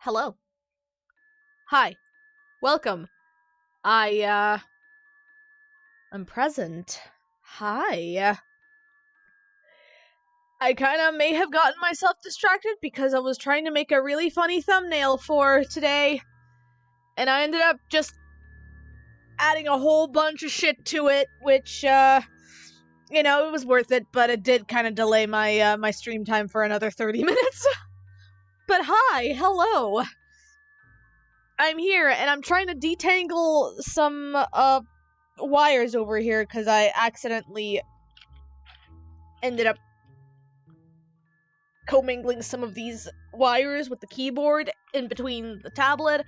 Hello. Hi. Welcome. I'm present. Hi. I kinda may have gotten myself distracted because I was trying to make a really funny thumbnail for today, and I ended up just adding a whole bunch of shit to it, which, it was worth it, but it did kind of delay my stream time for another 30 minutes. But hi, hello. I'm here, and I'm trying to detangle some, wires over here because I accidentally ended up commingling some of these wires with the keyboard in between the tablet.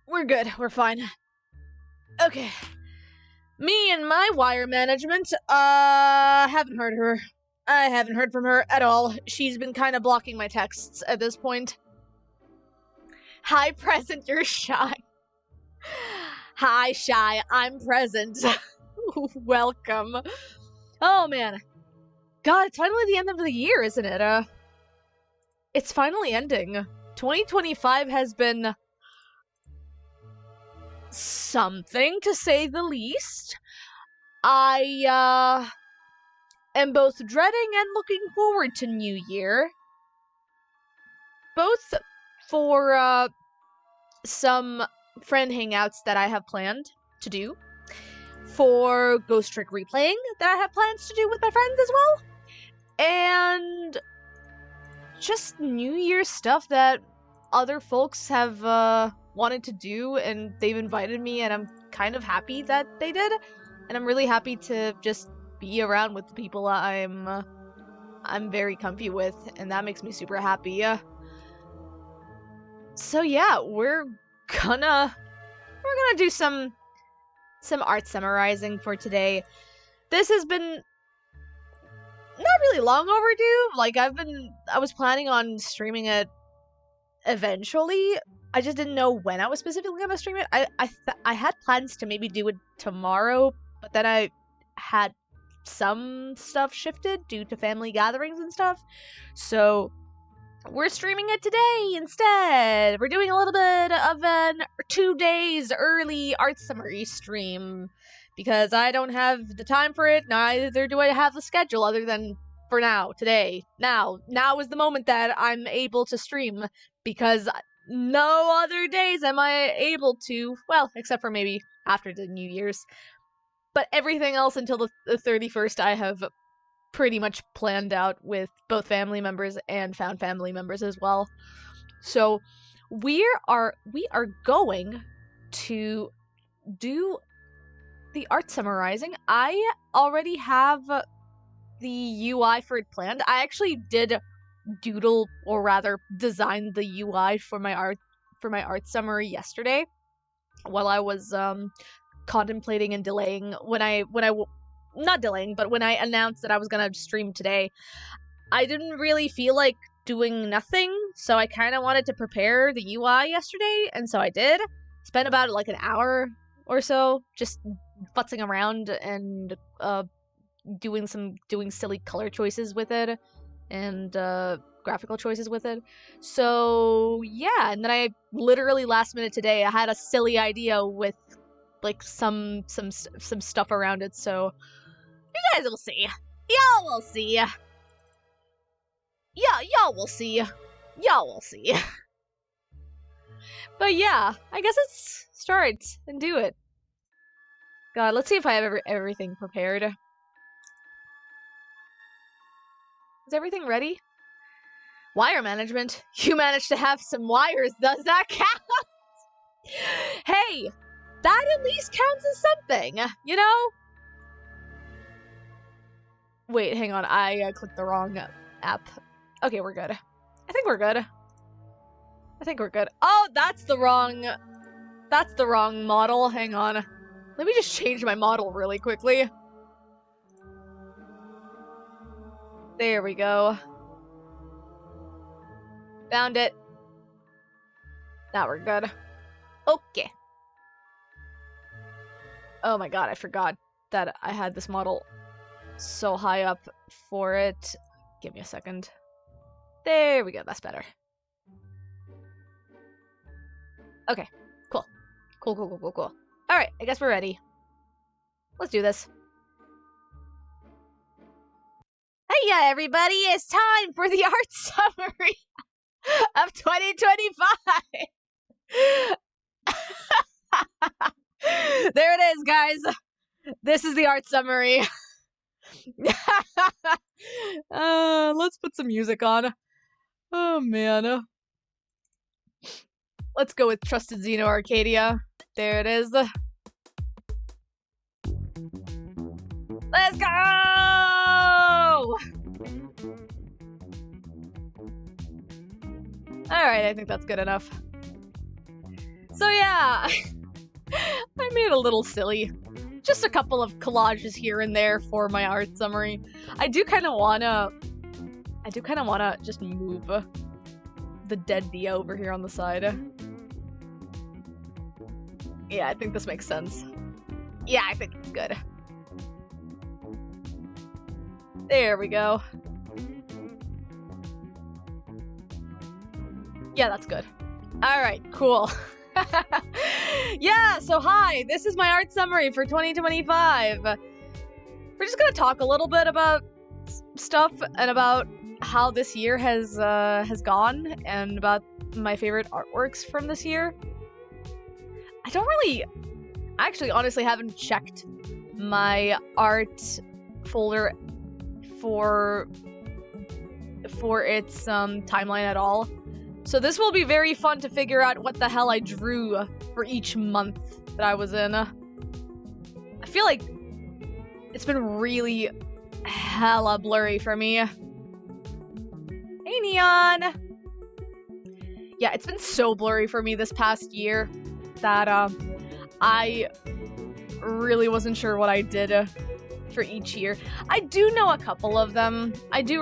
We're good, we're fine. Okay. Me and my wire management, haven't heard her. I haven't heard from her at all. She's been kind of blocking my texts at this point. Hi, present, you're shy. Hi, shy, I'm present. Welcome. Oh, man. God, it's finally the end of the year, isn't it? It's finally ending. 2025 has been something, to say the least. I, am both dreading and looking forward to New Year. Both for, some friend hangouts that I have planned to do. For Ghost Trick replaying that I have plans to do with my friends as well. And just New Year stuff that other folks have wanted to do, and they've invited me, and I'm kind of happy that they did. And I'm really happy to just be around with the people I'm very comfy with, and that makes me super happy. So yeah, we're gonna do some art summarizing for today. This has been not really long overdue. Like, I was planning on streaming it eventually. I just didn't know when I was specifically gonna stream it. I had plans to maybe do it tomorrow, but then I had some stuff shifted due to family gatherings and stuff. So we're streaming it today instead. We're doing a little bit of an 2 days early art summary stream because I don't have the time for it, neither do I have the schedule other than for now, today. Now is the moment that I'm able to stream because no other days am I able to, well, except for maybe after the New Year's. But everything else until the 31st I have pretty much planned out with both family members and found family members as well. So we are going to do the art summarizing. I already have the UI for it planned. I actually did doodle, or rather design the UI for my art summary yesterday while I was contemplating and delaying when I not delaying, but when I announced that I was gonna stream today. I didn't really feel like doing nothing, so I kind of wanted to prepare the UI yesterday, and so I did. Spent about like an hour or so just futzing around and doing silly color choices with it and graphical choices with it. So yeah, and then I literally last minute today I had a silly idea with like some stuff around it. So you guys will see. Y'all will see. Yeah, y'all will see. Y'all will see. But yeah, I guess let's start and do it. God, let's see if I have everything prepared. Is everything ready? Wire management. You managed to have some wires. Does that count? Hey, that at least counts as something, you know? Wait, hang on. I clicked the wrong app. Okay, we're good. I think we're good. Oh, that's the wrong model. Hang on. Let me just change my model really quickly. There we go. Found it. Now we're good. Okay. Oh my god, I forgot that I had this model so high up for it. Give me a second. There we go, that's better. Okay, cool. Cool. Alright, I guess we're ready. Let's do this. Hey, yeah, everybody, it's time for the art summary of 2025. There it is, guys. This is the art summary. Let's put some music on. Oh, man. Let's go with Trusted Xeno Arcadia. There it is. Let's go! Alright, I think that's good enough. So yeah, I made a little silly. Just a couple of collages here and there for my art summary. I do kind of wanna just move the dead Dia over here on the side. Yeah, I think this makes sense. Yeah, I think it's good. There we go. Yeah, that's good. Alright, cool. Yeah, so hi, this is my art summary for 2025. We're just gonna talk a little bit about stuff and about how this year has gone and about my favorite artworks from this year. I actually honestly haven't checked my art folder for its timeline at all. So this will be very fun to figure out what the hell I drew for each month that I was in. I feel like it's been really hella blurry for me. Hey, Neon! Yeah, it's been so blurry for me this past year that I really wasn't sure what I did for each year. I do know a couple of them. I do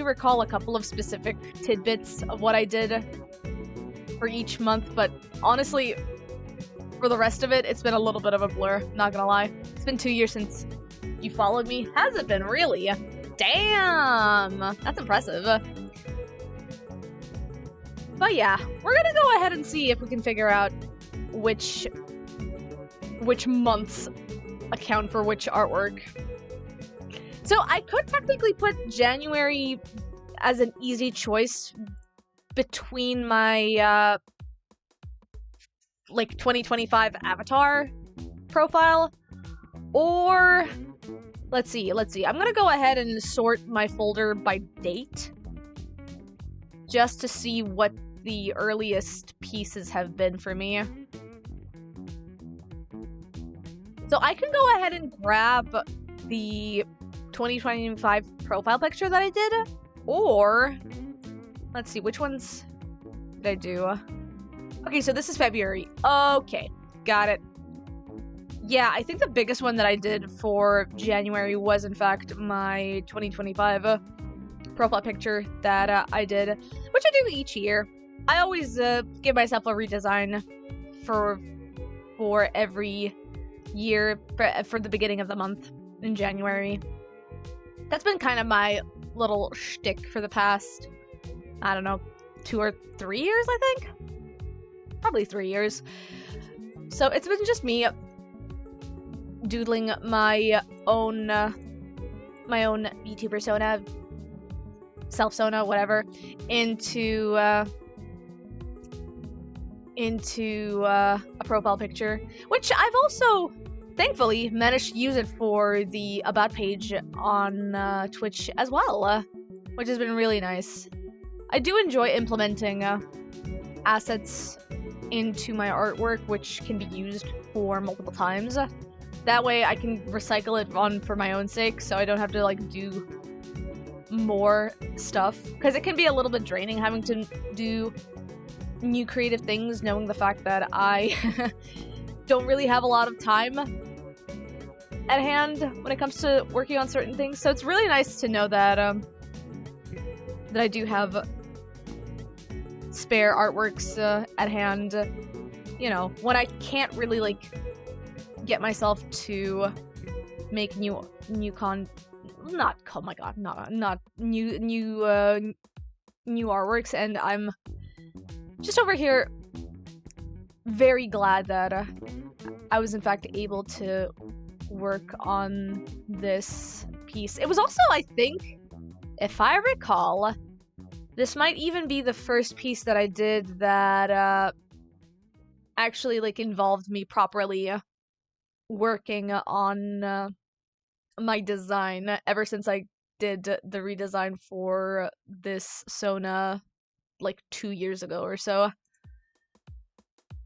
recall a couple of specific tidbits of what I did for each month, but honestly, for the rest of it, it's been a little bit of a blur, not gonna lie. It's been 2 years since you followed me. Has it been, really? Damn! That's impressive. But yeah, we're gonna go ahead and see if we can figure out which months account for which artwork. So I could technically put January as an easy choice between my 2025 avatar profile, or let's see. I'm gonna go ahead and sort my folder by date just to see what the earliest pieces have been for me. So I can go ahead and grab the 2025 profile picture that I did, or let's see, which ones did I do? Okay, so this is February. Okay, got it. Yeah, I think the biggest one that I did for January was, in fact, my 2025 profile picture that I did, which I do each year. I always give myself a redesign for every year for the beginning of the month in January. That's been kind of my little shtick for the past, I don't know, 2 or 3 years, I think? Probably 3 years. So it's been just me doodling my own VTuber persona, self-sona, whatever, into a profile picture, which I've also thankfully managed to use it for the About page on Twitch as well, which has been really nice. I do enjoy implementing assets into my artwork, which can be used for multiple times. That way I can recycle it for my own sake, so I don't have to do more stuff, because it can be a little bit draining having to do new creative things, knowing the fact that I don't really have a lot of time at hand when it comes to working on certain things. So it's really nice to know that that I do have spare artworks at hand, you know, when I can't really get myself to make new artworks, and I'm just over here very glad that I was in fact able to work on this piece. It was also, I think, if I recall, this might even be the first piece that I did that actually like involved me properly working on my design ever since I did the redesign for this Sona like 2 years ago or so.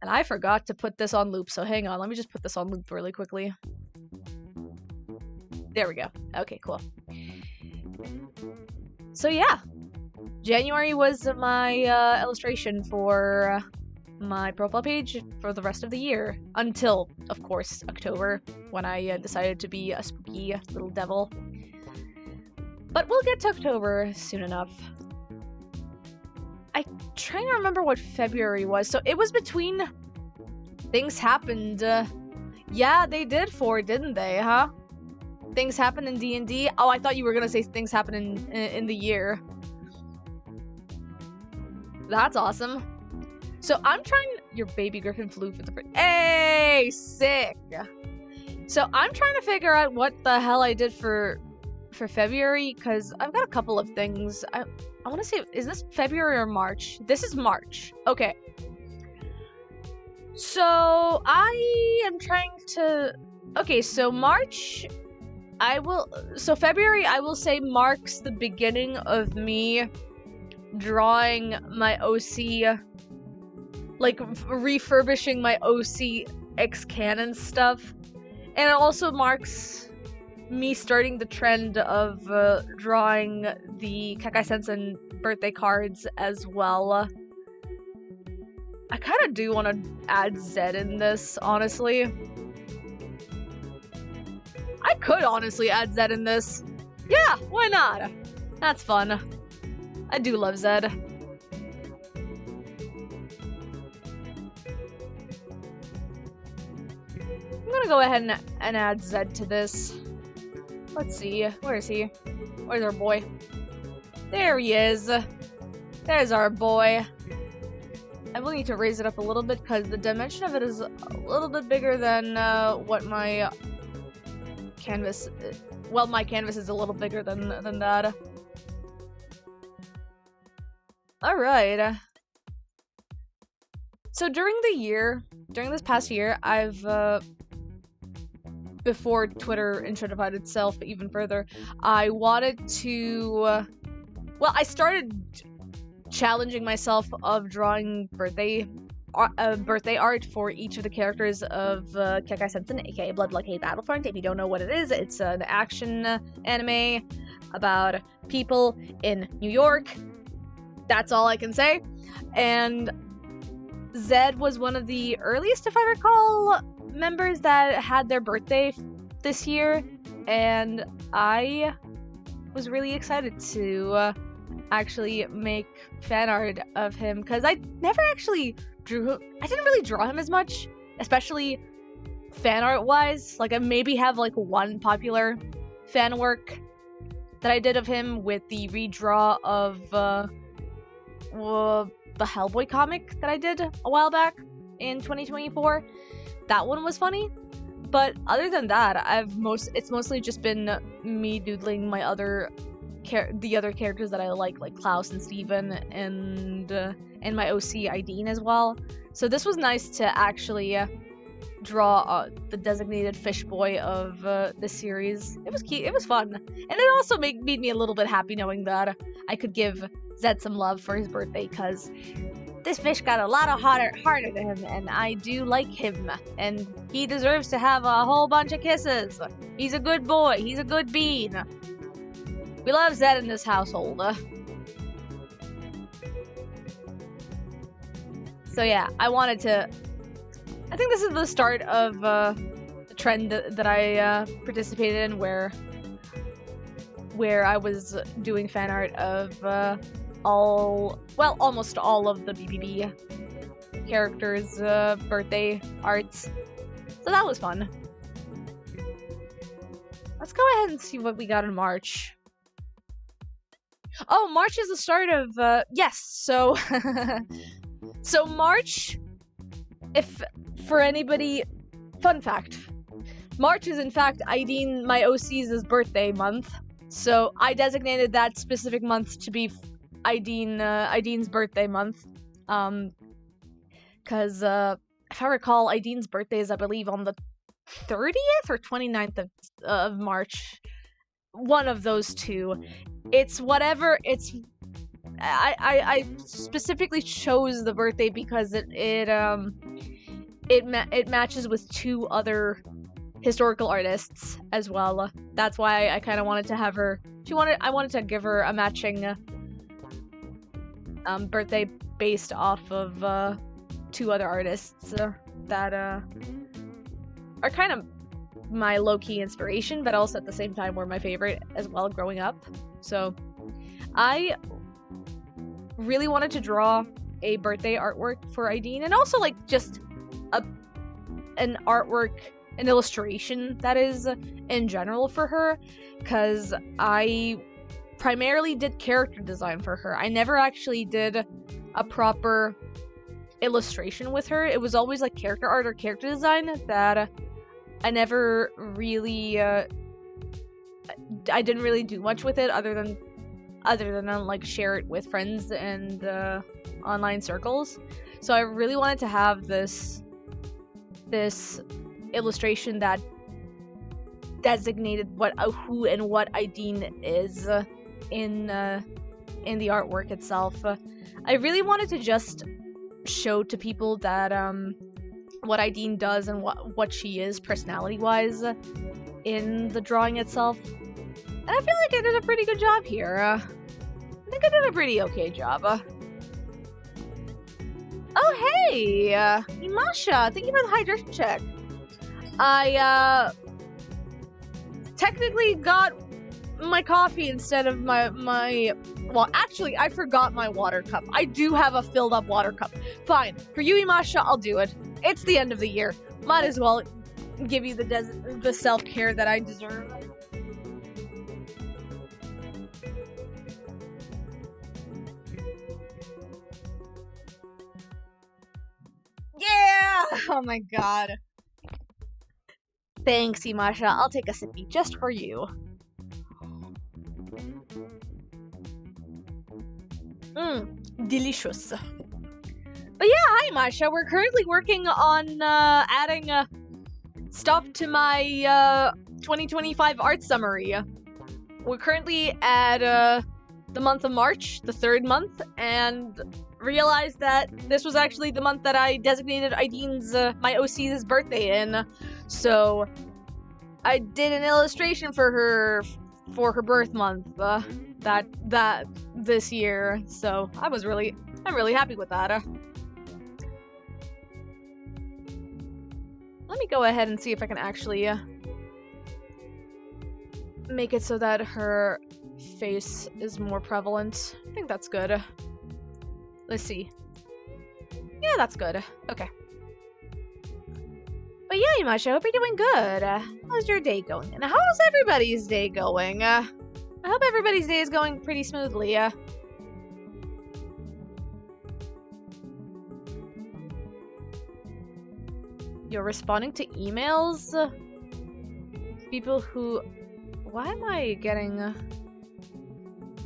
And I forgot to put this on loop, so hang on, let me just put this on loop really quickly. There we go. Okay, cool. So yeah, January was my illustration for my profile page for the rest of the year, until, of course, October, when I decided to be a spooky little devil. But we'll get to October soon enough. I'm trying to remember what February was, so it was between... Things happened. Yeah, they did 4, didn't they, huh? Things happened in D&D? Oh, I thought you were gonna say things happened in the year. That's awesome. So I'm trying... Your baby griffin flew for the first... Hey! Sick! So I'm trying to figure out what the hell I did for February, because I've got a couple of things. I want to say, is this February or March? This is March. Okay. So I am trying to... Okay, so March... So February, I will say, marks the beginning of me drawing my OC, like, refurbishing my OC X-Canon stuff. And it also marks me starting the trend of drawing the Kekkai Sensen birthday cards as well. I kind of do want to add Zed in this, honestly. I could honestly add Zed in this. Yeah, why not? That's fun. I do love Zed. I'm gonna go ahead and add Zed to this. Let's see. Where is he? Where's our boy? There he is. There's our boy. I will need to raise it up a little bit because the dimension of it is a little bit bigger than what my canvas... Well, my canvas is a little bigger than that. Alright. So during this past year, I've... before Twitter introdified itself even further, I wanted to... Well, I started challenging myself of drawing birthday art for each of the characters of Kekkai Sensen, aka Blood Blockade Battlefront. If you don't know what it is, it's an action anime about people in New York. That's all I can say. And Zed was one of the earliest, if I recall, members that had their birthday this year, and I was really excited to actually make fan art of him, because I never actually I didn't really draw him as much, especially fan art wise. Like, I maybe have like one popular fan work that I did of him with the redraw of the Hellboy comic that I did a while back in 2024. That one was funny, but other than that, it's mostly just been me doodling my the other characters that I like Klaus and Steven, and my OC Ideen as well. So this was nice to actually draw the designated fish boy of the series. It was cute. It was fun, and it also made me a little bit happy knowing that I could give Zed some love for his birthday, because this fish got a lot of heart to him, and I do like him, and he deserves to have a whole bunch of kisses. He's a good boy. He's a good bean. We love Zed in this household. So yeah, I think this is the start of the trend that I participated in, where I was doing fan art of almost all of the BBB characters' birthday arts. So that was fun. Let's go ahead and see what we got in March. Oh, March is the start of, yes, so... so March if for anybody, fun fact, March is in fact Aideen, my OC's birthday month, so I designated that specific month to be Aideen's birthday month, because if I recall, Aideen's birthday is, I believe, on the 30th or 29th of March, one of those two. It's whatever. I specifically chose the birthday because it matches with two other historical artists as well. That's why I kind of wanted to have her. I wanted to give her a matching birthday based off of two other artists that are kind of my low-key inspiration, but also at the same time were my favorite as well growing up. So I really wanted to draw a birthday artwork for Aideen, and also like just an artwork, an illustration that is in general for her, because I primarily did character design for her. I never actually did a proper illustration with her. It was always like character art or character design that I never really I didn't really do much with it other than like share it with friends and online circles. So I really wanted to have this illustration that designated who and what Aideen is in the artwork itself. I really wanted to just show to people that what Aideen does and what she is personality-wise in the drawing itself. And I feel like I did a pretty good job here. I think I did a pretty okay job. Oh hey, Imasha, thank you for the hydration check. I technically got my coffee instead of my well, actually, I forgot my water cup. I do have a filled up water cup. Fine, for you, Imasha, I'll do it. It's the end of the year. Might as well give you the self-care that I deserve. Yeah! Oh my god. Thanks, Imasha. I'll take a sippy just for you. Delicious. But yeah, hi Masha. We're currently working on adding stuff to my 2025 art summary. We're currently at the month of March, the third month, and realized that this was actually the month that I designated Aideen's my OC's birthday in. So I did an illustration for her birth month that this year. So I'm really happy with that. Let me go ahead and see if I can actually make it so that her face is more prevalent. I think that's good. Let's see. Yeah, that's good. Okay. But yeah, Imasha, I hope you're doing good. How's your day going? And how's everybody's day going? I hope everybody's day is going pretty smoothly. You're responding to emails? People who... Why am I getting...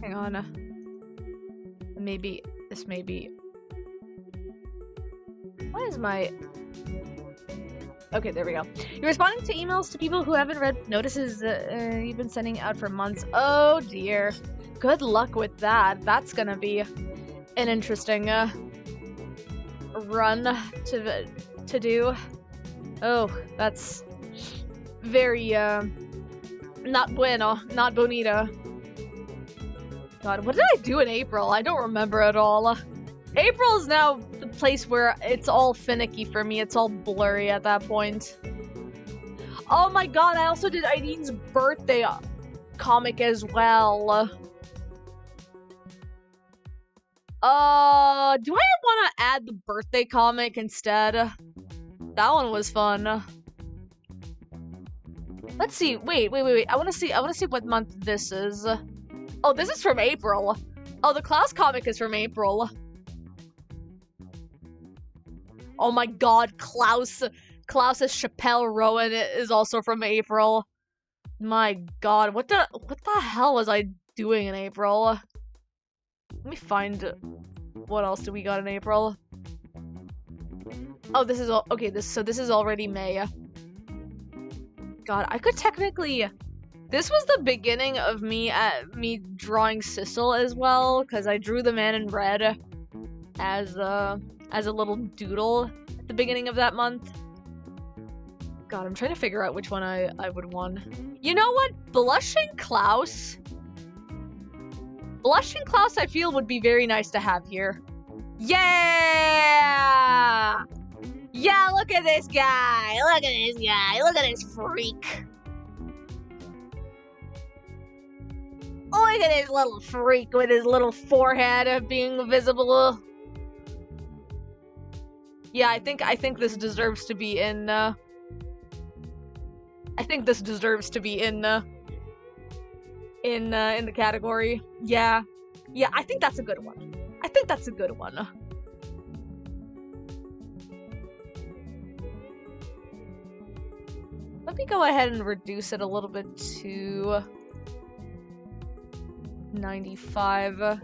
Hang on. Maybe... This may be... Why is my... Okay, there we go. You're responding to emails to people who haven't read notices you've been sending out for months. Oh dear. Good luck with that. That's gonna be an interesting run to do. Oh, that's very not bueno, not bonita. God, what did I do in April? I don't remember at all. April is now the place where it's all finicky for me. It's all blurry at that point. Oh my god, I also did Aideen's birthday comic as well. Do I want to add the birthday comic instead? That one was fun. Let's see. Wait. I want to see what month this is. Oh, this is from April. Oh, the Klaus comic is from April. Oh my god, Klaus's Chappelle Rowan is also from April. My god, what the hell was I doing in April? Let me find what else do we got in April. Oh, this is all okay, this is already May. God, I could technically this was the beginning of me drawing Sissel as well, because I drew the man in red as a little doodle at the beginning of that month. God, I'm trying to figure out which one I would want. You know what? Blushing Klaus, I feel would be very nice to have here. Yeah! Yeah, look at this guy! Look at this guy! Look at this freak! Look at this little freak with his little forehead being visible. Yeah, I think this deserves to be in, I think this deserves to be in the category. Yeah. Yeah, I think that's a good one. I think that's a good one. Let me go ahead and reduce it a little bit to 95.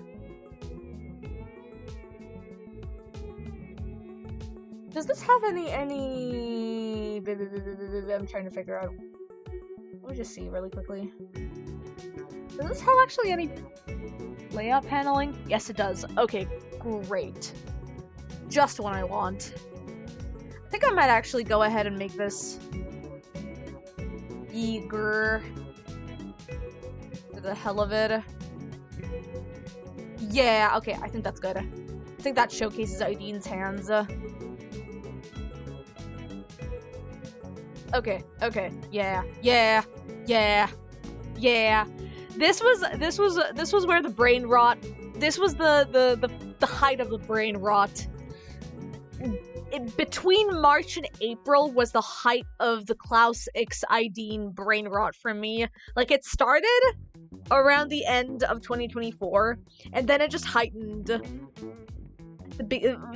Does this have any I'm trying to figure out. Let me just see really quickly. Does this have actually any layout paneling? Yes, it does. Okay, great. Just what I want. I think I might actually go ahead and make this eager for the hell of it. Yeah, okay, I think that's good. I think that showcases Idine's hands. Okay, yeah. This was where the brain rot. This was the height of the brain rot. Between March and April was the height of the Klaus x Idine brain rot for me. Like, it started around the end of 2024, and then it just heightened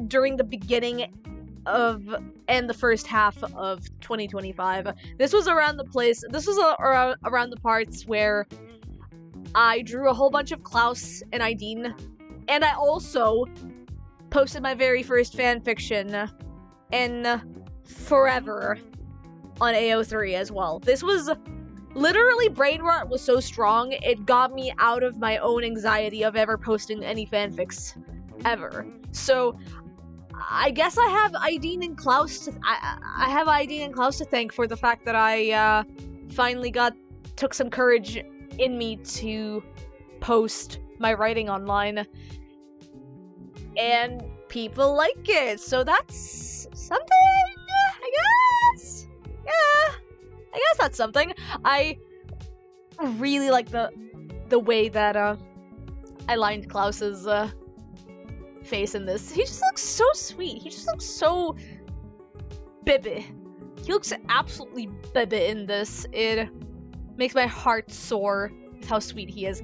during the beginning of and the first half of 2025. This was around the parts where I drew a whole bunch of Klaus and Idine, and I also posted my very first fanfiction in forever on AO3 as well. This was literally, brain rot was so strong, it got me out of my own anxiety of ever posting any fanfics ever. So I guess I have Idine and Klaus I have Idine and Klaus to thank for the fact that I finally took some courage in me to post my writing online, and people like it, so that's something, I guess. Yeah, I guess that's something. I really like the way that I lined Klaus's face in this. He just looks so sweet. He just looks so baby. He looks absolutely baby in this. It makes my heart soar with how sweet he is.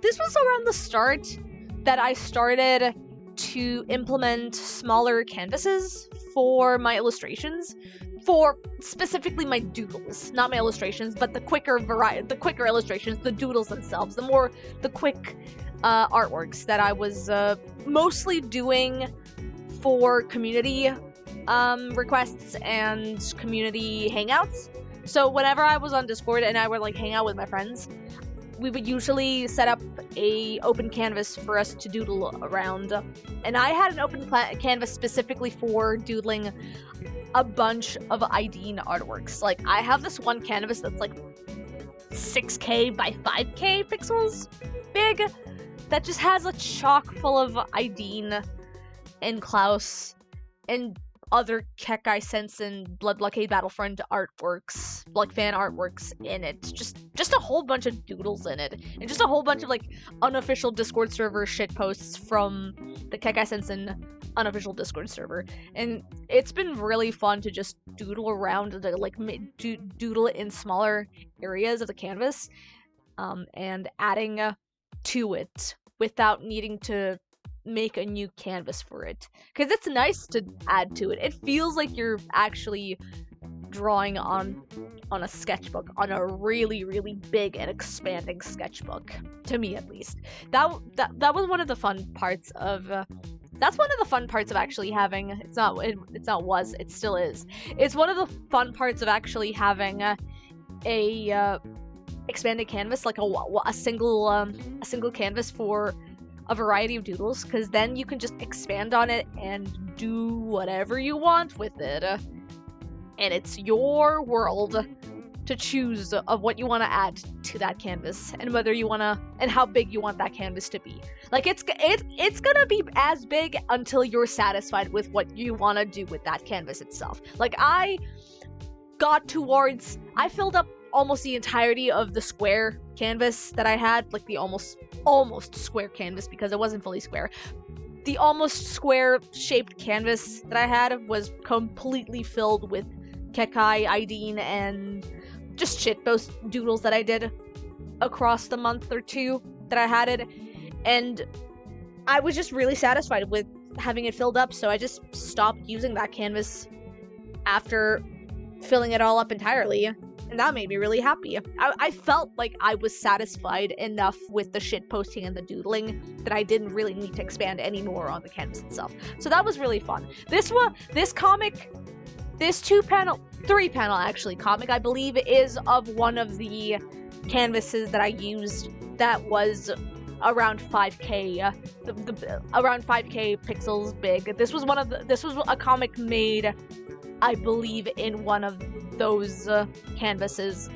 This was around the start that I started to implement smaller canvases for my illustrations, for specifically my doodles, not my illustrations, but the quicker illustrations, the doodles themselves, the quick artworks that I was mostly doing for community requests and community hangouts. So whenever I was on Discord and I would like hang out with my friends, we would usually set up a open canvas for us to doodle around. And I had an open canvas specifically for doodling a bunch of Idine artworks. Like, I have this one canvas that's like 6K by 5K pixels big that just has a chock full of Idine and Klaus and other Kekkai Sensen Blood Blockade Battlefront artworks, like fan artworks in it. Just a whole bunch of doodles in it. And just a whole bunch of like unofficial Discord server shitposts from the Kekkai Sensen unofficial Discord server. And it's been really fun to just doodle around, doodle in smaller areas of the canvas, and adding to it without needing to make a new canvas for it, because it's nice to add to it. It feels like you're actually drawing on a sketchbook, on a really, really big and expanding sketchbook, to me at least. That was one of the fun parts of that's one of the fun parts of actually having, it still is. It's one of the fun parts of actually having a expanded canvas, like a single canvas for a variety of doodles, because then you can just expand on it and do whatever you want with it. And it's your world to choose of what you want to add to that canvas, and whether you want to, and how big you want that canvas to be. Like, it's gonna be as big until you're satisfied with what you want to do with that canvas itself. Like, I filled up almost the entirety of the square canvas that I had, like the almost square canvas, because it wasn't fully square. The almost square shaped canvas that I had was completely filled with Kekkai, Ideen, and just shitpost doodles that I did across the month or two that I had it, and I was just really satisfied with having it filled up, so I just stopped using that canvas after filling it all up entirely, and that made me really happy. I felt like I was satisfied enough with the shitposting and the doodling that I didn't really need to expand any more on the canvas itself, so that was really fun. This three panel actually comic, I believe, is of one of the canvases that I used that was around 5k around 5k pixels big. This was a comic made, I believe, in one of those canvases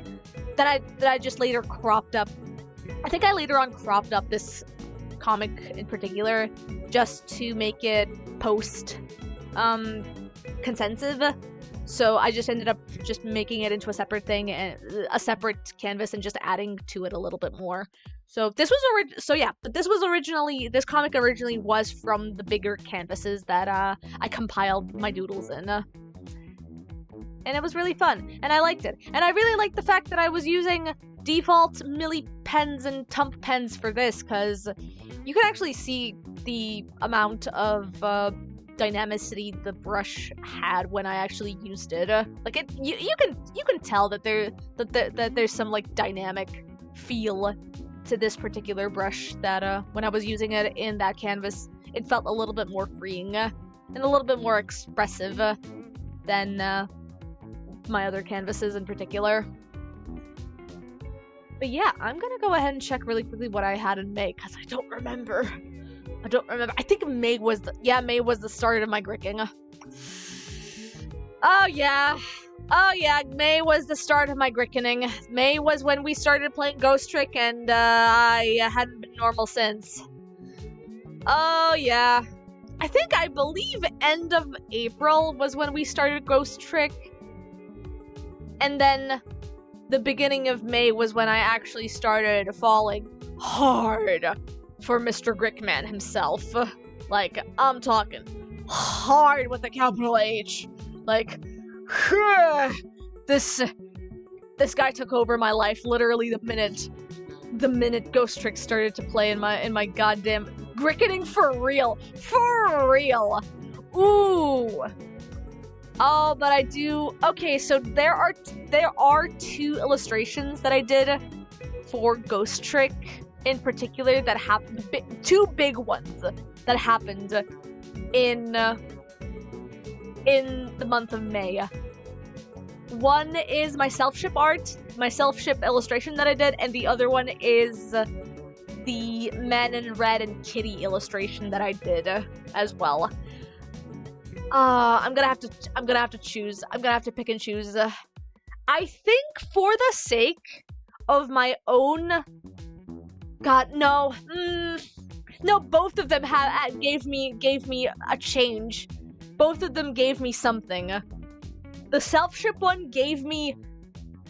that I just later cropped up. I think I later on cropped up this comic in particular just to make it post consensive. So I just ended up just making it into a separate thing, and a separate canvas, and just adding to it a little bit more. So this comic originally was from the bigger canvases that I compiled my doodles in. And it was really fun, and I liked it. And I really liked the fact that I was using default Milli pens and Tump pens for this, because you can actually see the amount of dynamicity the brush had when I actually used it. You can tell that there's some like dynamic feel to this particular brush that when I was using it in that canvas, it felt a little bit more freeing and a little bit more expressive than my other canvases in particular. But yeah, I'm gonna go ahead and check really quickly what I had in May, because I don't remember. I think May was the start of my gricking. Oh yeah, May was the start of my grickening. May was when we started playing Ghost Trick, and I hadn't been normal since. Oh yeah. I believe end of April was when we started Ghost Trick. And then the beginning of May was when I actually started falling hard for Mr. Grickman himself. Like, I'm talking hard with a capital H. Like, this guy took over my life literally the minute Ghost Trick started to play in my goddamn grickening for real. Ooh. Oh, but I do. Okay, so there are two illustrations that I did for Ghost Trick in particular that happened, two big ones that happened in the month of May. One is my self-ship art, my self-ship illustration that I did, and the other one is the Men in Red and Kitty illustration that I did as well. I'm gonna have to choose. I'm gonna have to pick and choose. I think for the sake of my own. God, no. No, both of them gave me a change. Both of them gave me something. The self-ship one gave me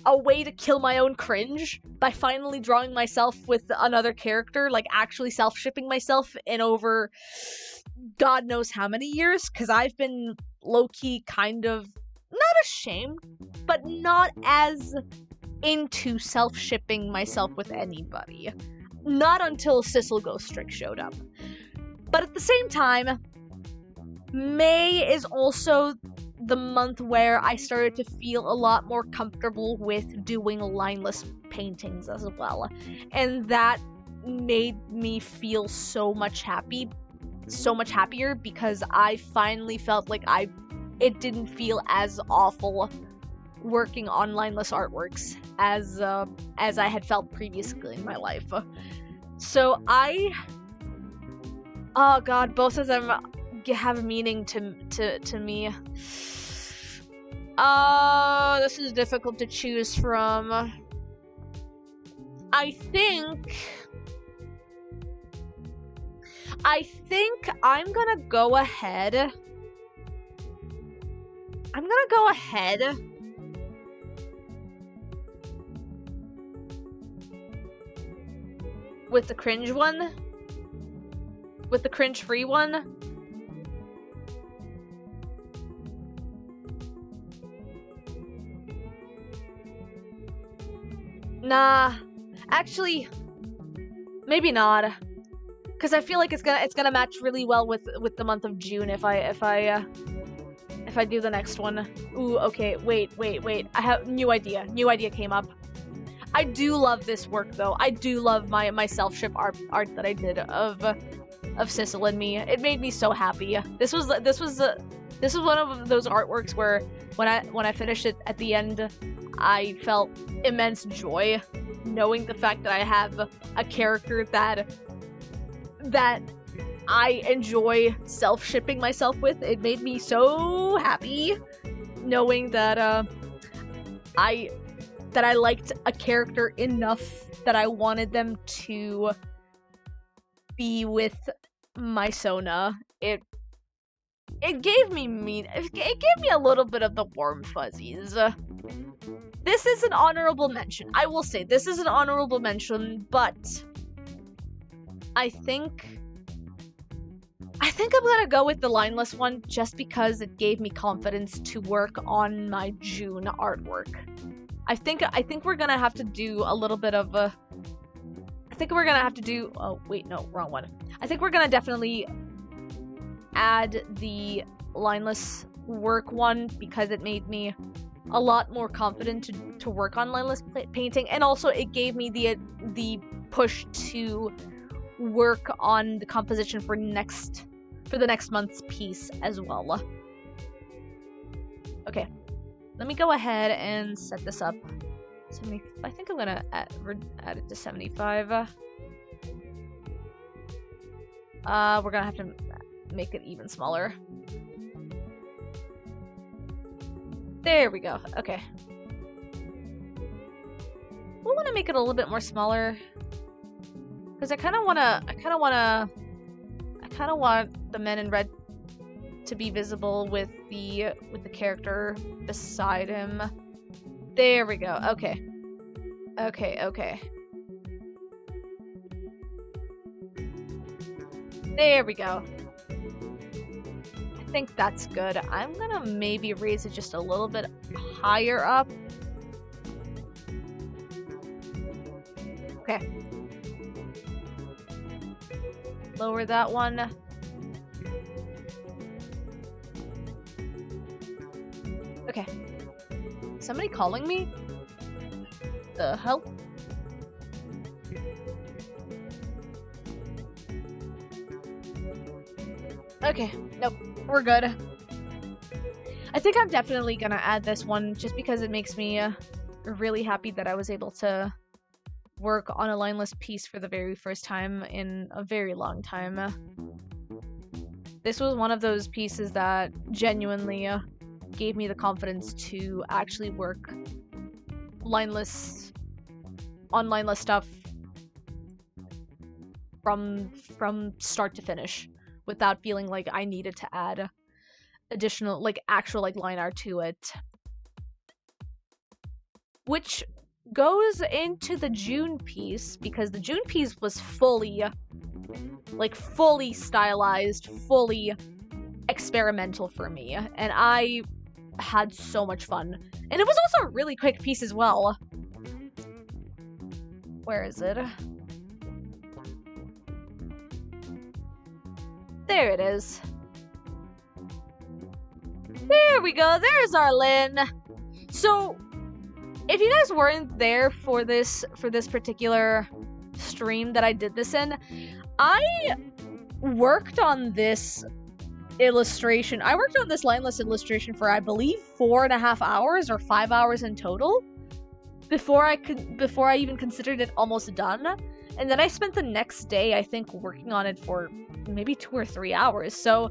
a way to kill my own cringe by finally drawing myself with another character, like actually self-shipping myself in over God knows how many years, because I've been low-key kind of not ashamed, but not as into self-shipping myself with anybody. Not until Sissel Ghost Trick showed up. But at the same time, May is also the month where I started to feel a lot more comfortable with doing lineless paintings as well. And that made me feel so much happier because I finally felt like it didn't feel as awful working on lineless artworks as I had felt previously in my life. So oh god, both of them have meaning to me. This is difficult to choose from. I think I'm gonna go ahead. With the cringe one. With the cringe-free one. Nah, actually, maybe not. Because I feel like it's gonna match really well with the month of June if I do the next one. Ooh, okay, wait. I have new idea. New idea came up. I do love this work though. I do love my self-ship art that I did of Sissel and me. It made me so happy. This was one of those artworks where when I finished it at the end, I felt immense joy knowing the fact that I have a character that I enjoy self-shipping myself with. It made me so happy knowing that I liked a character enough that I wanted them to be with my Sona. It gave me a little bit of the warm fuzzies. This is an honorable mention. I will say this is an honorable mention, but I think I'm gonna go with the lineless one just because it gave me confidence to work on my June artwork. I think we're gonna have to do a little bit of a. Oh wait, no, wrong one. I think we're gonna definitely add the lineless work one because it made me a lot more confident to work on lineless painting, and also it gave me the push to work on the composition for the next month's piece as well. Okay, let me go ahead and set this up. I think I'm gonna add it to 75. We're gonna have to make it even smaller. There we go. Okay. We want to make it a little bit more smaller because I kind of want the men in red to be visible with the character beside him. There we go. Okay. There we go. I think that's good. I'm gonna maybe raise it just a little bit higher up. Okay. Lower that one. Okay. Somebody calling me? The hell? Okay, nope, we're good. I think I'm definitely gonna add this one just because it makes me really happy that I was able to work on a lineless piece for the very first time in a very long time. This was one of those pieces that genuinely gave me the confidence to actually work lineless stuff from start to finish without feeling like I needed to add additional actual line art to it. Which goes into the June piece because the June piece was fully stylized, fully experimental for me, and I had so much fun. And it was also a really quick piece as well. Where is it? There it is. There we go. There's our Lynn. So, if you guys weren't there for this particular stream that I did this in, I worked on this illustration. I worked on this lineless illustration for, I believe, 4.5 hours or 5 hours in total before I even considered it almost done. And then I spent the next day, I think, working on it for maybe 2 or 3 hours. So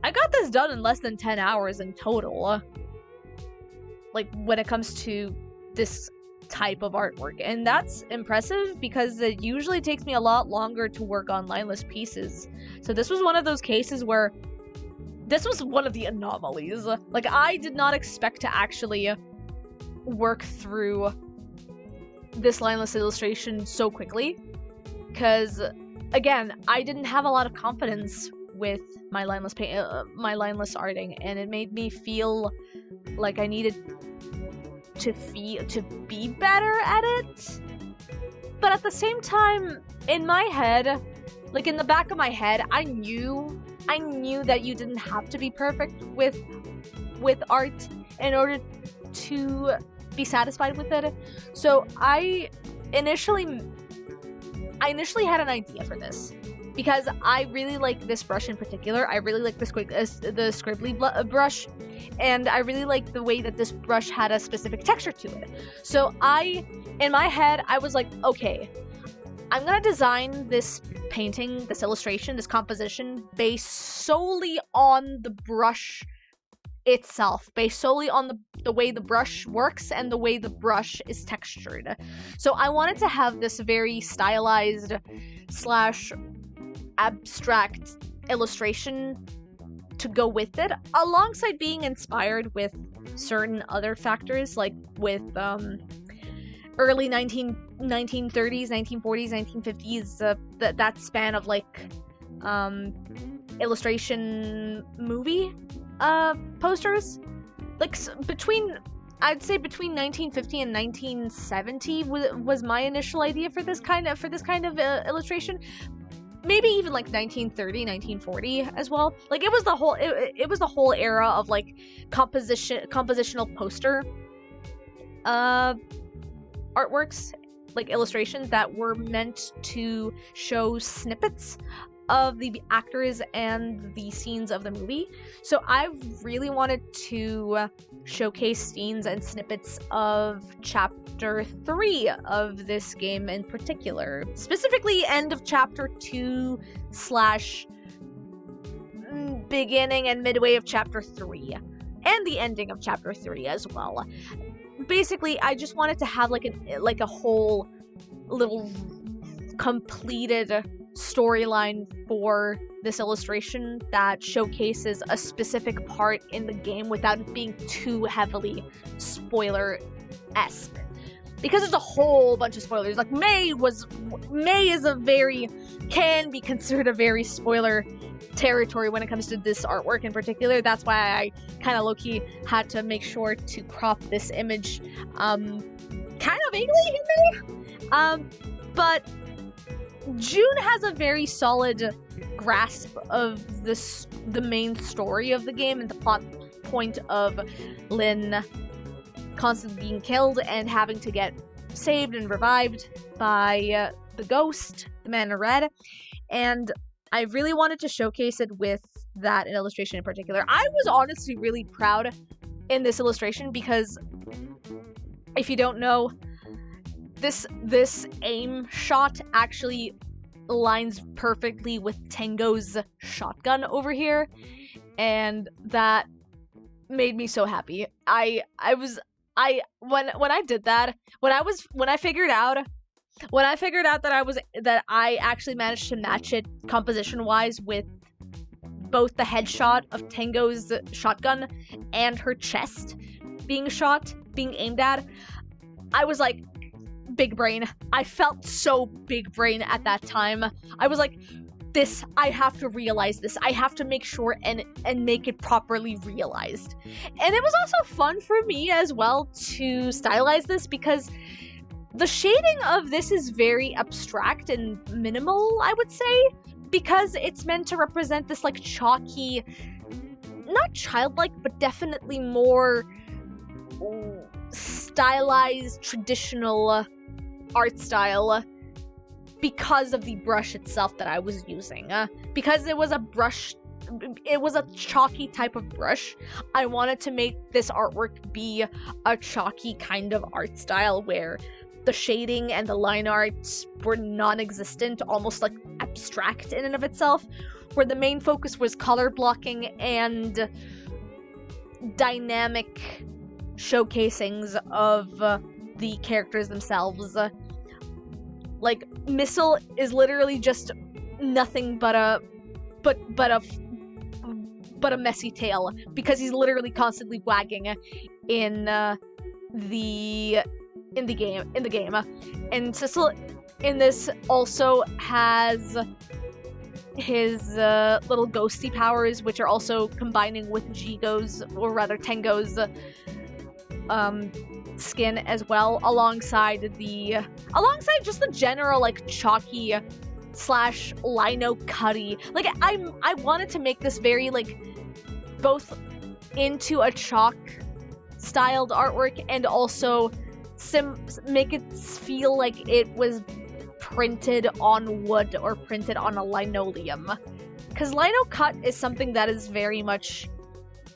I got this done in less than 10 hours in total. Like, when it comes to this type of artwork. And that's impressive because it usually takes me a lot longer to work on lineless pieces. So this was one of those cases where this was one of the anomalies. Like, I did not expect to actually work through this lineless illustration so quickly. Because, again, I didn't have a lot of confidence with my lineless my lineless arting, and it made me feel like I needed to be better at it. But at the same time, in my head, like in the back of my head, I knew that you didn't have to be perfect with art in order to be satisfied with it. So I initially had an idea for this because I really like this brush in particular. I really like the scribbly brush, and I really like the way that this brush had a specific texture to it. So in my head, I was like, okay, I'm gonna design this painting, this illustration, this composition based solely on the brush itself, based solely on the way the brush works and the way the brush is textured. So I wanted to have this very stylized / abstract illustration to go with it, alongside being inspired with certain other factors, like with early 1930s, 1940s, 1950s, that span of like illustration movie posters. Like I'd say between 1950 and 1970 was my initial idea for this kind of illustration. Maybe even like 1930, 1940 as well. Like it was the whole era of like compositional poster artworks, like illustrations that were meant to show snippets of the actors and the scenes of the movie. So I really wanted to showcase scenes and snippets of chapter 3 of this game in particular, specifically end of chapter 2 / beginning and midway of chapter 3, and the ending of chapter 3 as well. Basically, I just wanted to have like a whole little completed storyline for this illustration that showcases a specific part in the game without it being too heavily spoiler-esque. Because there's a whole bunch of spoilers. Like May can be considered a very spoiler territory when it comes to this artwork in particular. That's why I kind of low-key had to make sure to crop this image kind of vaguely in there. But June has a very solid grasp of the main story of the game and the plot point of Lynn constantly being killed and having to get saved and revived by the ghost, the man in red. And I really wanted to showcase it with that illustration in particular. I was honestly really proud in this illustration because, if you don't know, this aim shot actually lines perfectly with Tengo's shotgun over here, and that made me so happy. When I did that, when I figured out that I actually managed to match it composition wise with both the headshot of Tengo's shotgun and her chest being aimed at, I was like, big brain. I felt so big brain at that time. I was like, I have to realize this. I have to make sure and make it properly realized. And it was also fun for me as well to stylize this because the shading of this is very abstract and minimal, I would say, because it's meant to represent this like chalky, not childlike, but definitely more stylized, traditional art style, because of the brush itself that I was using. Because it was a brush, it was a chalky type of brush, I wanted to make this artwork be a chalky kind of art style where the shading and the line art were non-existent, almost like abstract in and of itself, where the main focus was color blocking and dynamic showcasings of the characters themselves. Like, Missile is literally just nothing but a messy tail, because he's literally constantly wagging in the game. And Sissel in this also has his little ghosty powers, which are also combining with Jigo's, or rather Tengo's, skin as well, alongside just the general like chalky slash lino cutty. Like, I wanted to make this very like both into a chalk styled artwork and also make it feel like it was printed on wood or printed on a linoleum, because lino cut is something that is very much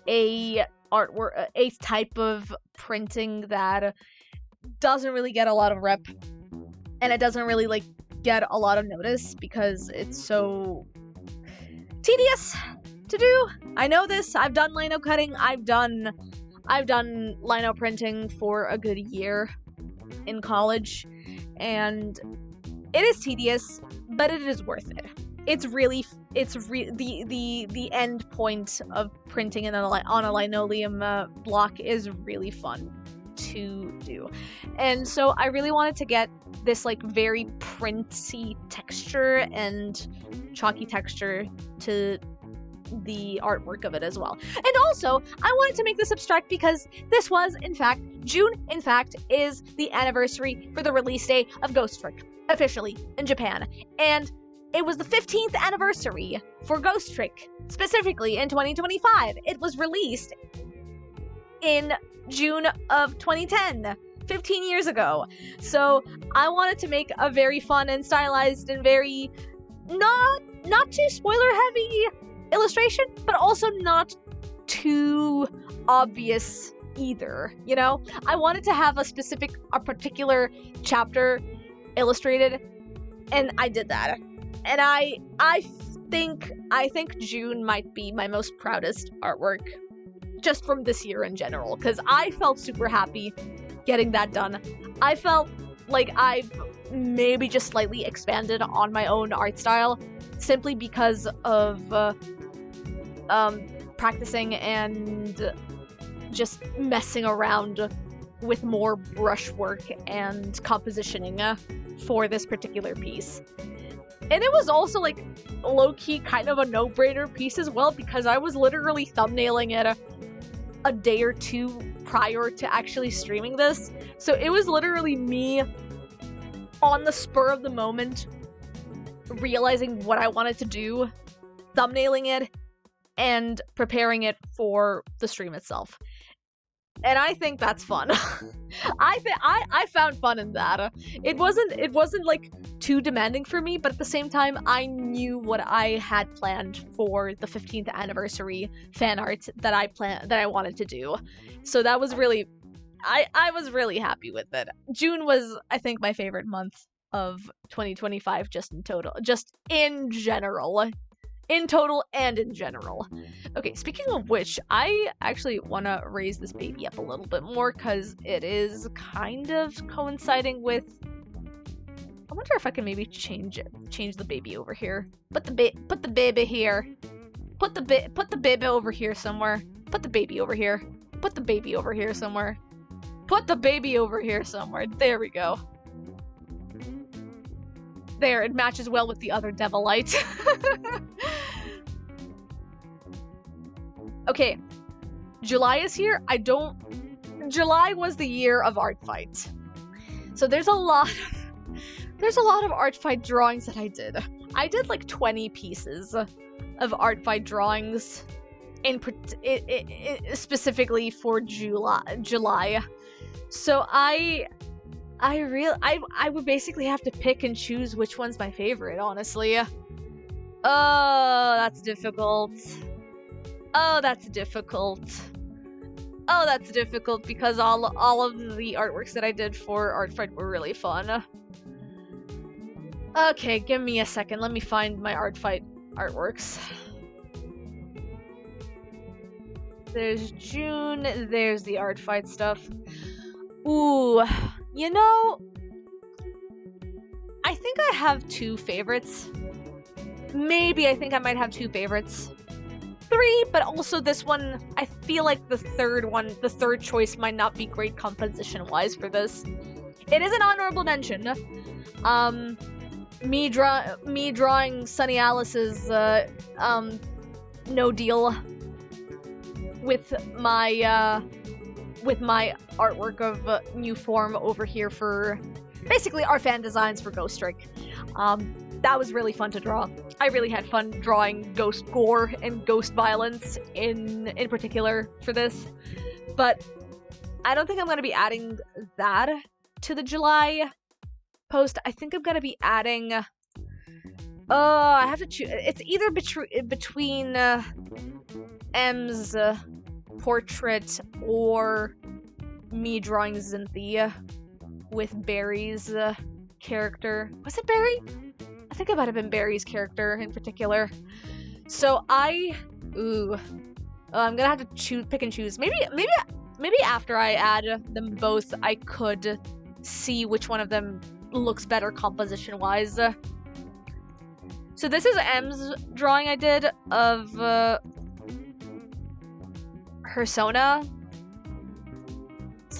a artwork, a type of printing that doesn't really get a lot of rep, and it doesn't really like get a lot of notice because it's so tedious to do. I know this. I've done lino cutting. I've done lino printing for a good year in college, and it is tedious, but it is worth it. The end point of printing on a linoleum block is really fun to do. And so I really wanted to get this like very printy texture and chalky texture to the artwork of it as well. And also, I wanted to make this abstract because this was, in fact, June, in fact, is the anniversary for the release day of Ghost Trick, officially, in Japan. And it was the 15th anniversary for Ghost Trick, specifically in 2025. It was released in June of 2010, 15 years ago. So I wanted to make a very fun and stylized and very not too spoiler heavy illustration, but also not too obvious either, you know? I wanted to have a particular chapter illustrated, and I did that. And I think June might be my most proudest artwork just from this year in general, because I felt super happy getting that done. I felt like I've maybe just slightly expanded on my own art style simply because of practicing and just messing around with more brushwork and compositioning for this particular piece. And it was also like low-key kind of a no-brainer piece as well, because I was literally thumbnailing it a day or two prior to actually streaming this. So it was literally me on the spur of the moment realizing what I wanted to do, thumbnailing it, and preparing it for the stream itself. And I think that's fun. I found fun in that. It wasn't like too demanding for me, but at the same time, I knew what I had planned for the 15th anniversary fan art that I wanted to do. So that was really, I was really happy with it. June was, I think, my favorite month of 2025, just in general. In total and in general. Okay, speaking of which, I actually want to raise this baby up a little bit more because it is kind of coinciding with... I wonder if I can maybe change the baby over here. Put the baby here. Put the baby over here somewhere. Put the baby over here. Put the baby over here somewhere. Put the baby over here somewhere. There we go. There, it matches well with the other Devilite. Okay, July is here. July was the year of art fights. So there's a lot there's a lot of art fight drawings that I did. I did like 20 pieces of art fight drawings specifically for July. So I would basically have to pick and choose which one's my favorite, honestly. Oh, that's difficult. Oh, that's difficult. Oh, that's difficult because all of the artworks that I did for Art Fight were really fun. Okay, give me a second. Let me find my Art Fight artworks. There's June. There's the Art Fight stuff. Ooh, you know, I think I have two favorites. Maybe I think I might have two favorites. Three, but also this one, I feel like the third choice might not be great composition-wise for this. It is an honorable mention. Me drawing Sunny Alice's, no deal with my artwork of New Form over here for basically our fan designs for Ghost Trick. That was really fun to draw. I really had fun drawing ghost gore and ghost violence in particular for this. But I don't think I'm going to be adding that to the July post. I think I'm going to be adding... I have to choose. It's either between M's portrait or me drawing Xynthia with Barry's character. Was it Barry? I think it might have been Barry's character in particular. So I'm gonna have to pick and choose. Maybe after I add them both, I could see which one of them looks better composition-wise. So this is M's drawing I did of her Sona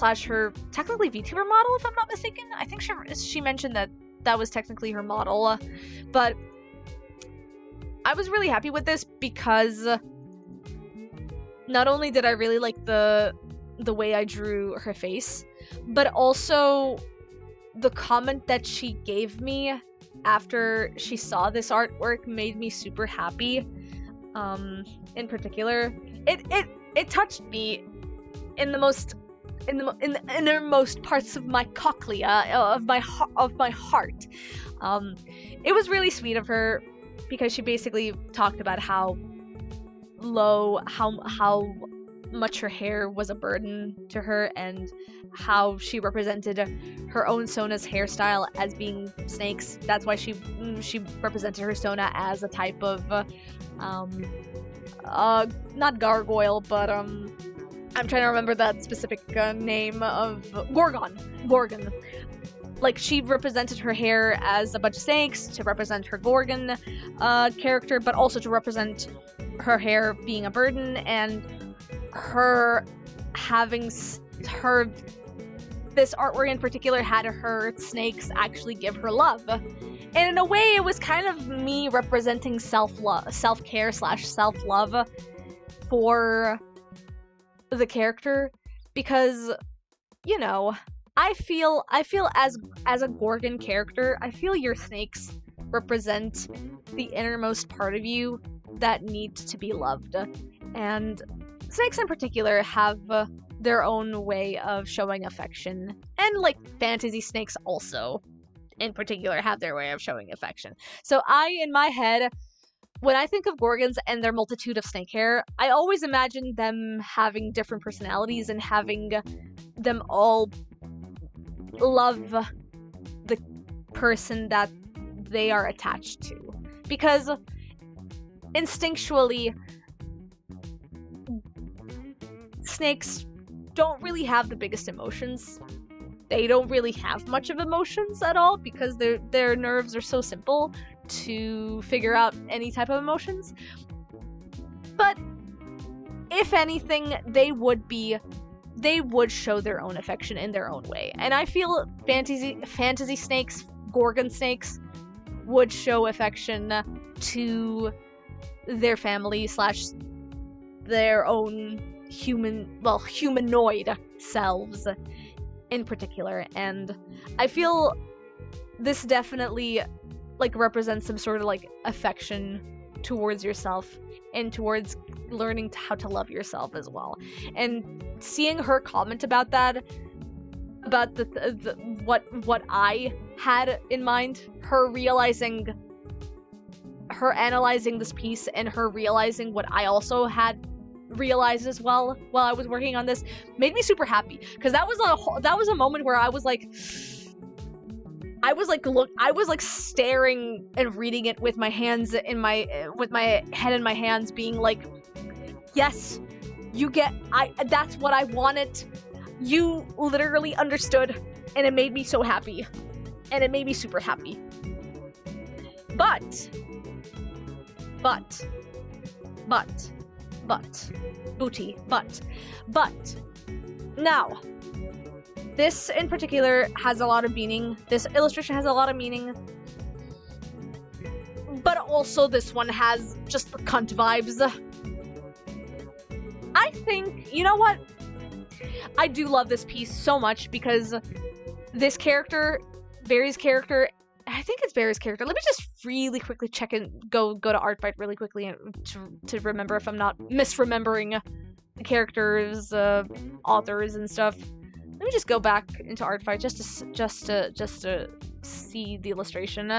/ her technically VTuber model, if I'm not mistaken. I think she mentioned that was technically her model, but I was really happy with this because not only did I really like the way I drew her face, but also the comment that she gave me after she saw this artwork made me super happy. In particular, it touched me in the innermost parts of my cochlea, of my heart. It was really sweet of her because she basically talked about how much her hair was a burden to her and how she represented her own Sona's hairstyle as being snakes. That's why she represented her Sona as a type of not gargoyle, but I'm trying to remember that specific name of Gorgon. Like, she represented her hair as a bunch of snakes to represent her Gorgon character, but also to represent her hair being a burden and her having this artwork in particular had her snakes actually give her love. And in a way, it was kind of me representing self-care / self-love for the character, because, you know, I feel as a Gorgon character, I feel your snakes represent the innermost part of you that needs to be loved. And snakes in particular have their own way of showing affection, and like fantasy snakes also in particular have their way of showing affection. So in my head, when I think of Gorgons and their multitude of snake hair, I always imagine them having different personalities and having them all love the person that they are attached to. Because instinctually, snakes don't really have the biggest emotions. They don't really have much of emotions at all because their nerves are so simple to figure out any type of emotions. But if anything, they would show their own affection in their own way. And I feel fantasy snakes, Gorgon snakes, would show affection to their family / their own humanoid selves in particular. And I feel this definitely, like, represents some sort of, like, affection towards yourself and towards learning how to love yourself as well. And seeing her comment about that, about what I had in mind, her analyzing this piece and her realizing what I also had realized as well while I was working on this, made me super happy, because that was a moment where I was like staring and reading it with my hands in with my head in my hands, being like, yes, that's what I wanted. You literally understood, and it made me so happy. And it made me super happy. But now, this in particular has a lot of meaning. This illustration has a lot of meaning. But also this one has just the cunt vibes. I think, you know what? I do love this piece so much because this character, Barry's character, I think it's Barry's character. Let me just really quickly check and go to Artfight really quickly to remember if I'm not misremembering the characters, authors and stuff. Let me just go back into Artfight just to see the illustration.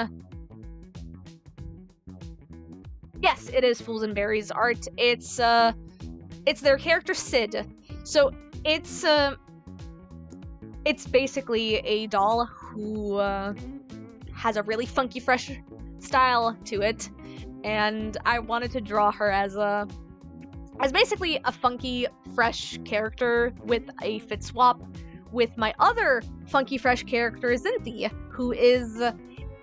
Yes, it is Fools and Berries art. It's their character Sid. So it's basically a doll who has a really funky, fresh style to it, and I wanted to draw her as basically a funky, fresh character with a fit swap with my other funky, fresh character, Zinthi, who is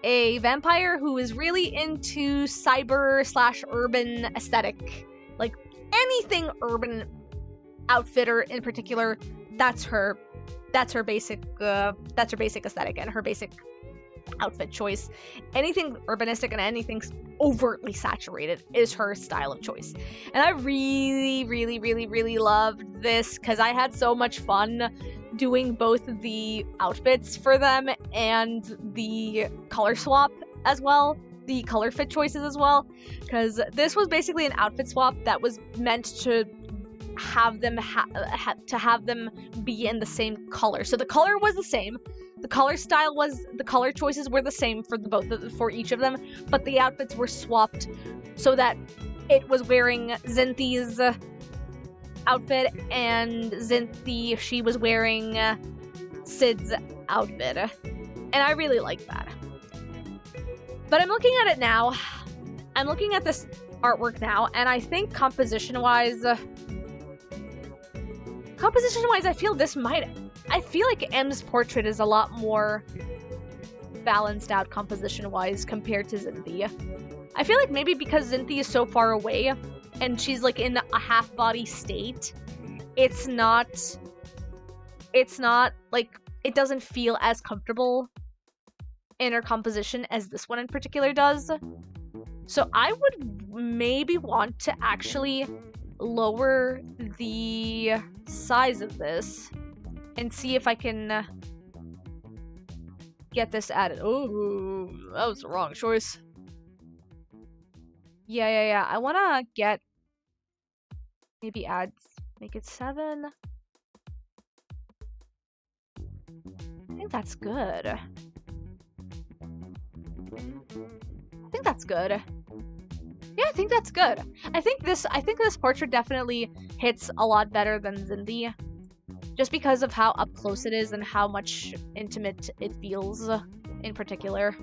a vampire who is really into cyber/urban aesthetic. Like, anything urban outfitter in particular, that's her basic aesthetic and her basic outfit choice. Anything urbanistic and anything overtly saturated is her style of choice. And I really, really, really, really loved this because I had so much fun doing both the outfits for them and the color swap as well, the color fit choices as well, because this was basically an outfit swap that was meant to have them be in the same color. So the color was the same, the color choices were the same for each of them, but the outfits were swapped so that it was wearing Zinthi's outfit, and Zinthi, she was wearing Sid's outfit. And I really like that. But I'm looking at it now. I'm looking at this artwork now, and I think composition-wise, I feel like M's portrait is a lot more balanced out composition-wise compared to Zinthi. I feel like maybe because Zinthi is so far away and she's like in a half-body state, it's not like, it doesn't feel as comfortable in her composition as this one in particular does. So I would maybe want to actually lower the size of this and see if I can get this added. Oh, that was the wrong choice. Yeah. I want to get, maybe make it 7. I think that's good. Yeah, I think that's good. I think this portrait definitely hits a lot better than Zinthi, just because of how up close it is and how much intimate it feels in particular.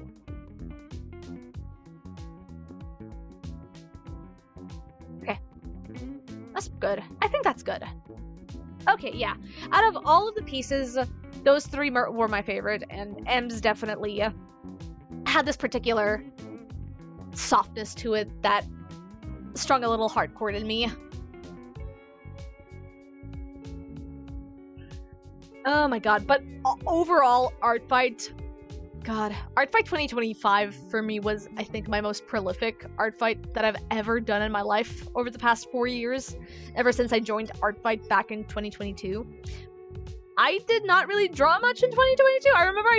Okay. That's good. I think that's good. Okay, yeah. Out of all of the pieces, those 3 were my favorite, and M's definitely had this particular softness to it that strung a little hard chord in me. Oh my god, but overall, Artfight 2025 for me was, I think, my most prolific Artfight that I've ever done in my life over the past 4 years, ever since I joined Artfight back in 2022. I did not really draw much in 2022. I remember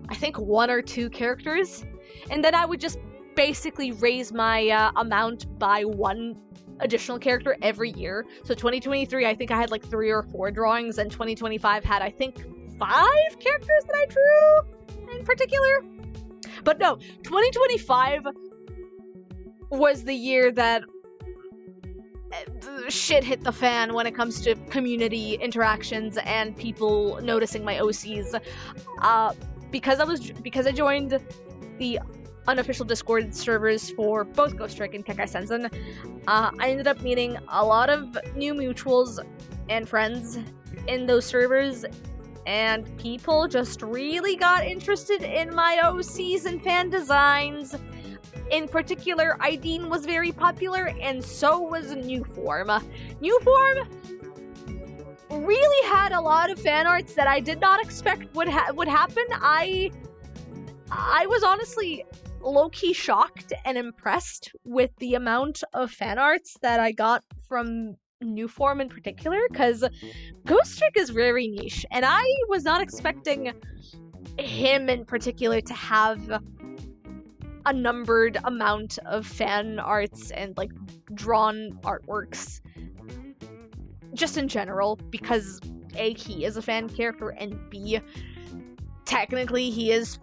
I I think 1 or 2 characters, and then I would just basically raise my amount by 1 additional character every year. So 2023, I think I had like 3 or 4 drawings, and 2025 had, I think, 5 characters that I drew in particular. But no, 2025 was the year that shit hit the fan when it comes to community interactions and people noticing my OCs. Because I joined the unofficial Discord servers for both Ghost Trick and Kekkai Sensen, I ended up meeting a lot of new mutuals and friends in those servers, and people just really got interested in my OCs and fan designs. In particular, Ideen was very popular, and so was New Form. New Form really had a lot of fan arts that I did not expect would happen. I was honestly low-key shocked and impressed with the amount of fan arts that I got from New Form in particular, because Ghost Trick is very niche, and I was not expecting him in particular to have a numbered amount of fan arts and like drawn artworks just in general, because A, he is a fan character, and B, technically he is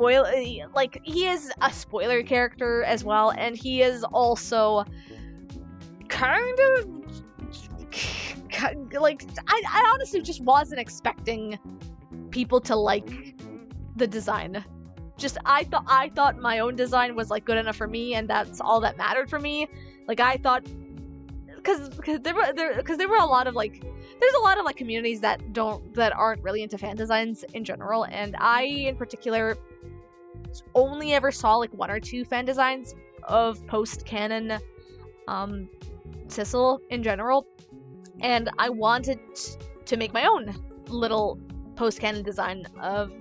he is a spoiler character as well, and he is also kind of like, I honestly just wasn't expecting people to like the design. Just I thought my own design was like good enough for me, and that's all that mattered for me. Like, I thought, because there were a lot of like, there's a lot of like communities that aren't really into fan designs in general, and I in particular only ever saw like 1 or 2 fan designs of post-canon Sissel in general, and I wanted to make my own little post-canon design of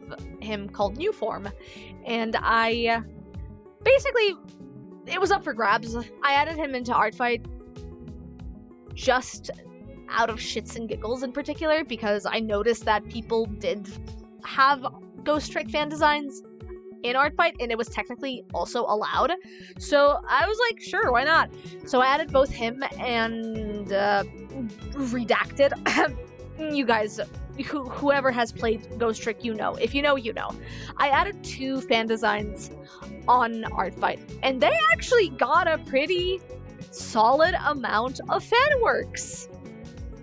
him called New Form, and I basically, it was up for grabs. I added him into Artfight just out of shits and giggles in particular, because I noticed that people did have Ghost Trick fan designs in Artfight, and it was technically also allowed. So I was like, sure, why not? So I added both him and Redacted. You guys, whoever has played Ghost Trick, you know. If you know, you know. I added 2 fan designs on Artfight, and they actually got a pretty solid amount of fan works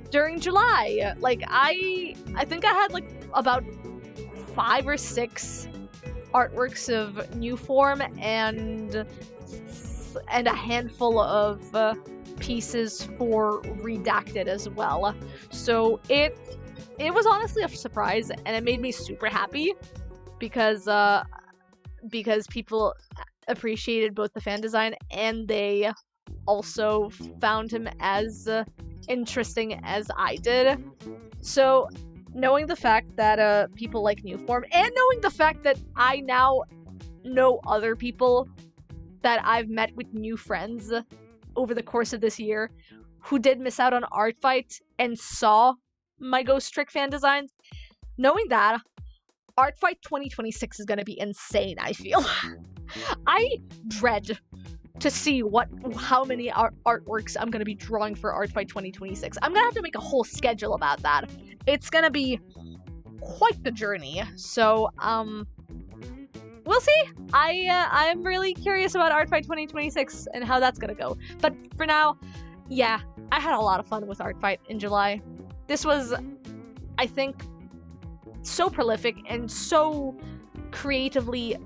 during July. Like, I think I had like about 5 or 6 artworks of New Form and a handful of pieces for Redacted as well. So it was honestly a surprise, and it made me super happy because people appreciated both the fan design, and they also found him as interesting as I did. So knowing the fact that people like New Form, and knowing the fact that I now know other people that I've met with new friends over the course of this year who did miss out on Artfight and saw my Ghost Trick fan designs, knowing that Artfight 2026 is going to be insane, I feel. I dread to see how many artworks I'm going to be drawing for Artfight 2026. I'm going to have to make a whole schedule about that. It's going to be quite the journey. So, we'll see. I'm really curious about Artfight 2026 and how that's going to go. But for now, yeah, I had a lot of fun with Artfight in July. This was, I think, so prolific and so creatively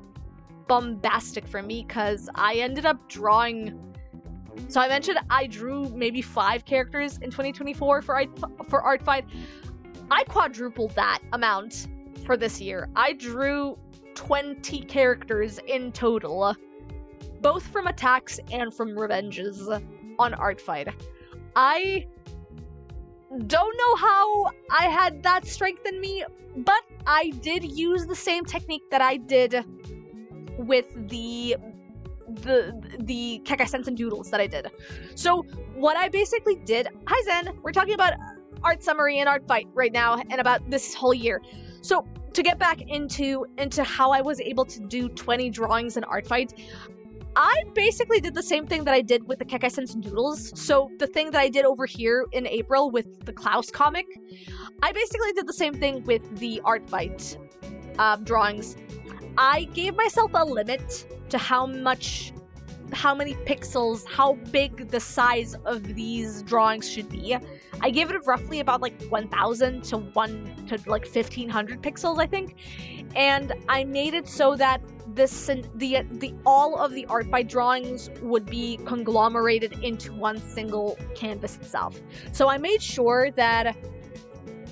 bombastic for me, because I ended up drawing, so I mentioned I drew maybe 5 characters in 2024 for Artfight. I quadrupled that amount for this year. I drew 20 characters in total, both from attacks and from revenges on Artfight. I don't know how I had that strength in me, but I did use the same technique that I did with the Kekkai Sensen doodles that I did. So what I basically did, hi Zen, we're talking about art summary and Artfight right now and about this whole year. So to get back into how I was able to do 20 drawings in art fight, I basically did the same thing that I did with the Kekkai Sensen doodles. So the thing that I did over here in April with the Klaus comic, I basically did the same thing with the art fight drawings. I gave myself a limit to how many pixels, how big the size of these drawings should be. I gave it roughly about like 1,000 to 1,500 pixels, I think, and I made it so that the all of the art fight drawings would be conglomerated into one single canvas itself. So I made sure that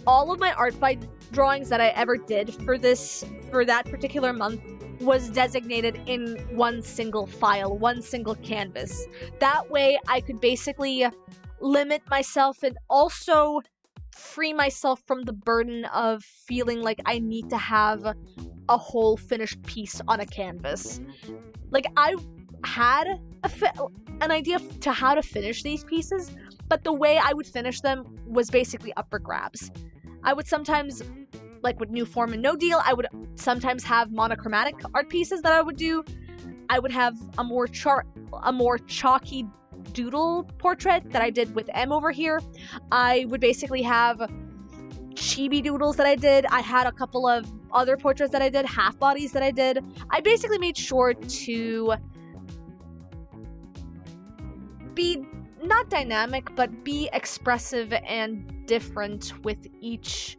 all of my art fight drawings that I ever did for that particular month was designated in one single file, one single canvas. That way I could basically limit myself and also free myself from the burden of feeling like I need to have a whole finished piece on a canvas. Like, I had an idea to how to finish these pieces, but the way I would finish them was basically up for grabs. I would sometimes, like with New Form and No Deal, I would sometimes have monochromatic art pieces that I would do. I would have a more chalky doodle portrait that I did with M over here. I would basically have chibi doodles that I did. I had a couple of other portraits that I did, half bodies that I did. I basically made sure to be not dynamic, but be expressive and different with each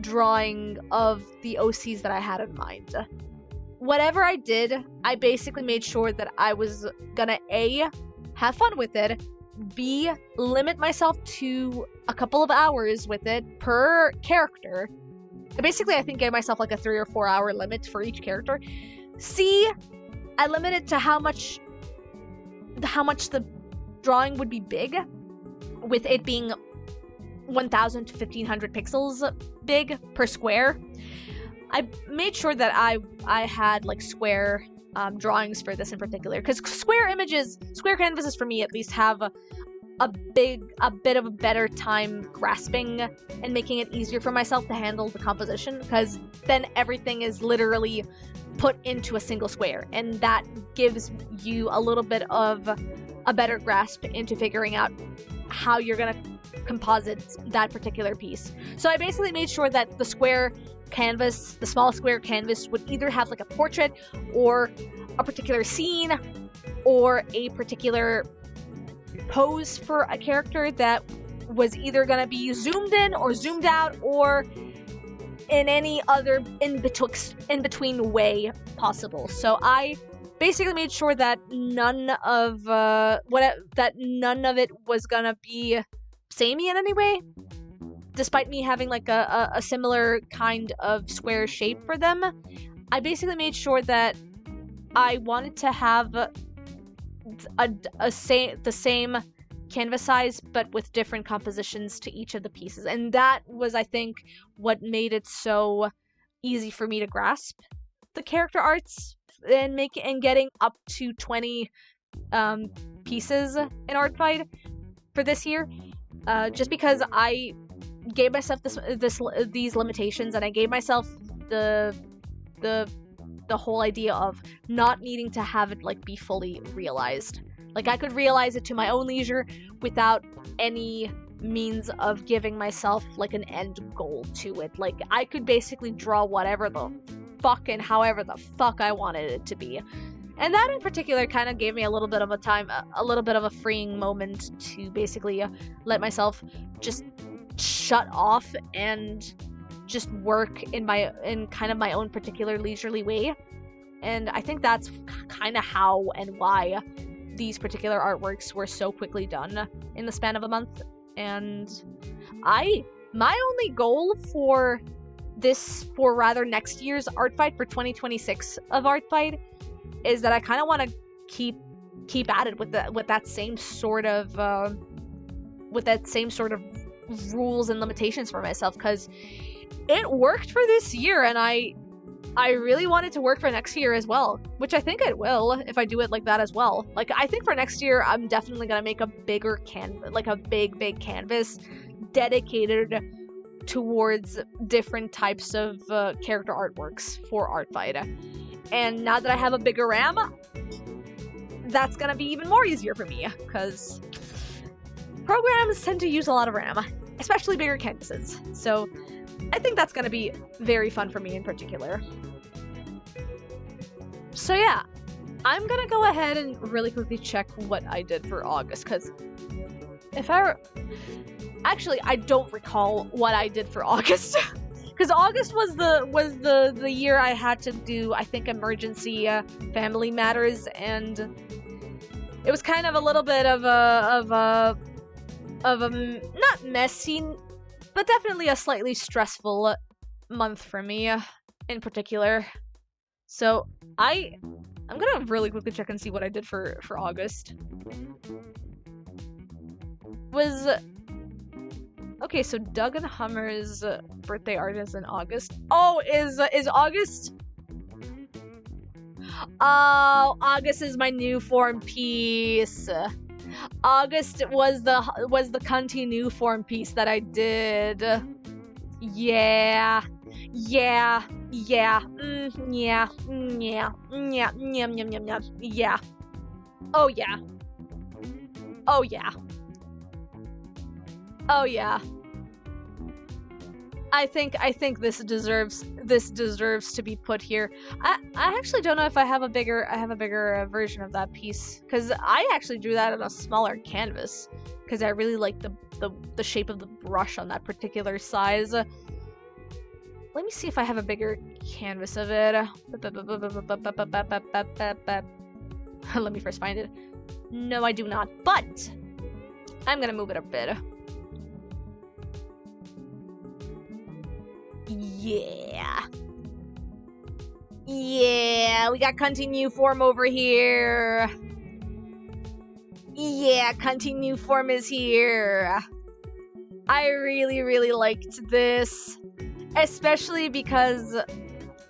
drawing of the OCs that I had in mind. Whatever I did, I basically made sure that I was gonna A, have fun with it, B, limit myself to a couple of hours with it per character. Basically, I think gave myself like a 3 or 4 hour limit for each character. C, I limited to how much the drawing would be big, with it being 1,000 to 1,500 pixels big per square. I made sure that I had like square drawings for this in particular, because square canvases for me at least have a bit of a better time grasping and making it easier for myself to handle the composition, because then everything is literally put into a single square, and that gives you a little bit of a better grasp into figuring out how you're gonna composite that particular piece. So I basically made sure that the square canvas, the small square canvas, would either have like a portrait or a particular scene or a particular pose for a character that was either going to be zoomed in or zoomed out or in any other in between way possible. So I basically made sure that none of it was gonna be samey in any way, despite me having like a similar kind of square shape for them. I basically made sure that I wanted to have the same canvas size, but with different compositions to each of the pieces, and that was, I think, what made it so easy for me to grasp the character arts and getting up to 20 pieces in art fight for this year. Just because I gave myself these limitations, and I gave myself the whole idea of not needing to have it like be fully realized. Like, I could realize it to my own leisure without any means of giving myself like an end goal to it. Like, I could basically draw whatever the fuck and however the fuck I wanted it to be. And that in particular kind of gave me a little bit of a freeing moment to basically let myself just shut off and just work in kind of my own particular leisurely way. And I think that's kind of how and why these particular artworks were so quickly done in the span of a month. And my only goal for next year's art fight, for 2026 of art fight, is that I kind of want to keep at it with that same sort of rules and limitations for myself, because it worked for this year, and I really want it to work for next year as well, which I think it will if I do it like that as well. Like, I think for next year I'm definitely gonna make a bigger canvas, like a big canvas dedicated towards different types of character artworks for Art Fight. And now that I have a bigger RAM, that's gonna be even more easier for me, because programs tend to use a lot of RAM, especially bigger canvases. So I think that's gonna be very fun for me in particular. So yeah, I'm gonna go ahead and really quickly check what I did for August, because actually, I don't recall what I did for August. Because August was the year I had to do, I think, emergency family matters, and it was kind of a little bit of a not messy, but definitely a slightly stressful month for me in particular. So I'm gonna really quickly check and see what I did for August. Okay, so Doug and Hummer's birthday art is in August. Oh, is August? Oh, August is my new form piece. August was the cunty new form piece that I did. Yeah. Yeah. Yeah. Yeah. Yeah. Yeah. Yum yum yum yum. Yeah. Oh yeah. Oh yeah. Oh yeah. I think this deserves to be put here. I actually don't know if I have a bigger version of that piece, because I actually drew that on a smaller canvas because I really like the shape of the brush on that particular size. Let me see if I have a bigger canvas of it. Let me first find it. No, I do not, but I'm gonna move it a bit. Yeah. Yeah, we got cunty new form over here. Yeah, cunty new form is here. I really, really liked this. Especially because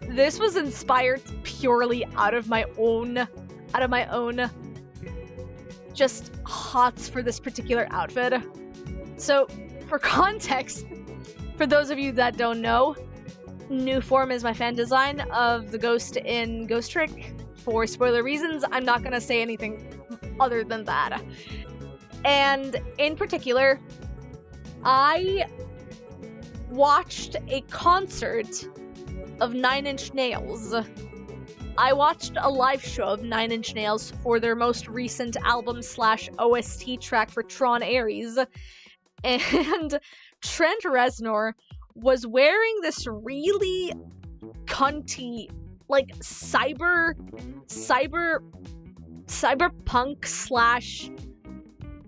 this was inspired purely out of my own just hots for this particular outfit. So, for context, for those of you that don't know, New Form is my fan design of the ghost in Ghost Trick. For spoiler reasons, I'm not gonna say anything other than that. And in particular, I watched a concert of Nine Inch Nails. I watched a live show of Nine Inch Nails for their most recent album/OST track for Tron Ares. And Trent Reznor was wearing this really cunty, like cyberpunk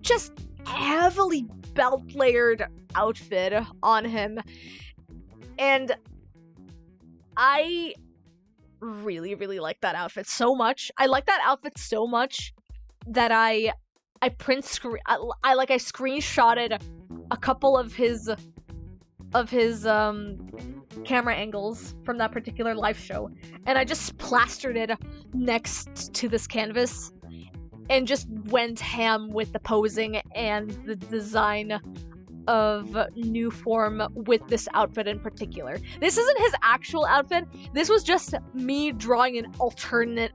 / just heavily belt layered outfit on him, and I really, really like that outfit so much. I like that outfit so much that I screenshotted a couple of his camera angles from that particular live show, and I just plastered it next to this canvas and just went ham with the posing and the design of New Form with this outfit in particular. This isn't his actual outfit. This was just me drawing an alternate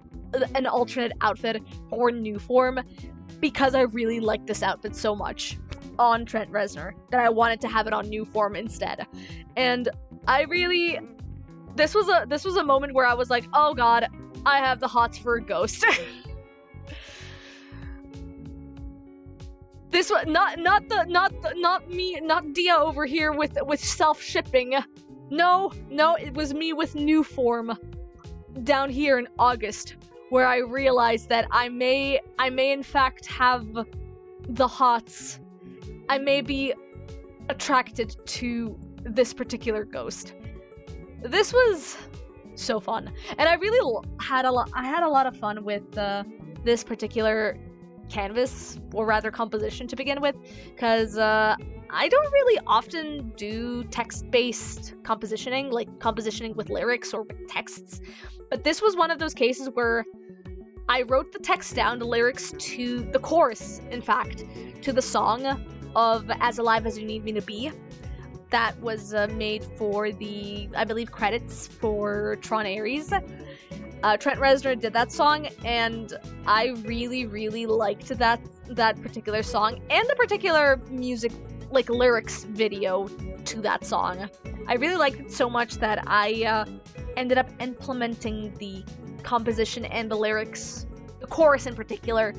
outfit for New Form because I really like this outfit so much on Trent Reznor that I wanted to have it on New Form instead. And this was a moment where I was like, oh god, I have the hots for a ghost. This was not Dia over here with self-shipping. No, it was me with New Form down here in August, where I realized that I may in fact have the hots. I may be attracted to this particular ghost. This was so fun, and I really had a lot of fun with this particular canvas, or rather composition to begin with, because I don't really often do text-based compositioning, like compositioning with lyrics or with texts, but this was one of those cases where I wrote the text down, the lyrics to the chorus, in fact, to the song of As Alive As You Need Me to Be. that was made for the, I believe, credits for Tron Ares. Trent Reznor did that song, and I really, really liked that particular song and the particular music, like lyrics video to that song. I really liked it so much that I ended up implementing the composition and the lyrics, the chorus in particular,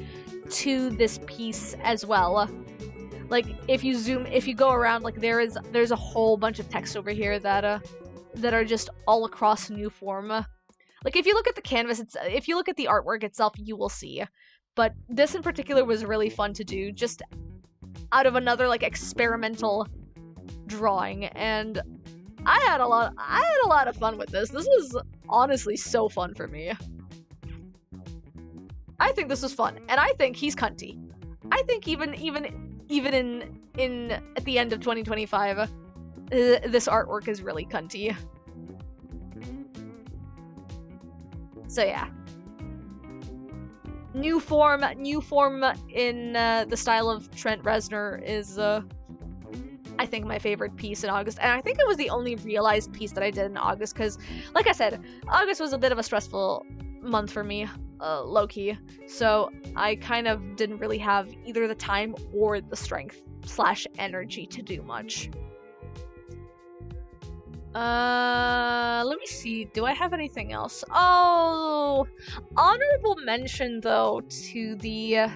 to this piece as well. Like, if you go around, like, there's a whole bunch of text over here that are just all across new form. Like, if you look at the canvas, if you look at the artwork itself, you will see. But this in particular was really fun to do, just out of another, like, experimental drawing, and I had a lot of fun with this. This was honestly so fun for me. I think this was fun, and I think he's cunty. I think even in at the end of 2025, this artwork is really cunty. So yeah, new form in the style of Trent Reznor is I think my favorite piece in August, and I think it was the only realized piece that I did in August, because like I said, August was a bit of a stressful month for me, low-key, so I kind of didn't really have either the time or the strength / energy to do much. Let me see, do I have anything else? Oh, honorable mention to the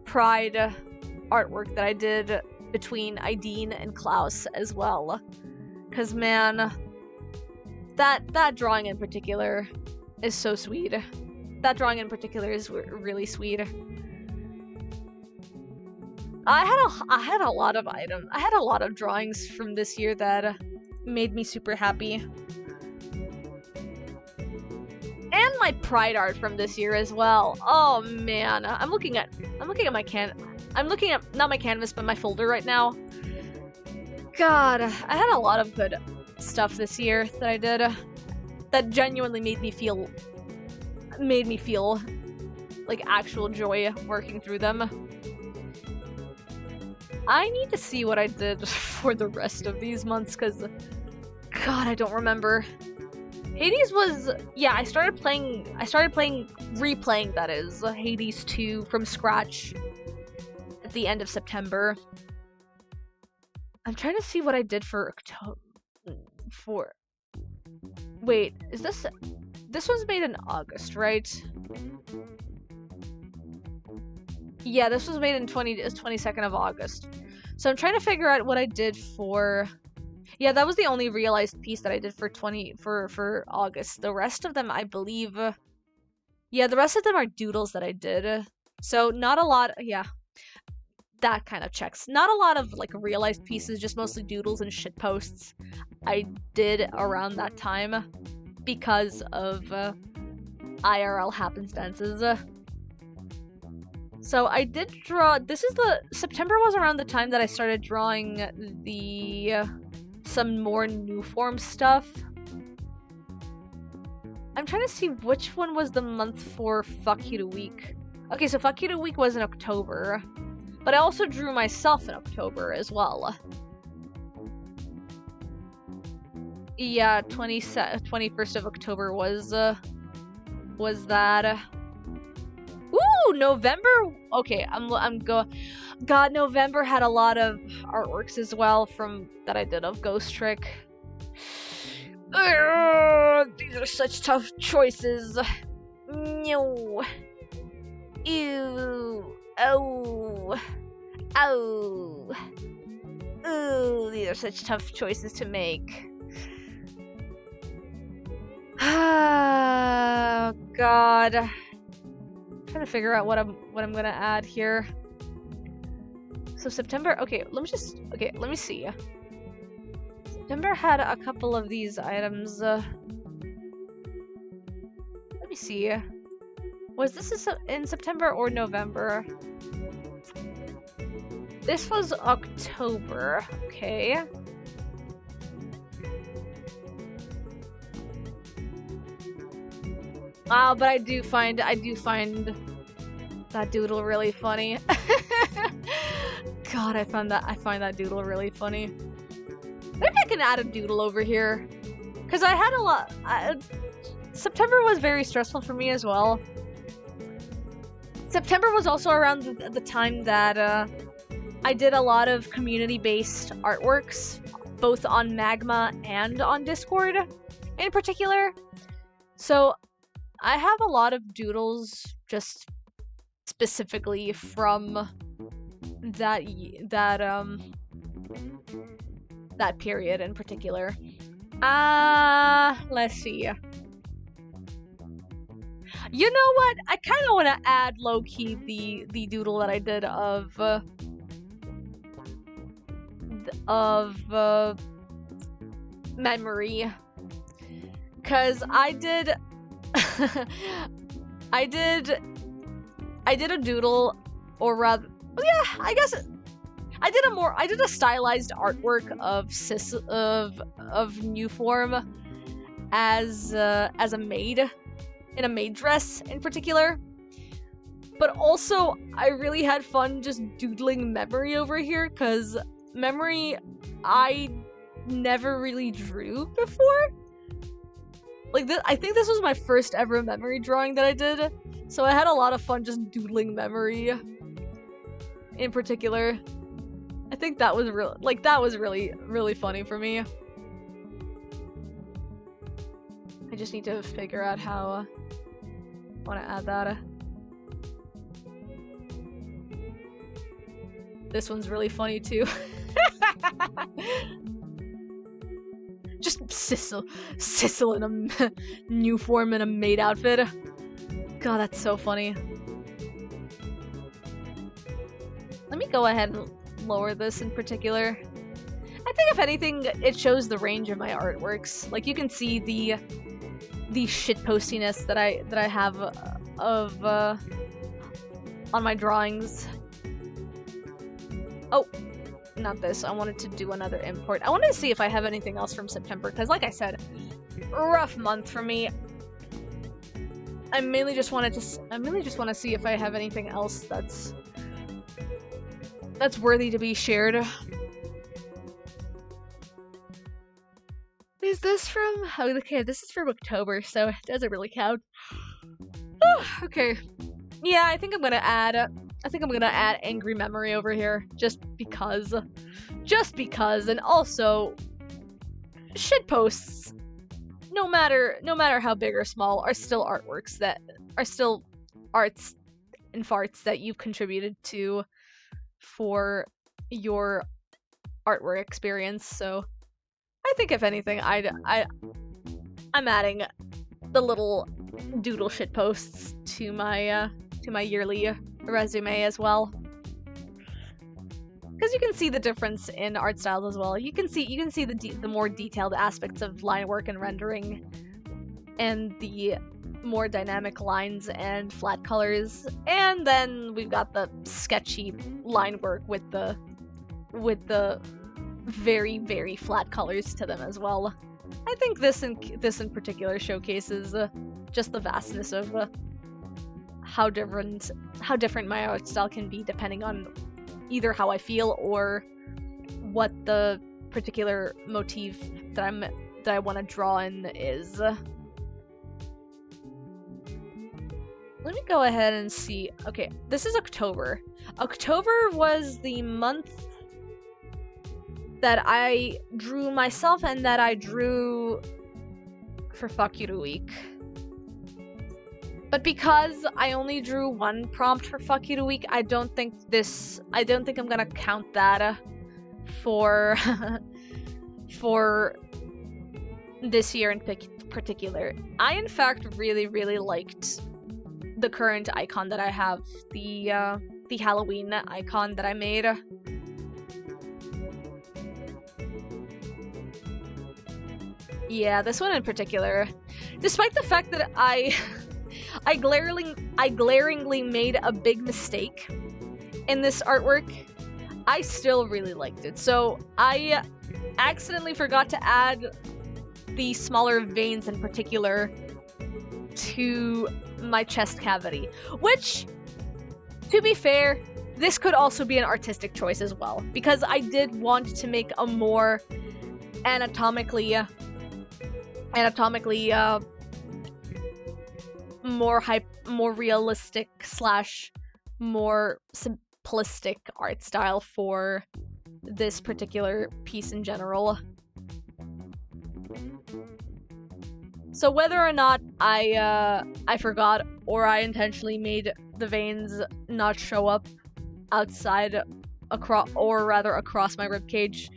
Pride artwork that I did between Ideen and Klaus as well, because man, that drawing in particular is so sweet. That drawing in particular is really sweet. I had a lot of items. I had a lot of drawings from this year that made me super happy. And my Pride art from this year as well. Oh man, I'm looking at not my canvas, but my folder right now. God, I had a lot of good stuff this year that I did that genuinely made me feel like actual joy working through them. I need to see what I did for the rest of these months, because God, I don't remember. Hades was, yeah, I started replaying, that is, Hades 2 from scratch at the end of September. I'm trying to see what I did for October. Wait, is this was made in August, right? Yeah, this was made in 22nd of August. So I'm trying to figure out what I did for... Yeah, that was the only realized piece that I did for August. The rest of them, I believe... Yeah, the rest of them are doodles that I did. So not a lot... Yeah, that kind of checks. Not a lot of, like, realized pieces, just mostly doodles and shitposts I did around that time because of IRL happenstances. So I did draw... September was around the time that I started drawing some more new form stuff. I'm trying to see which one was the month for Fuck You to Week. Okay, so Fuck You to Week was in October. But I also drew myself in October as well. Yeah, 21st of October was that. Ooh, November. Okay, God, November had a lot of artworks as well that I did of Ghost Trick. These are such tough choices. No. Ew. Oh. Oh. Ooh, these are such tough choices to make. Oh, God. I'm trying to figure out what I'm gonna add here. So September, okay, let me see. September had a couple of these items. Let me see. Was this in September or November? This was October, okay. But I do find that doodle really funny. God, I find that doodle really funny. Maybe I can add a doodle over here, because I had a lot. September was very stressful for me as well. September was also around the time that I did a lot of community-based artworks, both on Magma and on Discord in particular. So I have a lot of doodles just specifically from that period in particular. Let's see. You know what? I kind of want to add low-key the doodle that I did of memory, cause I did I did a doodle, or rather, yeah, I guess I did a stylized artwork of New Form as a maid, in a maid dress in particular. But also, I really had fun just doodling Memory over here, because Memory I never really drew before. Like, I think this was my first ever Memory drawing that I did, so I had a lot of fun just doodling Memory in particular. I think that was really, really funny for me. I just need to figure out how I want to add that. This one's really funny too. Just Sissel in a New Form in a maid outfit. God, that's so funny. Let me go ahead and lower this in particular. I think if anything, it shows the range of my artworks. Like, you can see the shitpostiness that I have of on my drawings. Oh, not this. I wanted to do another import. I wanted to see if I have anything else from September, because like I said, rough month for me. I mainly just want to see if I have anything else that's worthy to be shared. Is this from? Oh, okay, this is from October, so it doesn't really count. Okay. Yeah, I think I'm gonna add Angry Memory over here, just because, and also, shitposts, no matter how big or small, are still artworks that are still arts and farts that you've contributed to for your artwork experience. So I think if anything, I'm adding the little doodle shitposts to my yearly resume as well, because you can see the difference in art styles as well. You can see the more detailed aspects of line work and rendering, and the more dynamic lines and flat colors, and then we've got the sketchy line work with the very, very flat colors to them as well. I think this in particular showcases just the vastness of how different my art style can be, depending on either how I feel or what the particular motif that I want to draw in is. Let me go ahead and see. Okay, this is October. October was the month that I drew myself and that I drew for Fuck You to Week. But because I only drew one prompt for Fuck You to Week, I don't think I'm gonna count that for for this year in particular. I in fact really, really liked the current icon that I have, the Halloween icon that I made. Yeah, this one in particular. Despite the fact that I glaringly made a big mistake in this artwork, I still really liked it. So I accidentally forgot to add the smaller veins in particular to my chest cavity, which, to be fair, this could also be an artistic choice as well, because I did want to make a more anatomically more realistic / more simplistic art style for this particular piece in general. So whether or not I forgot or I intentionally made the veins not show up outside across my ribcage,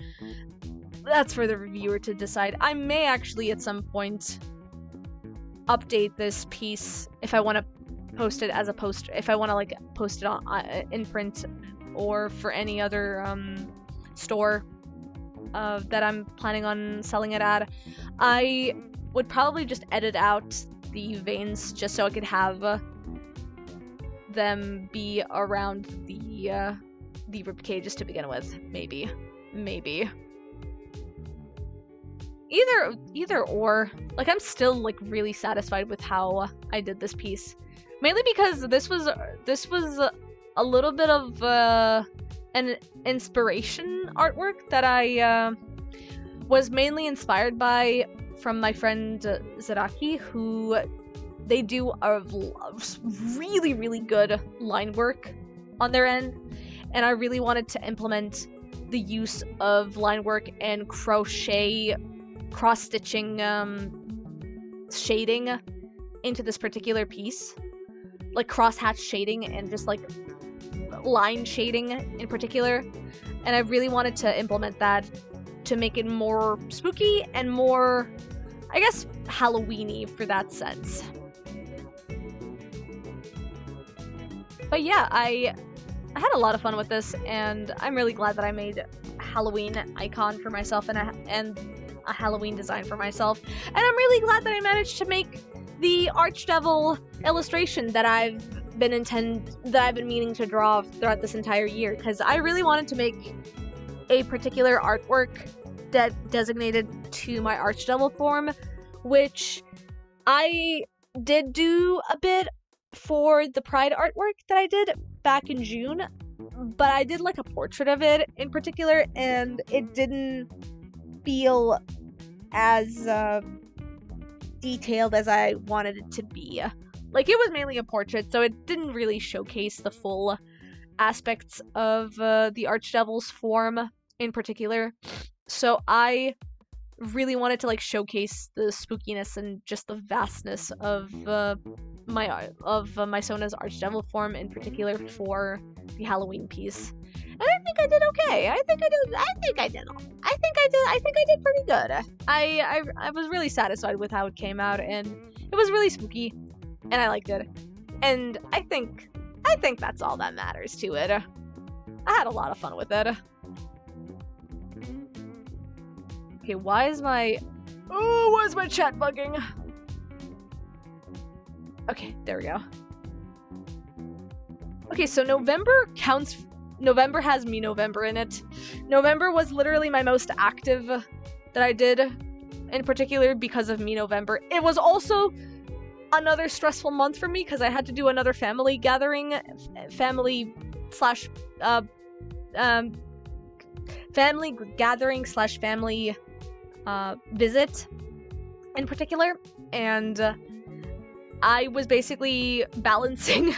that's for the reviewer to decide. I may actually at some point update this piece if I want to post it as a poster, if I want to like post it on in print or for any other store that I'm planning on selling it at. I would probably just edit out the veins just so I could have them be around the rib cages to begin with. Maybe. Either or. Like, I'm still like really satisfied with how I did this piece, mainly because this was a little bit of an inspiration artwork that I was mainly inspired by from my friend Zaraki, who they do a really, really good line work on their end, and I really wanted to implement the use of line work and crochet cross-stitching shading into this particular piece, like cross-hatch shading and just like line shading in particular, and I really wanted to implement that to make it more spooky and more, I guess, Halloween-y for that sense. But yeah, I had a lot of fun with this, and I'm really glad that I made a Halloween icon for myself and a Halloween design for myself. And I'm really glad that I managed to make the Archdevil illustration that I've been meaning to draw throughout this entire year, because I really wanted to make a particular artwork designated to my Archdevil form, which I did do a bit for the Pride artwork that I did back in June, but I did like a portrait of it in particular, and it didn't feel as detailed as I wanted it to be. Like, it was mainly a portrait, so it didn't really showcase the full aspects of the Archdevil's form in particular. So I really wanted to like showcase the spookiness and just the vastness of my Sona's Archdevil form in particular for the Halloween piece. And I think I did okay. I think I did pretty good. I was really satisfied with how it came out, and it was really spooky, and I liked it. And I think that's all that matters to it. I had a lot of fun with it. Okay, why is my chat bugging? Okay, there we go. Okay, so November has me November in it. November was literally my most active that I did, in particular because of me November. It was also another stressful month for me because I had to do another family gathering, family visit in particular, and I was basically balancing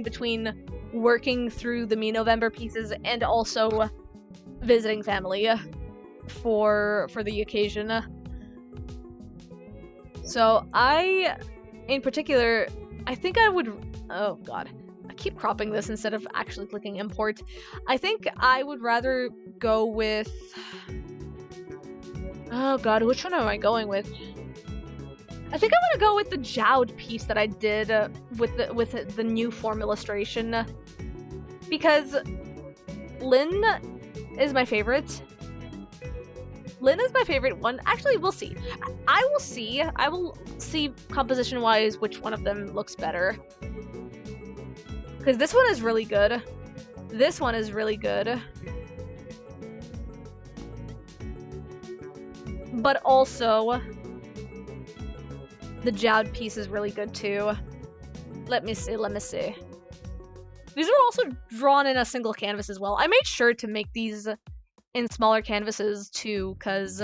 between working through the Me November pieces and also visiting family for the occasion. So in particular, I think I would, oh god, I keep cropping this instead of actually clicking import. I think I would rather go with, oh god, which one am I going with? I think I want to go with the Jowd piece that I did with the new form illustration, because Lynn is my favorite. Lynn is my favorite one. Actually, we'll see. I will see composition-wise which one of them looks better. Because this one is really good. This one is really good. But also, the Jowd piece is really good too. Let me see. These are also drawn in a single canvas as well. I made sure to make these in smaller canvases too, because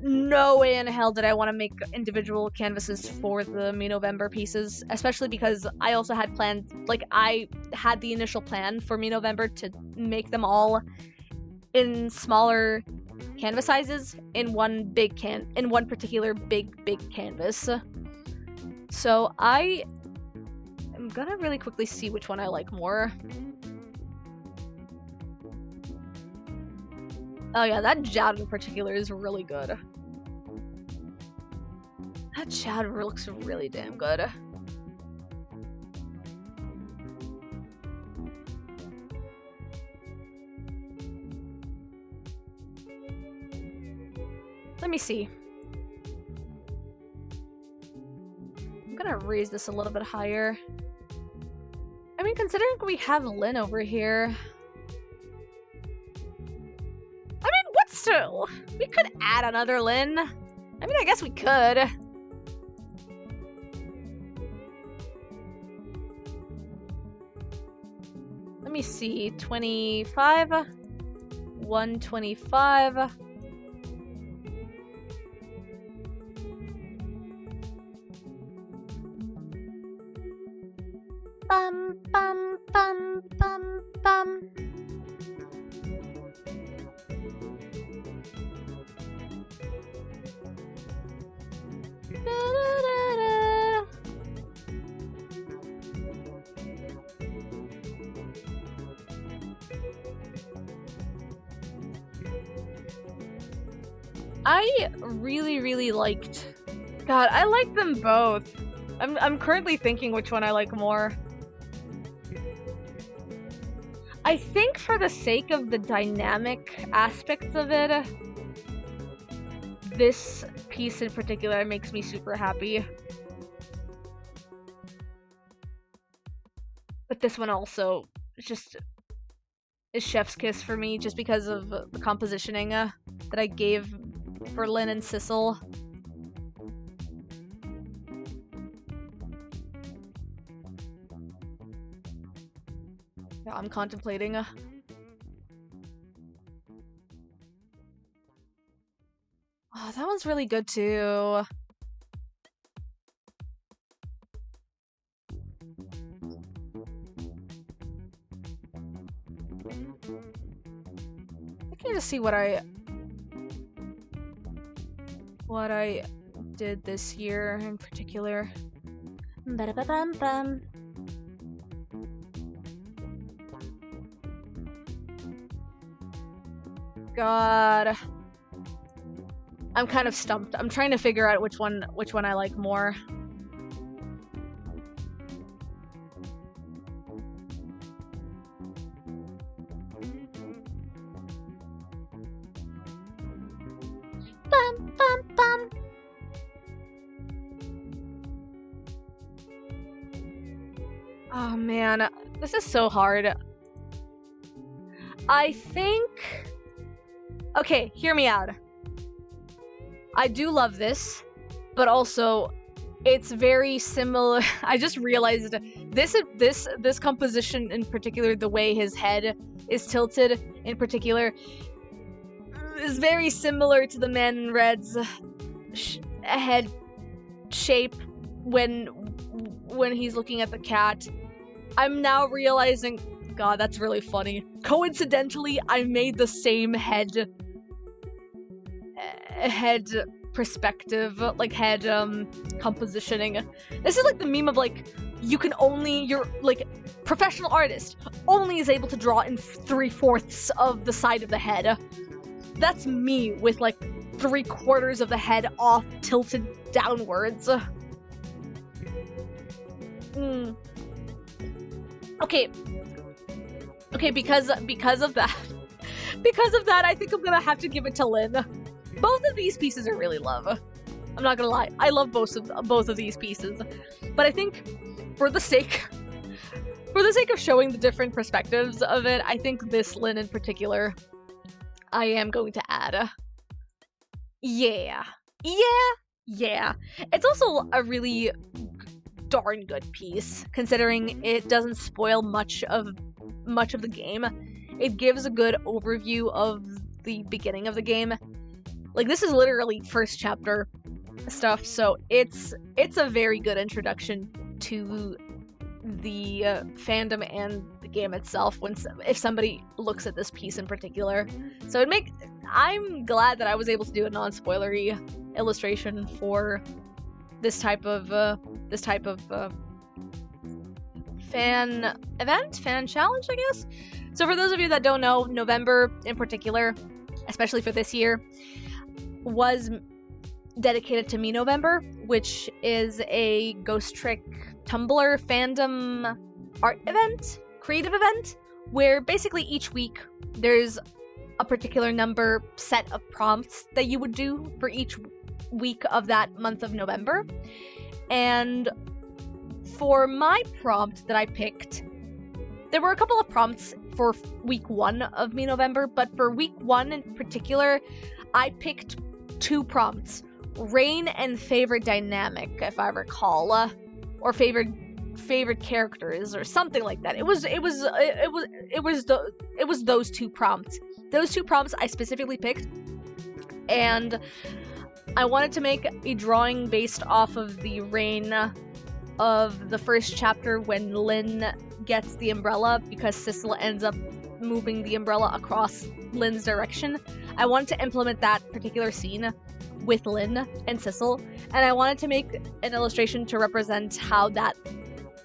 no way in hell did I want to make individual canvases for the Me November pieces, especially because I also had planned, like, I had the initial plan for Me November to make them all in smaller canvas sizes in one particular big canvas. So I am gonna really quickly see which one I like more. Oh yeah, that Jad in particular is really good. That Jad looks really damn good. Let me see. I'm gonna raise this a little bit higher. I mean, considering we have Lynn over here... So, we could add another Lynn. I mean, I guess we could. Let me see. 25. 125. Bum, bum, bum, bum, bum. I really liked... God, I like them both. I'm currently thinking which one I like more. I think for the sake of the dynamic aspects of it, this piece in particular makes me super happy. But this one also just is chef's kiss for me, just because of the compositioning that I gave for Lynn and Sissel. Yeah, I'm contemplating. Oh, that one's really good too. I can just see what I did this year in particular. Ba-da-ba-bum-bum. God, I'm kind of stumped. I'm trying to figure out which one I like more. Bum, bum, bum. Oh man, this is so hard. I think... Okay, hear me out. I do love this, but also it's very similar. I just realized this composition in particular, the way his head is tilted in particular, is very similar to the Man in Red's head shape when he's looking at the cat. I'm now realizing, God, that's really funny. Coincidentally, I made the same head perspective, like head compositioning. This is like the meme of like, you're like professional artist only is able to draw in 3/4 of the side of the head. That's me with like 3/4 of the head off, tilted downwards. Okay, because of that, I think I'm gonna have to give it to Lynn. Both of these pieces I really love. I'm not gonna lie, I love both of these pieces. But I think for the sake of showing the different perspectives of it, I think this Lynn in particular, I am going to add. Yeah. It's also a really darn good piece, considering it doesn't spoil much of the game. It gives a good overview of the beginning of the game. Like, this is literally first chapter stuff, so it's a very good introduction to the fandom and the game itself if somebody looks at this piece in particular. So I'm glad that I was able to do a non-spoilery illustration for this type of fan event, fan challenge, I guess. So for those of you that don't know, November in particular, especially for this year, was dedicated to Me November, which is a Ghost Trick Tumblr fandom art event, creative event, where basically each week there's a particular number set of prompts that you would do for each week of that month of November. And for my prompt that I picked, there were a couple of prompts for week 1 of Me November, but for week 1 in particular, I picked 2 prompts: Rain and favorite dynamic, if I recall, or favorite characters or something like that. It was those 2 prompts. Those 2 prompts I specifically picked, and I wanted to make a drawing based off of the Rain of the first chapter when Lynn gets the umbrella because Sissel ends up moving the umbrella across Lynn's direction. I wanted to implement that particular scene with Lynn and Sissel, and I wanted to make an illustration to represent how that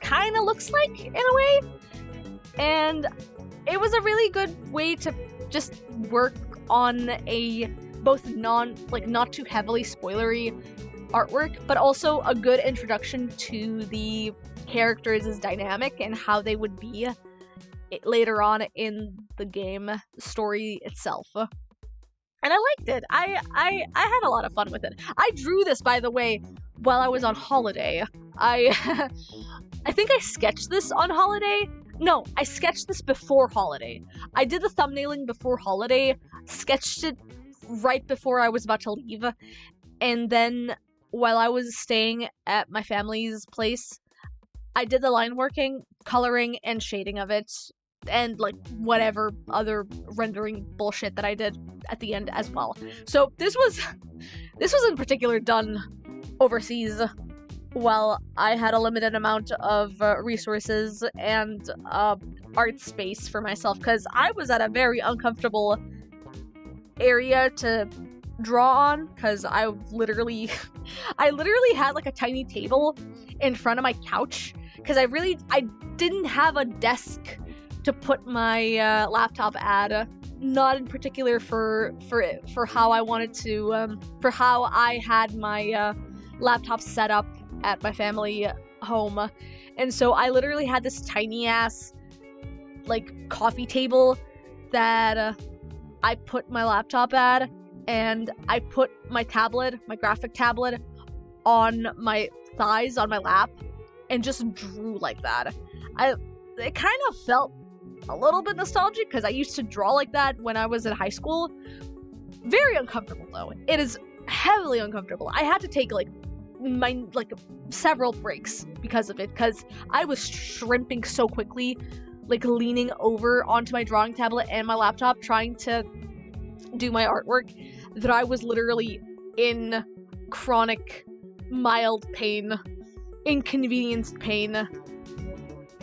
kind of looks like in a way. And it was a really good way to just work on a both not too heavily spoilery artwork, but also a good introduction to the characters' dynamic and how they would be later on in the game story itself. And I liked it. I had a lot of fun with it. I drew this, by the way, while I was on holiday. I think I sketched this on holiday. No, I sketched this before holiday. I did the thumbnailing before holiday, sketched it right before I was about to leave, and then while I was staying at my family's place, I did the line working, coloring, and shading of it, and like whatever other rendering bullshit that I did at the end as well. So this was in particular done overseas while I had a limited amount of resources and art space for myself, because I was at a very uncomfortable area to draw on, because I literally had like a tiny table in front of my couch, because I didn't have a desk to put my laptop at, not in particular for how I wanted to for how I had my laptop set up at my family home. And so I literally had this tiny ass like coffee table that I put my laptop at, and I put my tablet, my graphic tablet, on my thighs on my lap and just drew like that. It kind of felt a little bit nostalgic because I used to draw like that when I was in high school. Very uncomfortable though. It is heavily uncomfortable. I had to take several breaks because of it, because I was shrimping so quickly, like leaning over onto my drawing tablet and my laptop trying to do my artwork, that I was literally in chronic, mild pain, inconvenienced pain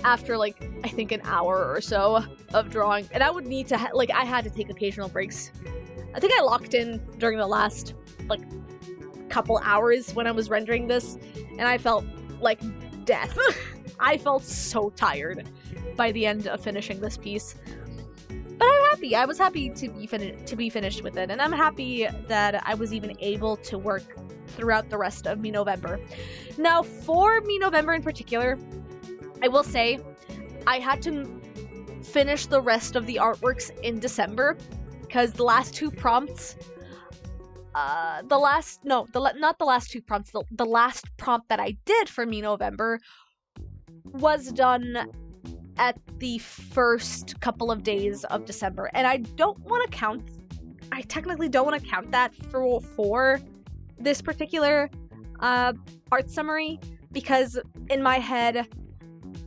after I think an hour or so of drawing. And I would need to I had to take occasional breaks. I think I locked in during the last couple hours when I was rendering this, and I felt like death. I felt so tired by the end of finishing this piece. But I'm happy. I was happy to be finished with it, and I'm happy that I was even able to work throughout the rest of Me November. Now, for Me November in particular, I will say I had to finish the rest of the artworks in December, because the last 2 prompts, the last prompt that I did for Me November was done at the first couple of days of December, and I technically don't want to count that for this particular art summary, because in my head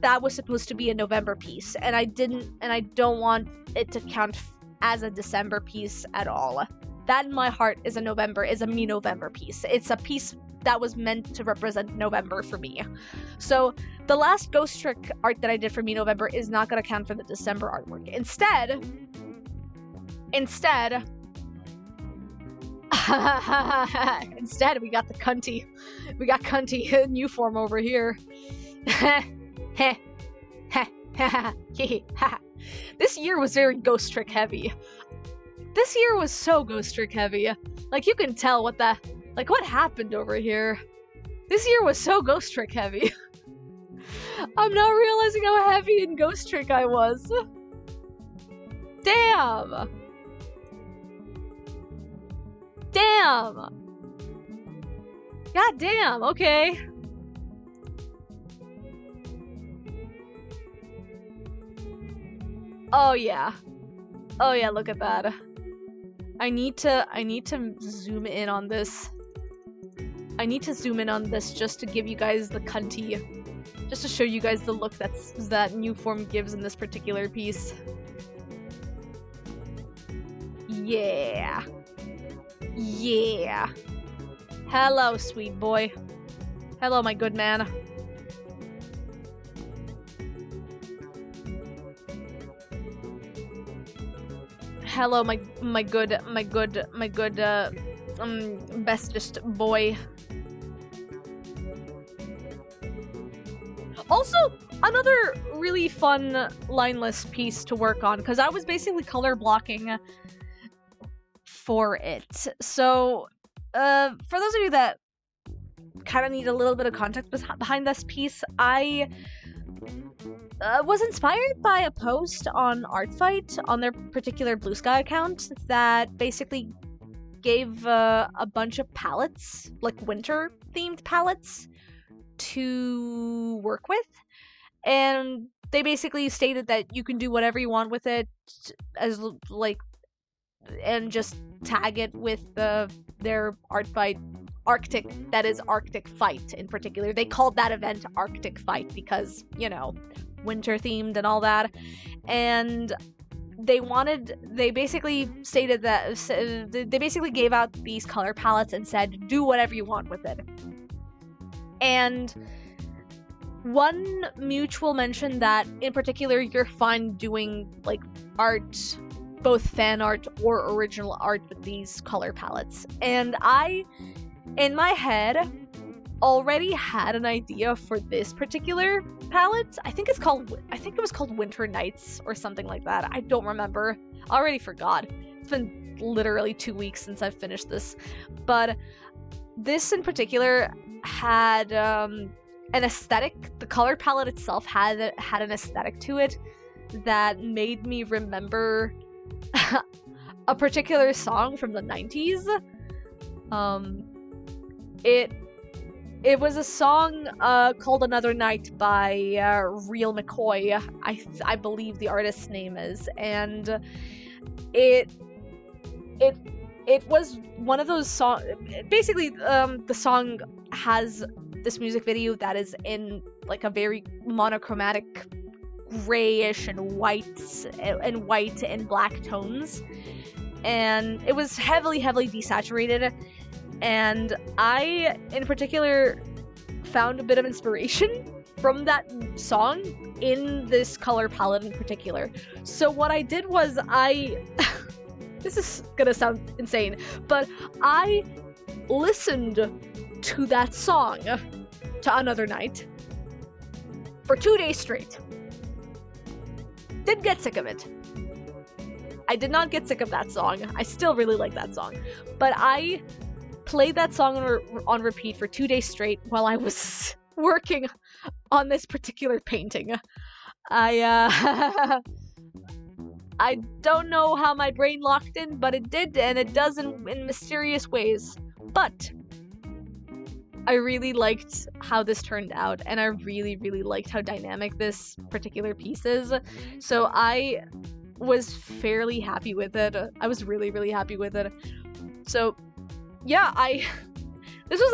that was supposed to be a November piece, and I don't want it to count as a December piece at all. That in my heart is a Me November piece. It's a piece that was meant to represent November for me. So the last Ghost Trick art that I did for Me November is not going to count for the December artwork. Instead, we got the cunty. We got cunty new form over here. This year was very Ghost Trick heavy. This year was so Ghost Trick heavy. Like, you can tell what happened over here. This year was so Ghost Trick heavy. I'm now realizing how heavy in Ghost Trick I was. Damn! God damn, okay. Oh yeah, look at that. I need to zoom in on this. I need to zoom in on this just to give you guys the cunty. Just to show you guys the look that new form gives in this particular piece. Yeah. Yeah. Hello, sweet boy. Hello, my good man. Hello, my good bestest boy. Also, another really fun lineless piece to work on, because I was basically color blocking for it. So, for those of you that kind of need a little bit of context behind this piece, I was inspired by a post on Artfight on their particular Blue Sky account that basically gave a bunch of palettes, like winter-themed palettes, to work with, and they basically stated that you can do whatever you want with it, as and just tag it with their Artfight Arctic Fight in particular. They called that event Arctic Fight because, you know, winter themed and all that. And they basically stated that they basically gave out these color palettes and said, do whatever you want with it. And one mutual mentioned that in particular you're fine doing like art, both fan art or original art, with these color palettes. And I, in my head, already had an idea for this particular palette. I think it was called Winter Nights or something like that. I don't remember. I already forgot. It's been literally 2 weeks since I've finished this. But this in particular had an aesthetic. The color palette itself had an aesthetic to it that made me remember a particular song from the 90s. It was a song called Another Night by Real McCoy, I believe the artist's name is, and it was one of those songs. Basically, the song has this music video that is in like a very monochromatic grayish and white and black tones, and it was heavily desaturated. And I, in particular, found a bit of inspiration from that song in this color palette in particular. So what I did was this is gonna sound insane, but I listened to that song, to Another Night, for 2 days straight. Didn't get sick of it. I did not get sick of that song. I still really like that song. But I played that song on repeat for 2 days straight while I was working on this particular painting. I don't know how my brain locked in, but it did, and it does in mysterious ways. But I really liked how this turned out, and I really liked how dynamic this particular piece is. So I was fairly happy with it. I was really happy with it. So yeah, This is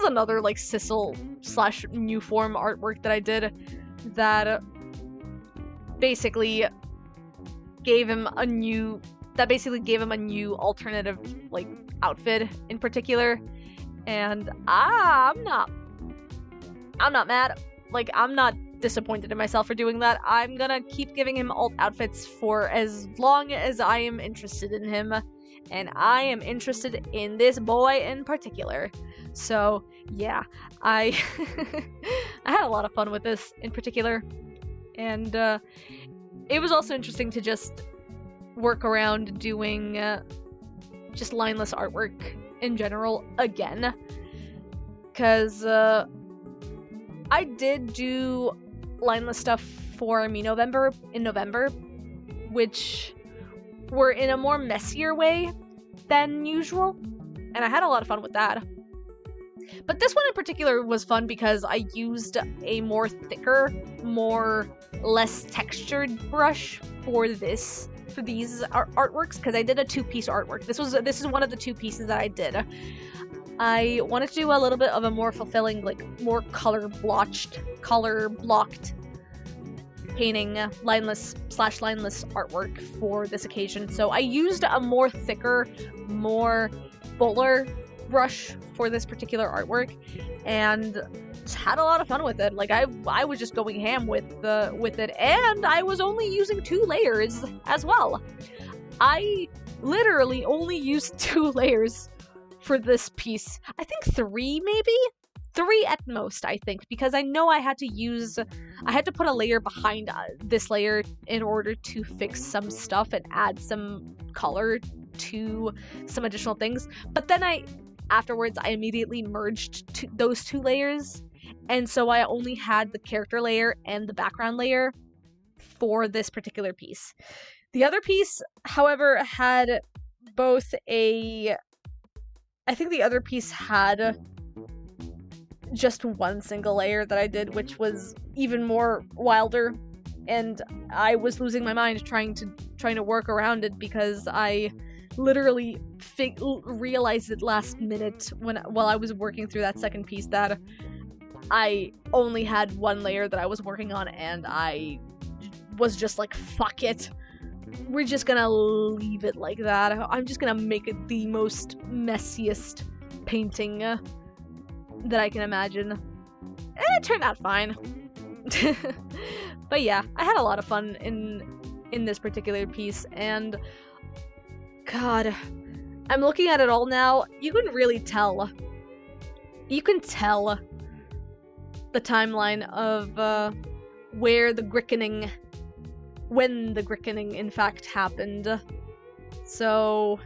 another like Sissel / new form artwork that I did that basically gave him a new alternative like outfit in particular, and I'm not mad. Like, I'm not disappointed in myself for doing that. I'm gonna keep giving him alt outfits for as long as I am interested in him, and I am interested in this boy in particular. So yeah, I I had a lot of fun with this in particular, and it was also interesting to just work around doing just lineless artwork in general again, because I did do lineless stuff for me in November, which were in a more messier way than usual, and I had a lot of fun with that. But this one in particular was fun because I used a more thicker, less textured brush for these artworks, because I did a 2-piece artwork. This is one of the 2 pieces that I did. I wanted to do a little bit of a more fulfilling, like more color blocked painting, lineless artwork for this occasion. So I used a more thicker, more fuller brush for this particular artwork, and just had a lot of fun with it. Like, I was just going ham with it, and I was only using 2 layers as well. I literally only used 2 layers for this piece. I think 3 maybe? 3 at most, I think, because I know I had to put a layer behind this layer in order to fix some stuff and add some color to some additional things. But then afterwards I immediately merged those 2 layers, and so I only had the character layer and the background layer for this particular piece. The other piece, however, had both I think the other piece had just 1 single layer that I did, which was even more wilder, and I was losing my mind trying to work around it, because I literally realized it last minute while I was working through that second piece that I only had 1 layer that I was working on, and I was just like, fuck it. We're just gonna leave it like that. I'm just gonna make it the most messiest painting that I can imagine. And it turned out fine. But yeah, I had a lot of fun in this particular piece, and God, I'm looking at it all now. You can really tell. You can tell the timeline of when the Grickening in fact happened. So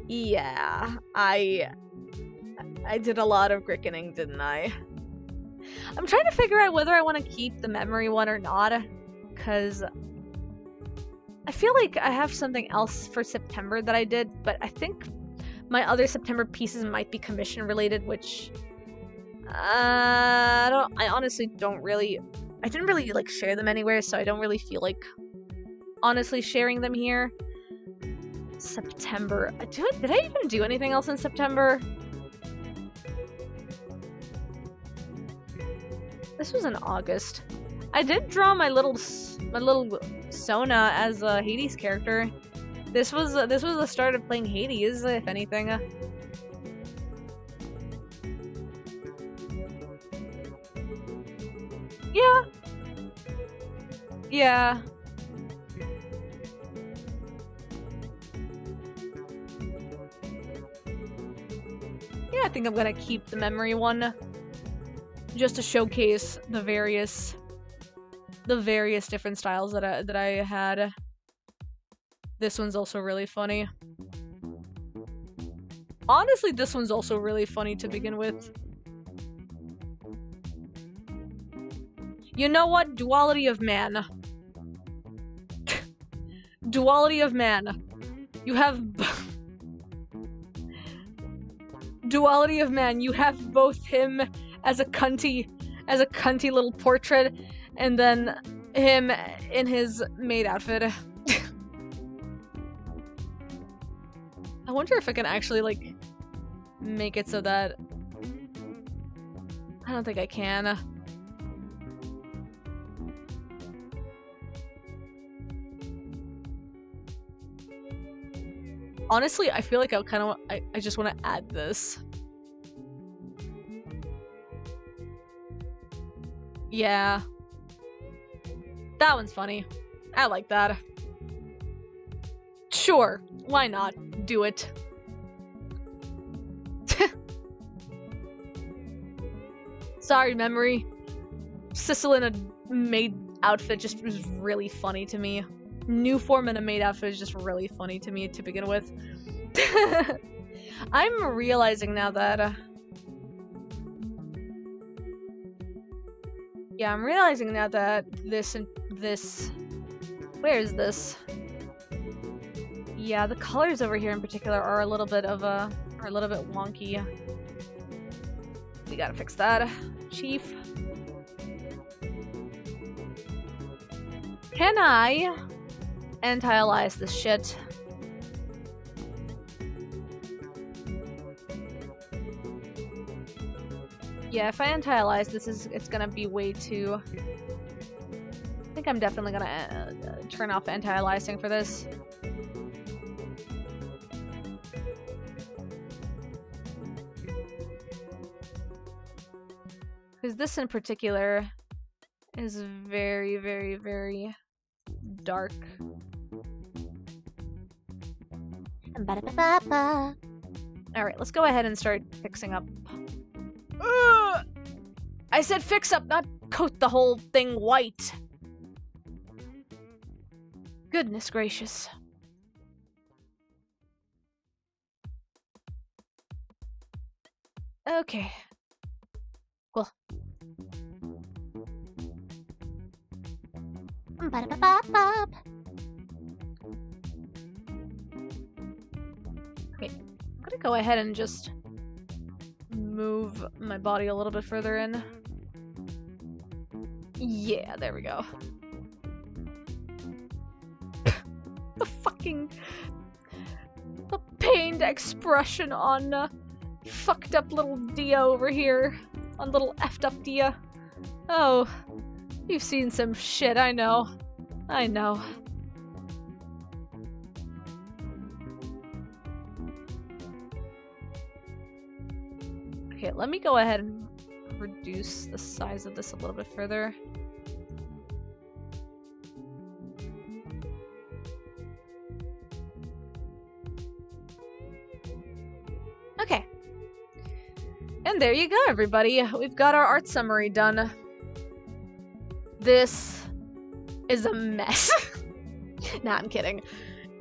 yeah, I did a lot of Grickening, didn't I? I'm trying to figure out whether I want to keep the memory one or not, because I feel like I have something else for September that I did, but I think my other September pieces might be commission related, which I didn't really like share them anywhere, so I don't really feel like honestly sharing them here. September. Did I even do anything else in September? This was in August. I did draw my little Sona as a Hades character. This was the start of playing Hades, if anything. Yeah. Yeah. Yeah, I think I'm gonna keep the memory one, just to showcase the various different styles that I had. This one's also really funny. Honestly, this one's also really funny to begin with. You know what? Duality of man. Duality of man. You have... Duality of man. You have both him as a cunty little portrait, and then him in his maid outfit. I wonder if I can actually, like, make it so that I don't think I can. Honestly, I feel like I just want to add this. Yeah. That one's funny. I like that. Sure, why not? Do it. Sorry, memory. Sissel in a maid outfit just was really funny to me. New form in a maid outfit is just really funny to me to begin with. I'm realizing now that... yeah, I'm realizing now that this... Where is this? Yeah, the colors over here in particular are a little bit wonky. We gotta fix that, Chief. Can I anti-alias this shit? Yeah, if I anti-alias this, it's gonna be way too... I think I'm definitely gonna turn off anti-aliasing for this. Because this in particular is very, very, very dark. Alright, let's go ahead and start fixing up. I said fix up, not coat the whole thing white. Goodness gracious. Okay. Cool. Okay, I'm gonna go ahead and just move my body a little bit further in. Yeah, there we go. The pained expression on fucked up little Dia over here. On little effed up Dia. Oh, you've seen some shit, I know. I know. Okay, let me go ahead and reduce the size of this a little bit further. Okay. And there you go, everybody. We've got our art summary done. This is a mess. Nah, I'm kidding.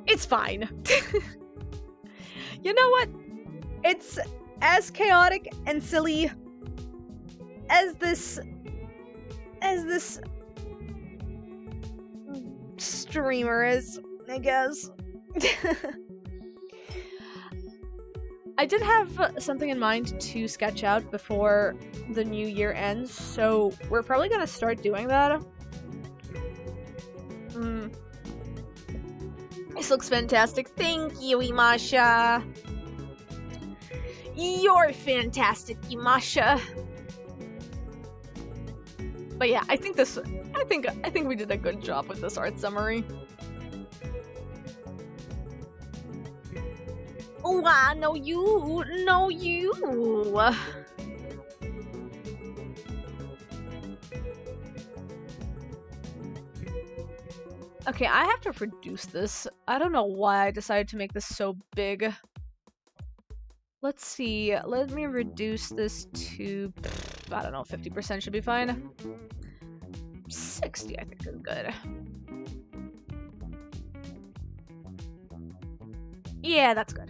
It's fine. You know what? It's as chaotic and silly as this streamer is, I guess. I did have something in mind to sketch out before the new year ends, so we're probably gonna start doing that. This looks fantastic. Thank you, Imasha. You're fantastic, Imasha. But yeah, I think we did a good job with this art summary. Oh, no you. Okay, I have to reduce this. I don't know why I decided to make this so big. Let's see. Let me reduce this to, I don't know, 50% should be fine. 60, I think, is good. Yeah, that's good.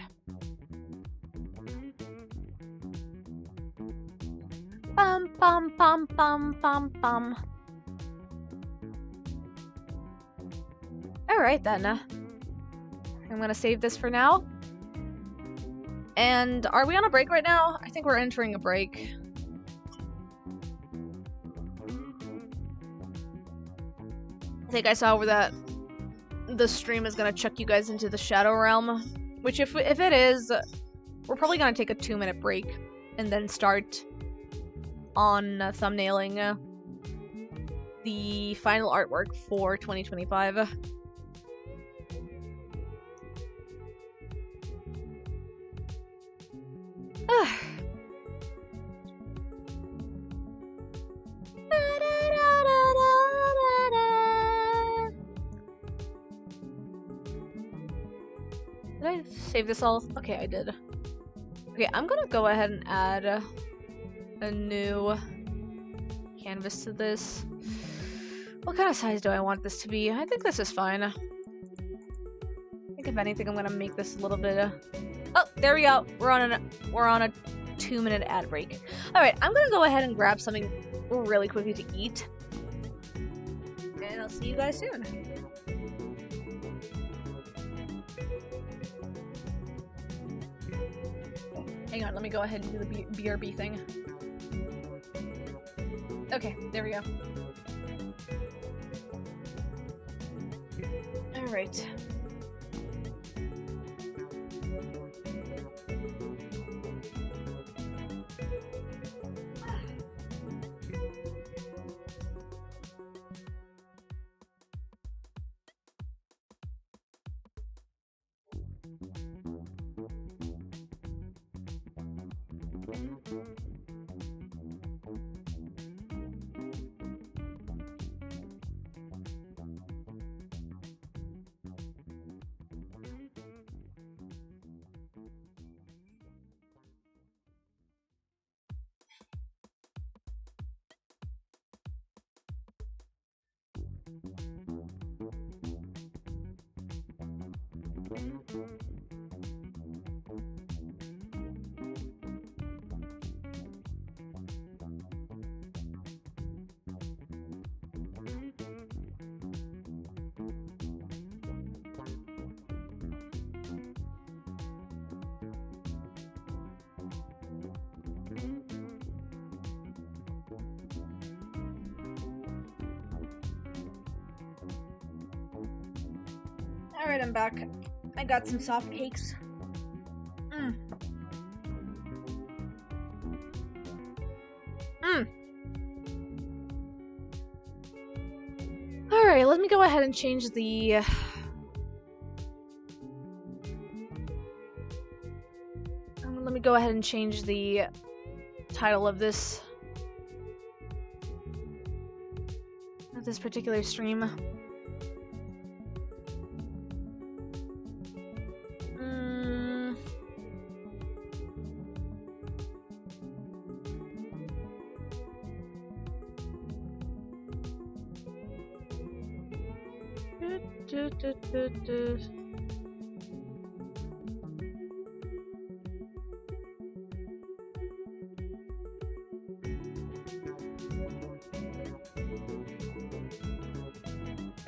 Bum bum bum bum bum bum. Alright then. I'm gonna save this for now. And are we on a break right now? I think we're entering a break. I think I saw where that the stream is gonna chuck you guys into the Shadow Realm. Which if it is, we're probably gonna take a 2-minute break and then start on thumbnailing the final artwork for 2025. Did I save this all? Okay, I did. Okay, I'm gonna go ahead and add a new canvas to this. What kind of size do I want this to be? I think this is fine. I think if anything, I'm gonna make this a little bit. Oh, there we go. We're on a 2-minute ad break. All right, I'm gonna go ahead and grab something really quickly to eat, and I'll see you guys soon. Hang on, let me go ahead and do the BRB thing. Okay, there we go. Alright. Alright, I'm back. I got some soft cakes. Alright, let me go ahead and change the... let me go ahead and change the title of this particular stream.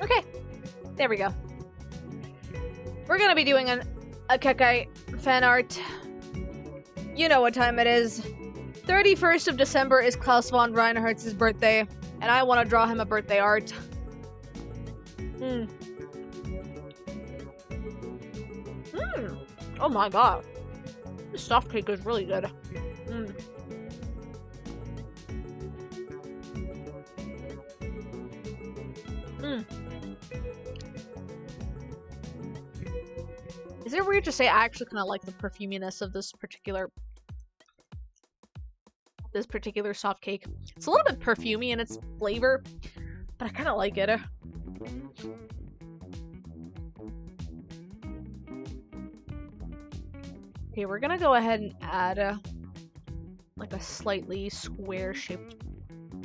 Okay, there we go. We're gonna be doing a Kekkai fan art. You know what time it is. 31st of December is Klaus von Reinherz's birthday, and I want to draw him a birthday art. Oh my god. This soft cake is really good. Is it weird to say I actually kind of like the perfuminess of this particular soft cake? It's a little bit perfumey in its flavor, but I kind of like it. Okay, we're gonna go ahead and add like a slightly square-shaped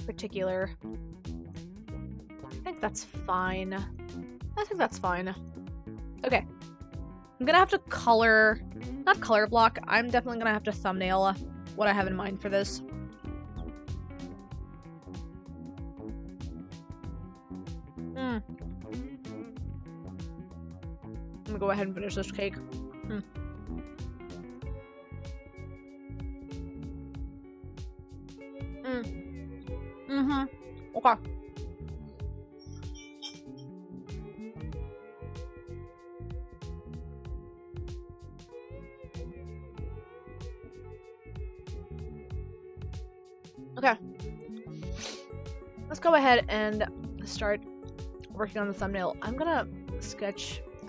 particular. I think that's fine. I think that's fine. Okay. I'm gonna have to not color block, I'm definitely gonna have to thumbnail what I have in mind for this. I'm gonna go ahead and finish this cake. Okay. Okay. Let's go ahead and start working on the thumbnail. I'm gonna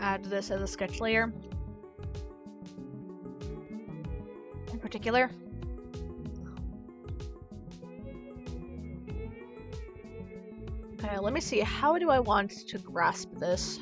add this as a sketch layer in particular. Okay, let me see. How do I want to grasp this?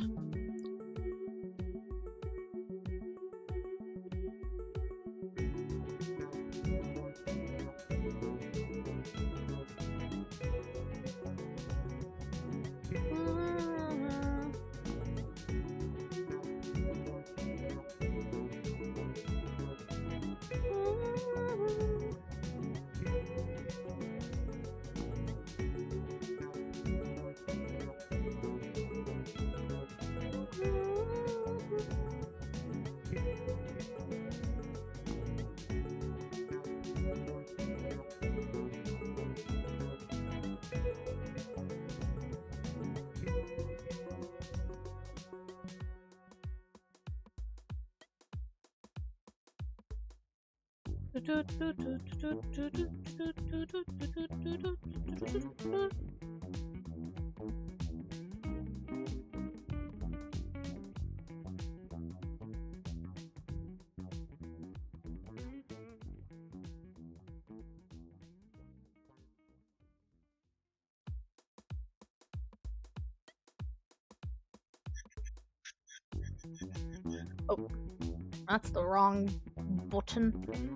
Oh, that's the wrong button.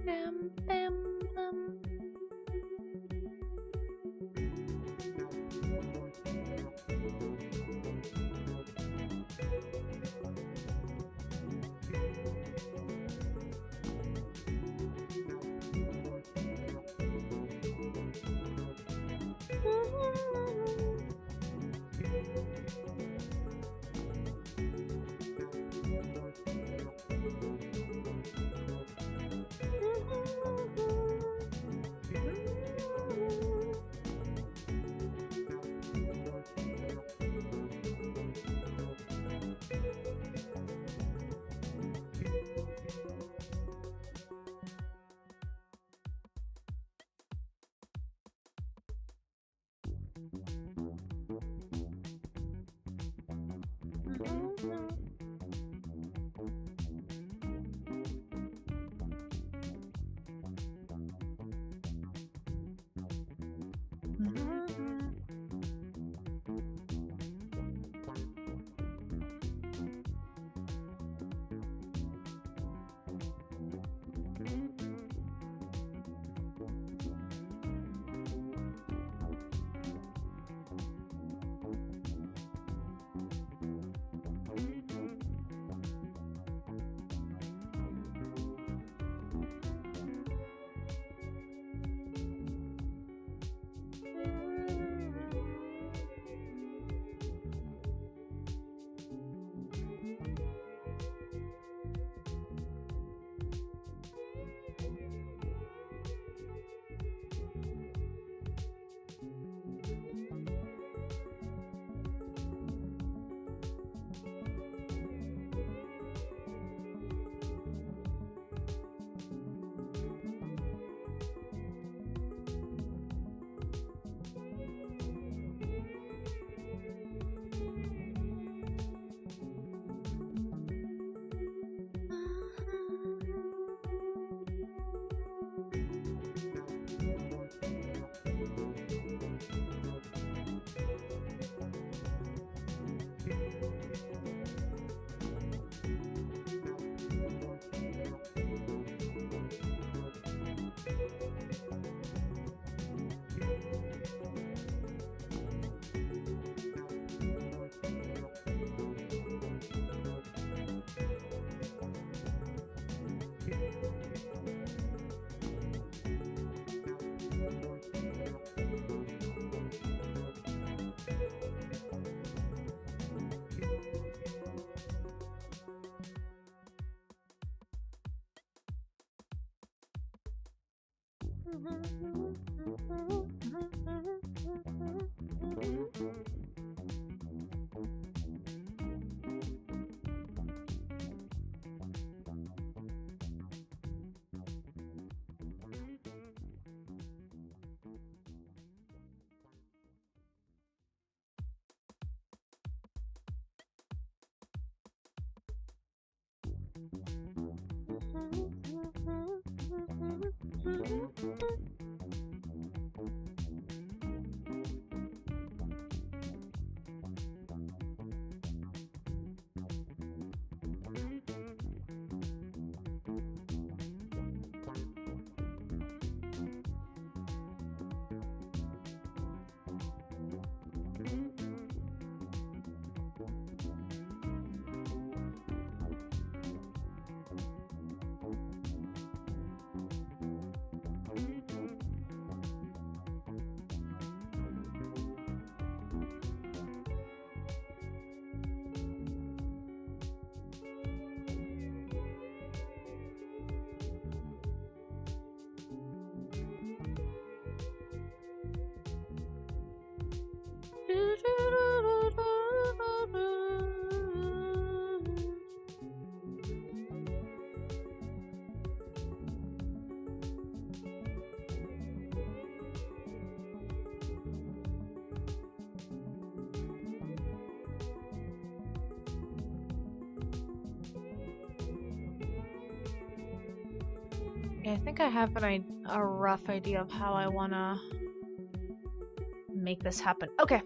Bam, bam, bam. I think I have a rough idea of how I want to make this happen. Okay.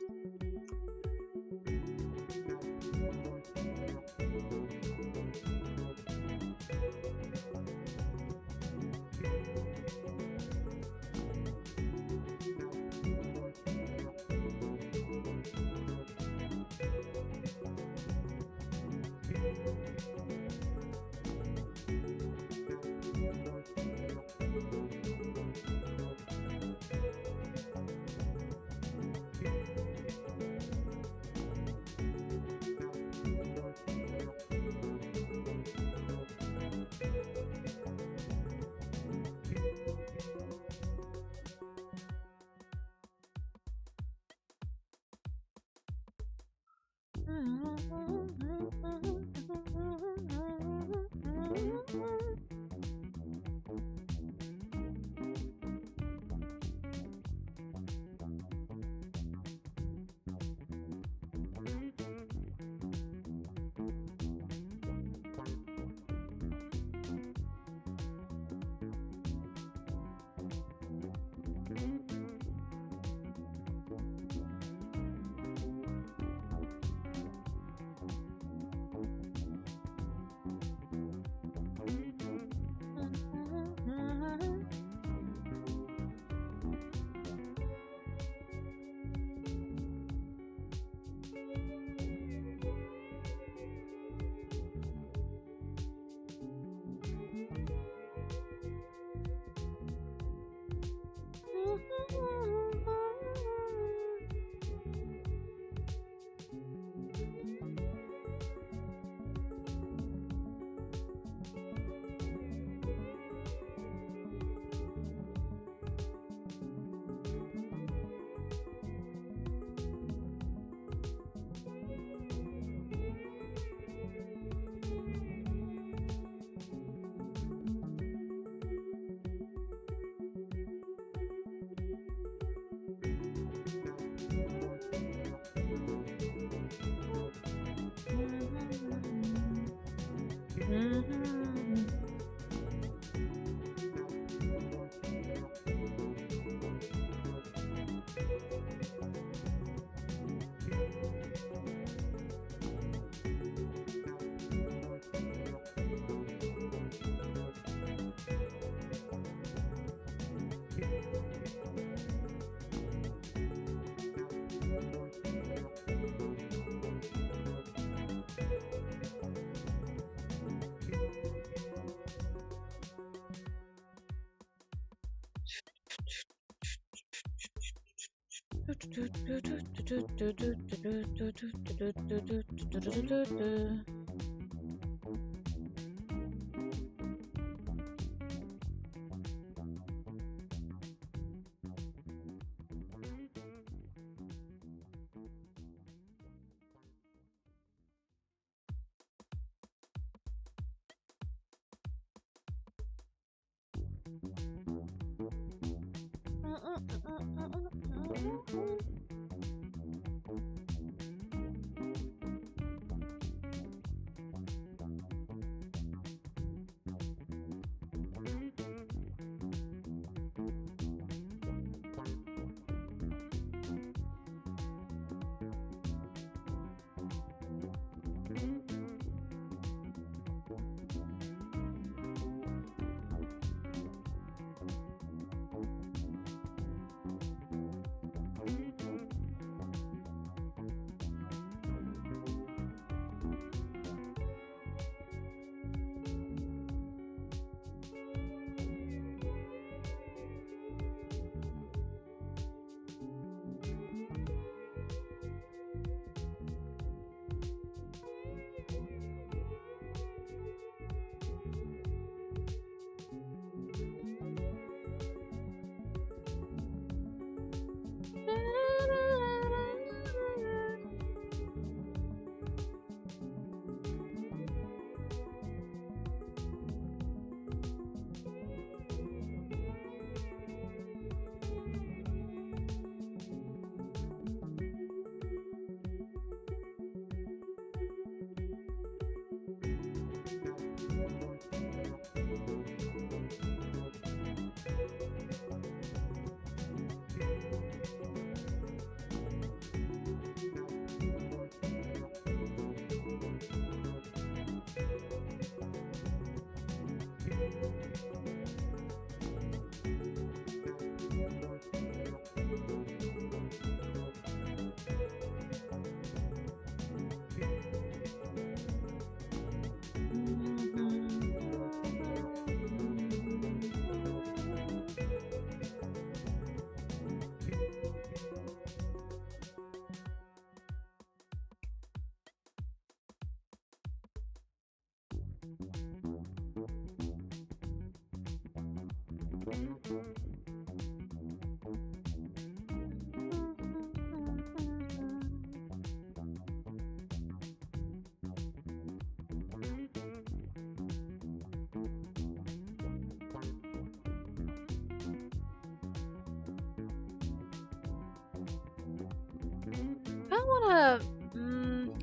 I wanna.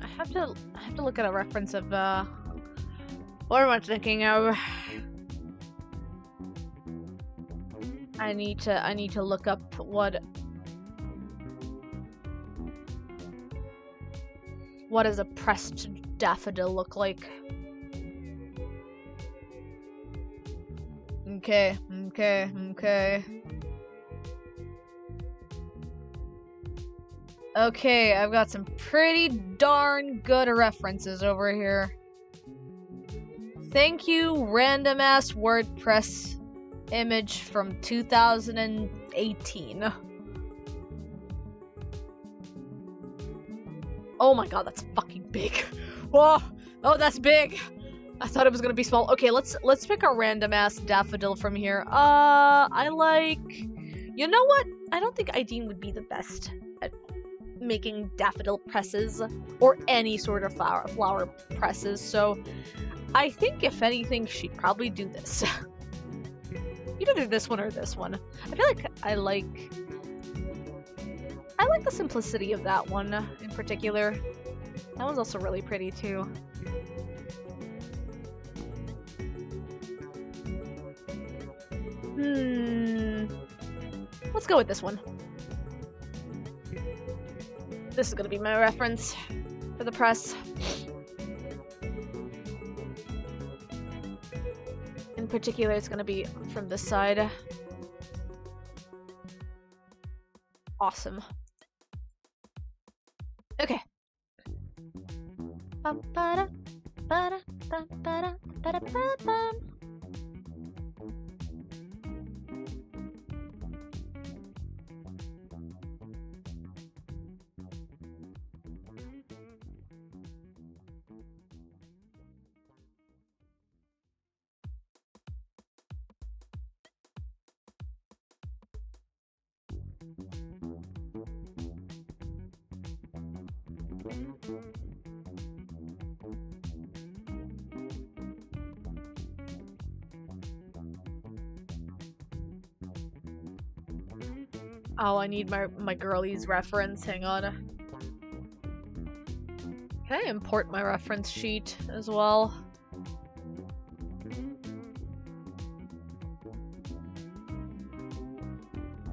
I have to look at a reference of what am I thinking of? I need to look up what does a pressed daffodil look like? Okay. Okay, I've got some pretty darn good references over here. Thank you, random ass WordPress image from 2018. Oh my god, that's fucking big. Whoa! Oh, that's big! I thought it was gonna be small. Okay, let's pick a random ass daffodil from here. I like... You know what? I don't think Ideen would be the best at making daffodil presses or any sort of flower presses, so I think if anything she'd probably do this. Either do this one or this one. I feel like I like the simplicity of that one in particular. That one's also really pretty too. Let's go with this one. This is gonna be my reference for the press. In particular, it's gonna be from this side. Awesome. Okay. Oh, I need my girlies reference. Hang on. Can I import my reference sheet as well?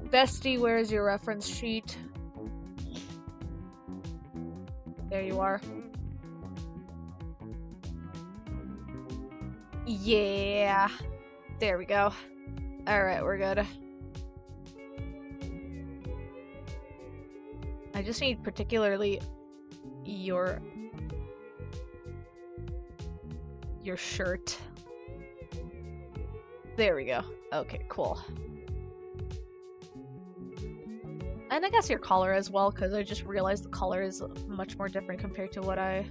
Bestie, where's your reference sheet? There you are. Yeah. There we go. Alright, we're good. I just need particularly your shirt. There we go. Okay, cool. And I guess your collar as well, because I just realized the collar is much more different compared to what I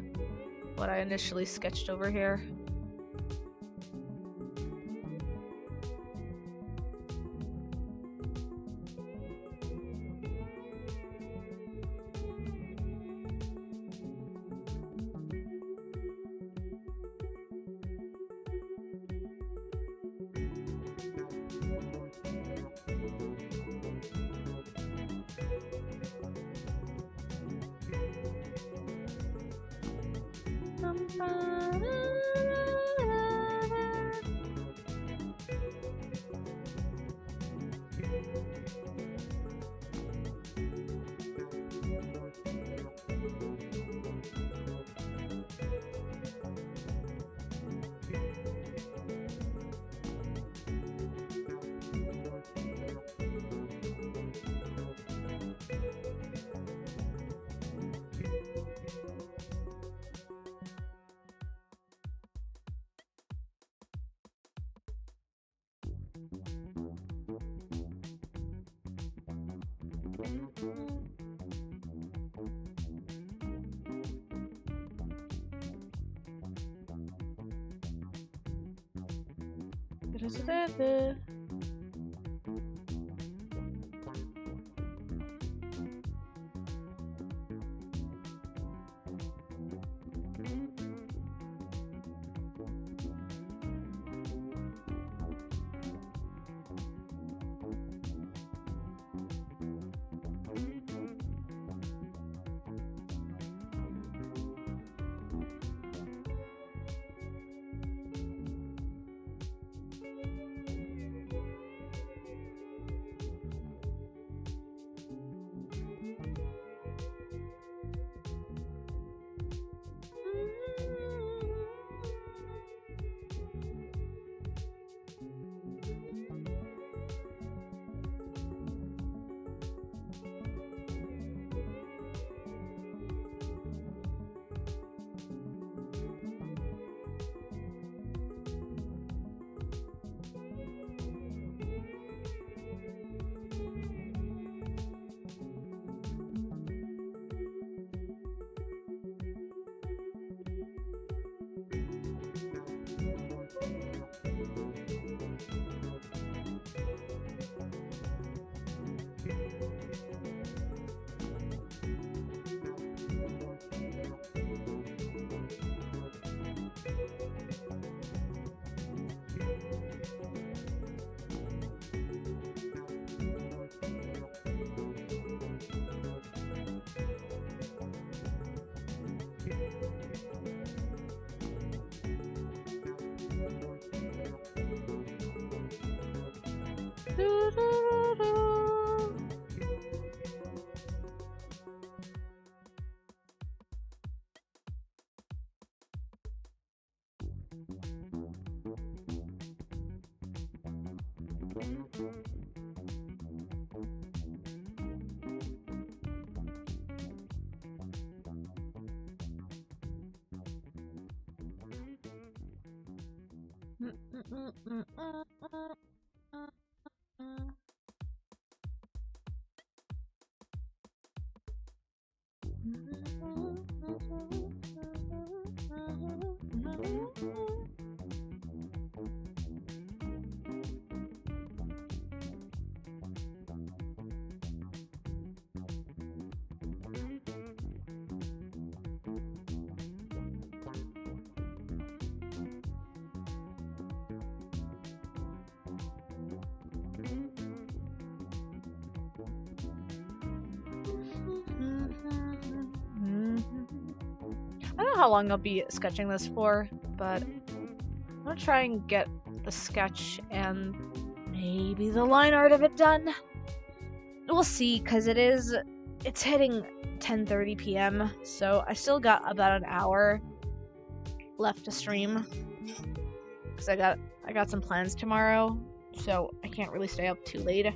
initially sketched over here. how long I'll be sketching this for, but I'm gonna try and get the sketch and maybe the line art of it done. We'll see, because it's hitting 10:30 p.m., so I still got about an hour left to stream, because I got some plans tomorrow, so I can't really stay up too late.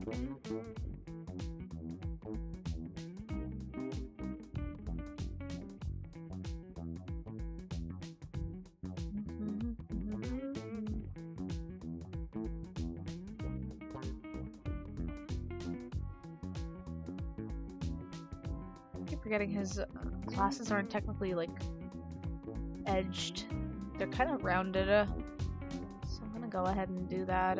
I keep forgetting his glasses aren't technically like edged. They're kind of rounded. So I'm gonna go ahead and do that.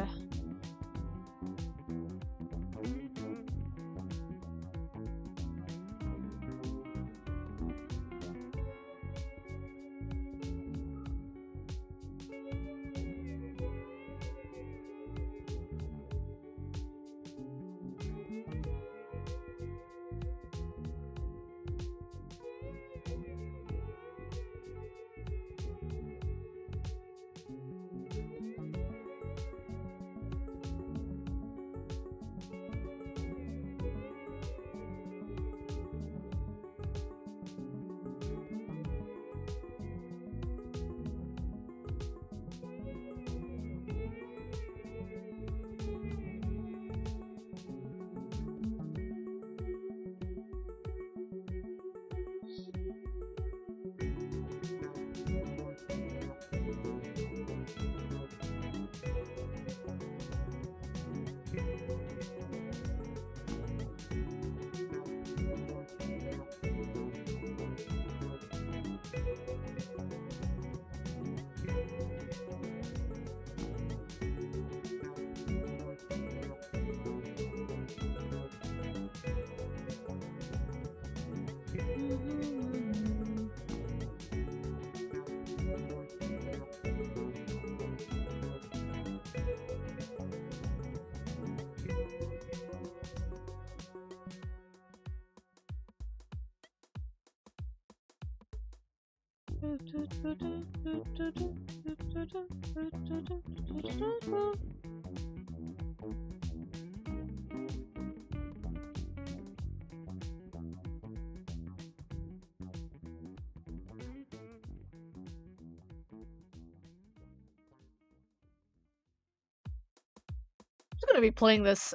I'm gonna be playing this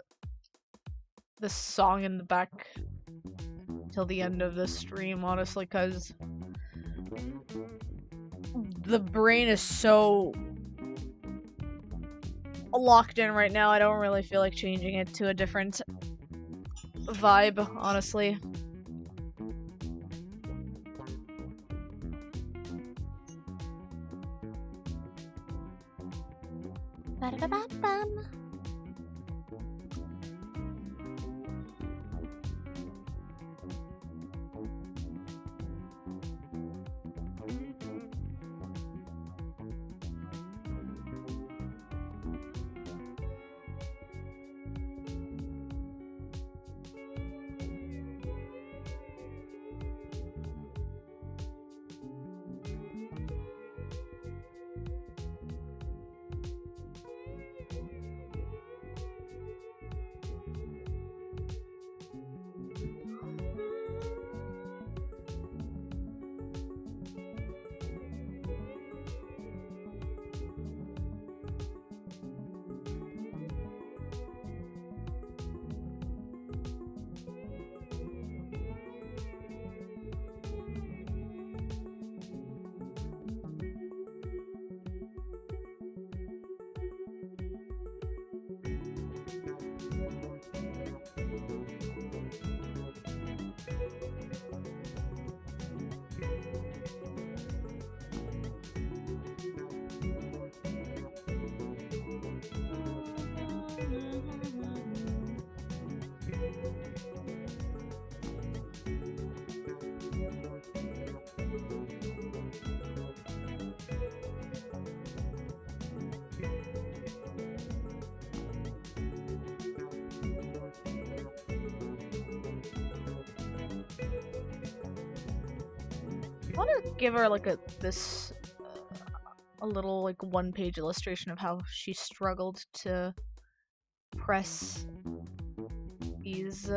song in the back till the end of the stream, honestly, because the brain is so locked in right now. I don't really feel like changing it to a different vibe, honestly. Ba-da-ba-ba-bum. I want to give her like a little like one-page illustration of how she struggled to press these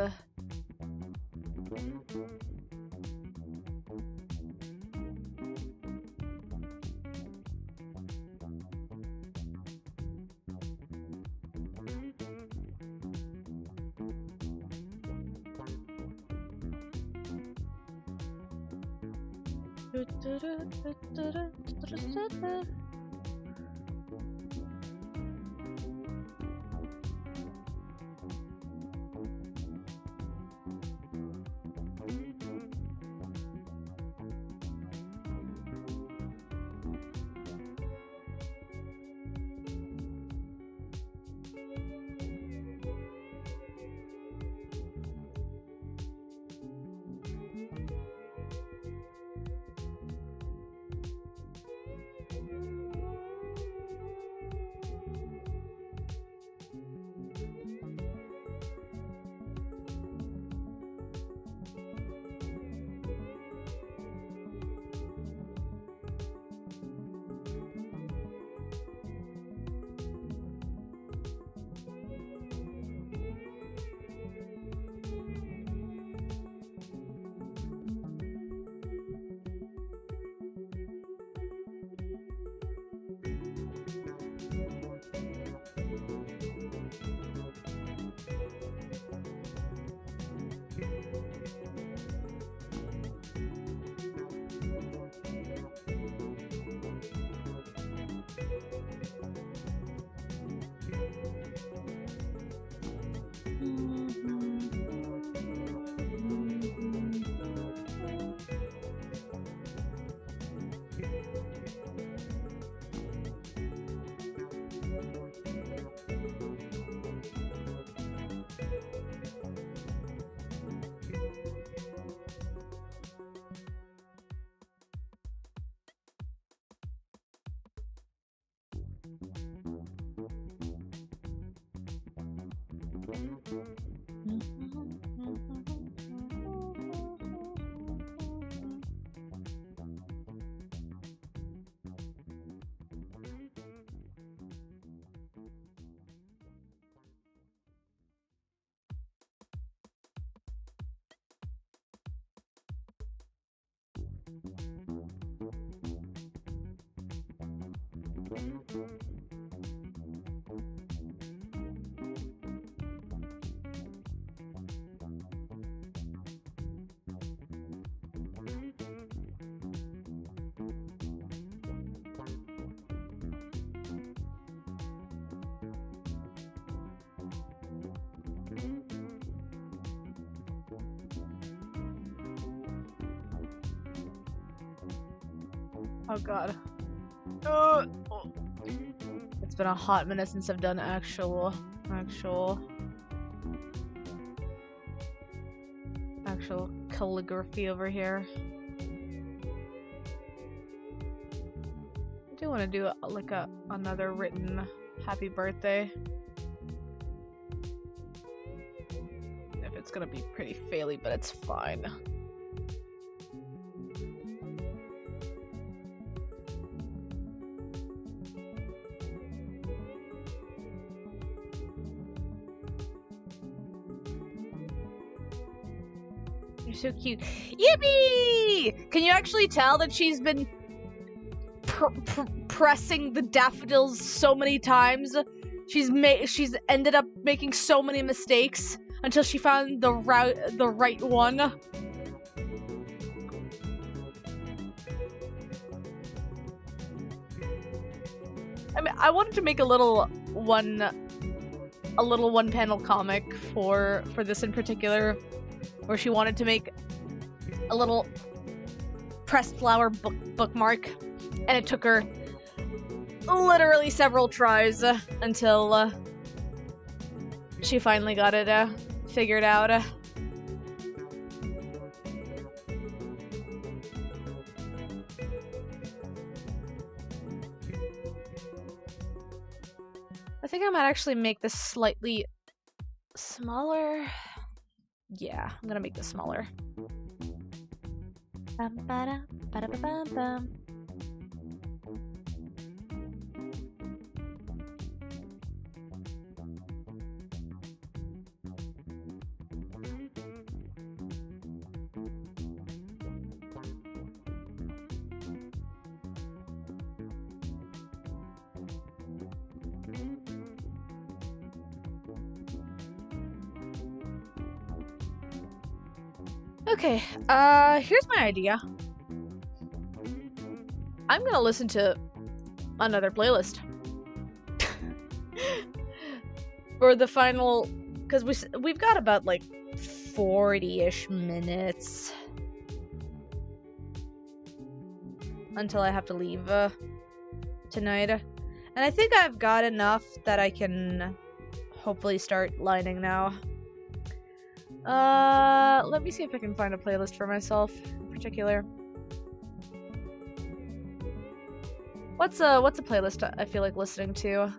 Oh god. It's been a hot minute since I've done actual calligraphy over here. I do want to do like another written happy birthday. If it's gonna be pretty faily, but it's fine. You're so cute. Yippee! Can you actually tell that she's been pressing the daffodils so many times? She's ended up making so many mistakes until she found the right one. I mean, I wanted to make a little one-panel comic for this in particular, where she wanted to make a little pressed flower bookmark, and it took her literally several tries until she finally got it figured out. I think I might actually make this slightly smaller. Yeah, I'm gonna make this smaller. Okay, here's my idea. I'm gonna listen to another playlist for the final, because we've got about like 40-ish minutes until I have to leave tonight, and I think I've got enough that I can hopefully start lining now. Let me see if I can find a playlist for myself in particular. What's a playlist I feel like listening to?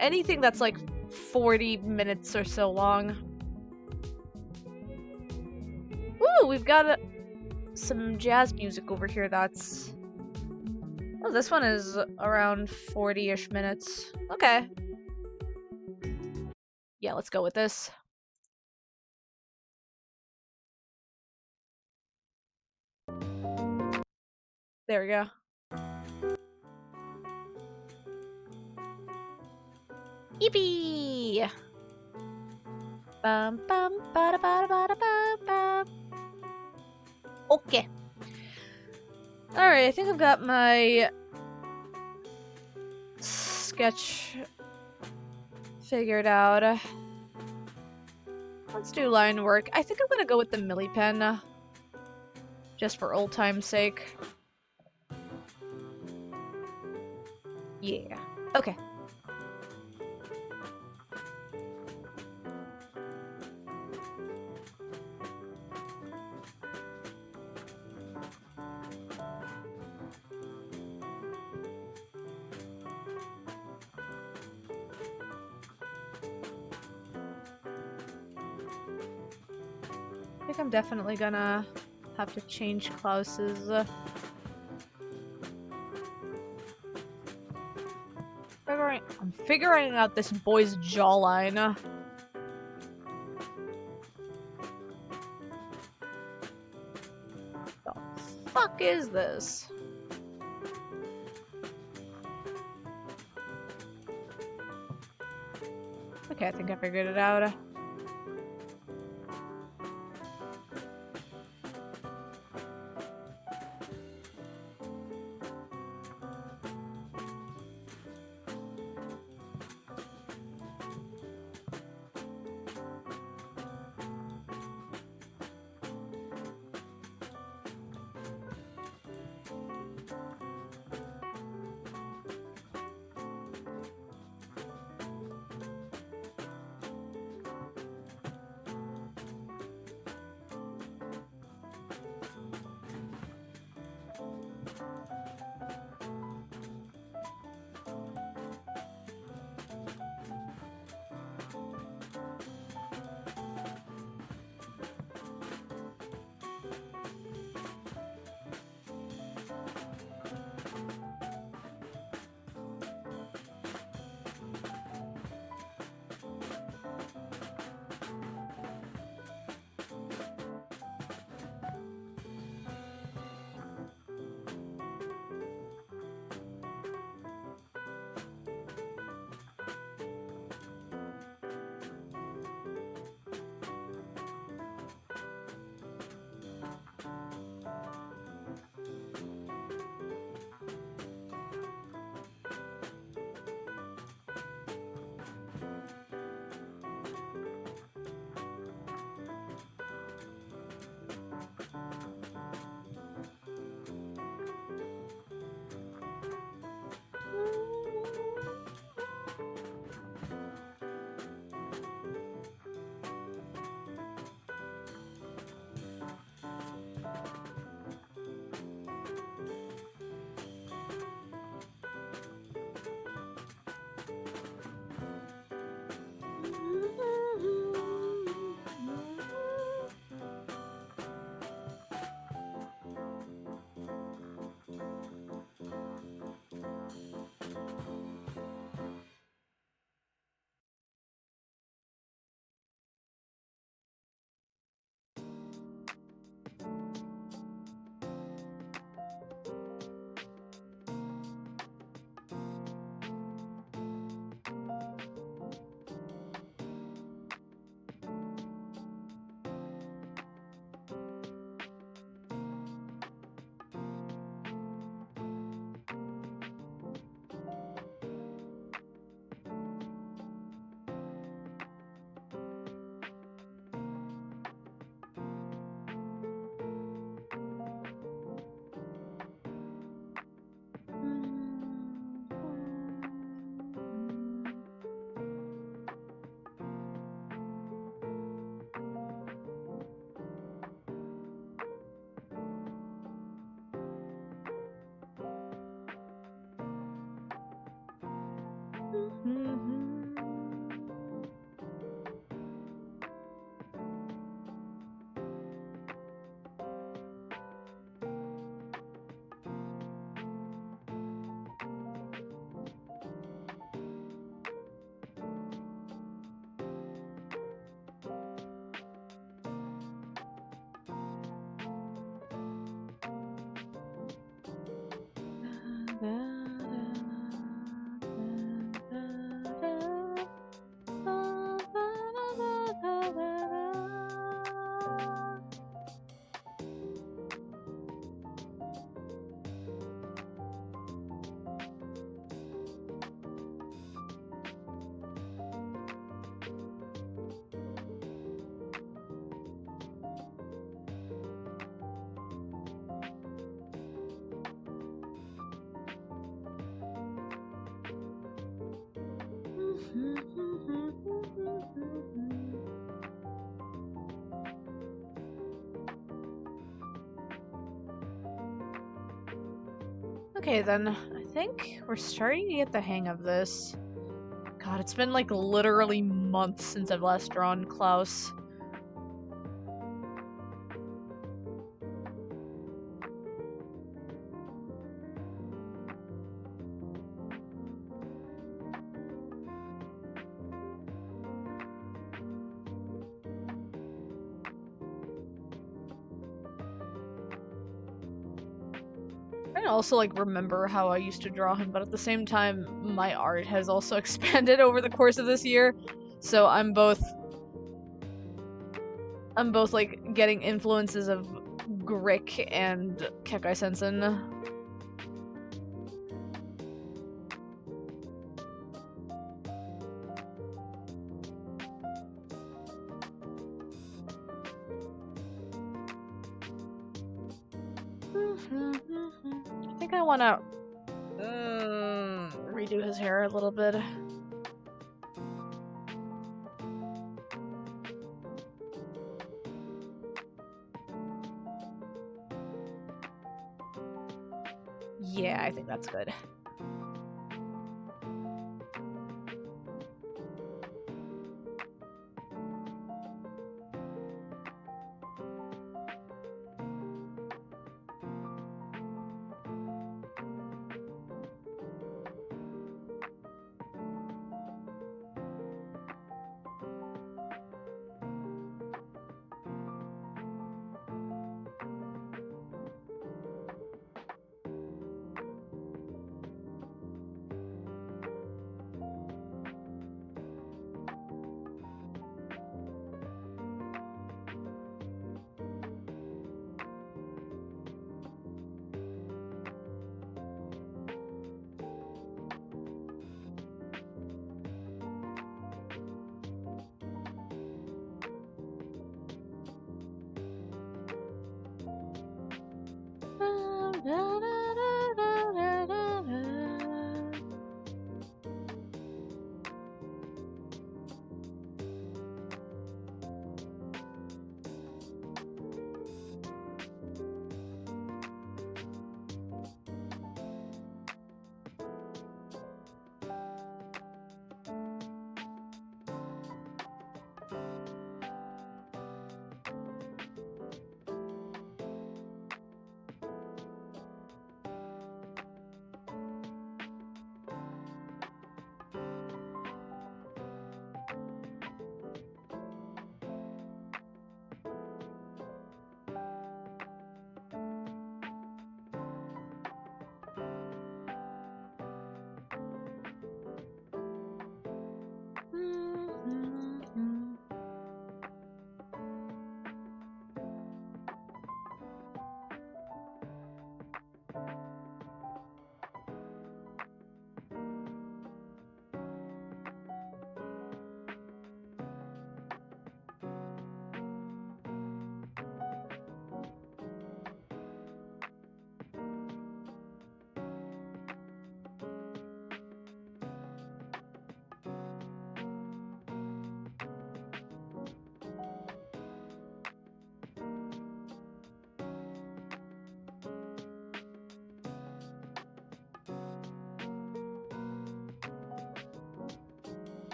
Anything that's like 40 minutes or so long. Ooh, we've got some jazz music over here that's... Oh, this one is around 40-ish minutes. Okay. Yeah, let's go with this. There we go. Yippee! Bum bum bada bada bada bum bum. Okay. Alright, I think I've got my sketch figured out. Let's do line work. I think I'm gonna go with the Milli pen, just for old time's sake. Yeah. Okay. I think I'm definitely gonna have to change Klaus's I'm figuring out this boy's jawline. The fuck is this? Okay, I think I figured it out. Okay, then. I think we're starting to get the hang of this. God, it's been like literally months since I've last drawn Klaus. I also like remember how I used to draw him, but at the same time, my art has also expanded over the course of this year. So I'm both like getting influences of Grick and Kekkai Sensen. I think I want to redo his hair a little bit. Yeah, I think that's good.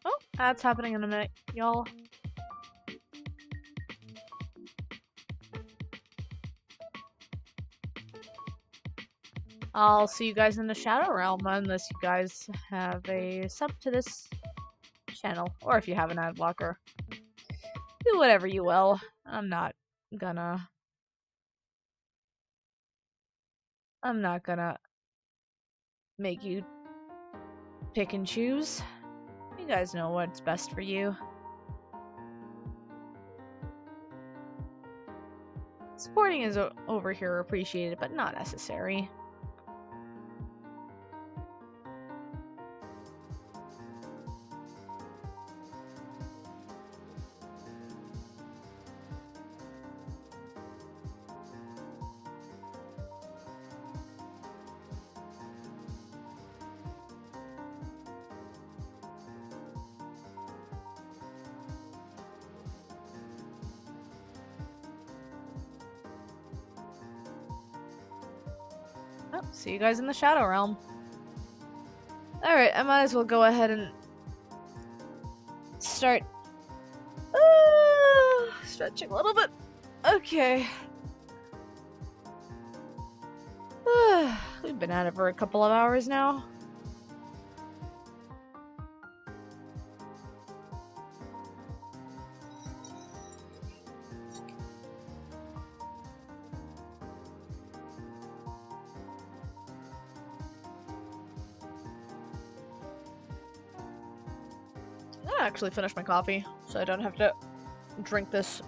Oh, that's happening in a minute, y'all. I'll see you guys in the Shadow Realm unless you guys have a sub to this channel. Or if you have an ad blocker. Do whatever you will. I'm not gonna make you pick and choose. You guys know what's best for you. Supporting is over here appreciated, but not necessary. Oh, see you guys in the Shadow Realm. Alright, I might as well go ahead and start stretching a little bit. Okay. We've been at it for a couple of hours now. I actually finished my coffee, so I don't have to drink this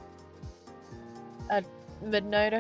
at midnight.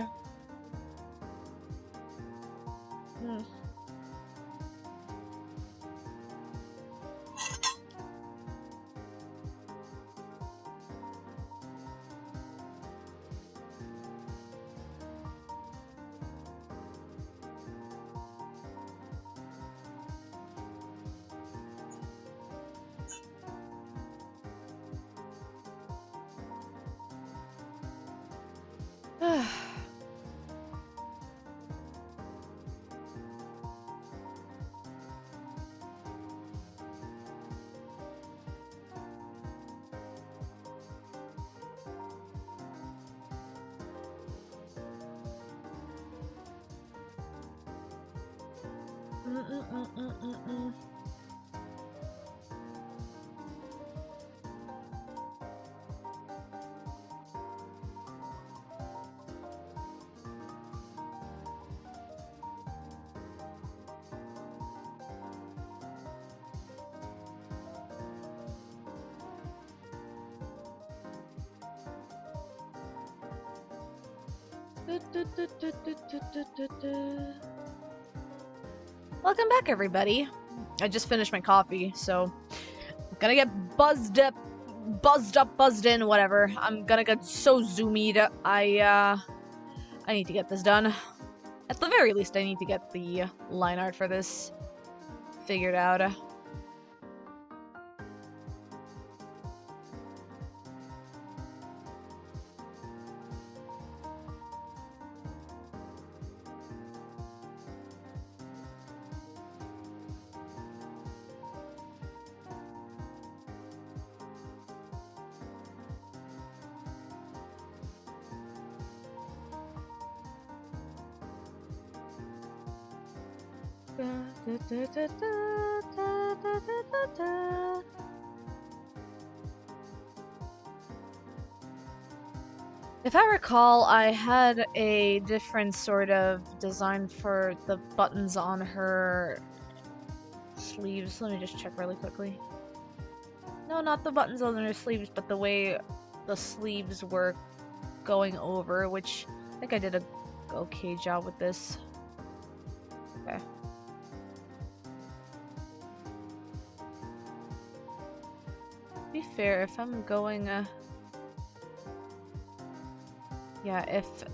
Welcome back, everybody. I just finished my coffee, so I'm gonna get buzzed in, whatever. I'm gonna get so zoomed. I need to get this done. At the very least, I need to get the line art for this figured out. If I recall, I had a different sort of design for the buttons on her sleeves. Let me just check really quickly. No, not the buttons on her sleeves, but the way the sleeves were going over, which I think I did a okay job with this. Okay. To be fair, if I'm going, if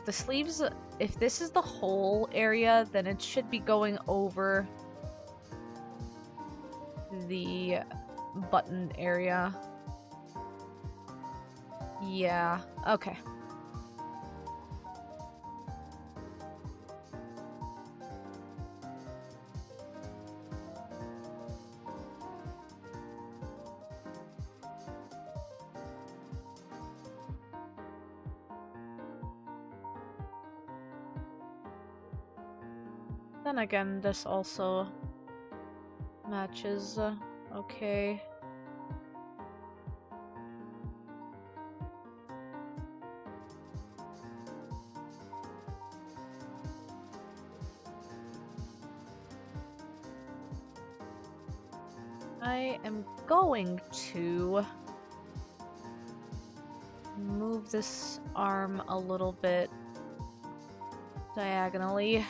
the sleeves, if this is the whole area, then it should be going over the button area. Yeah, okay. Then again, this also matches okay. I am going to move this arm a little bit diagonally.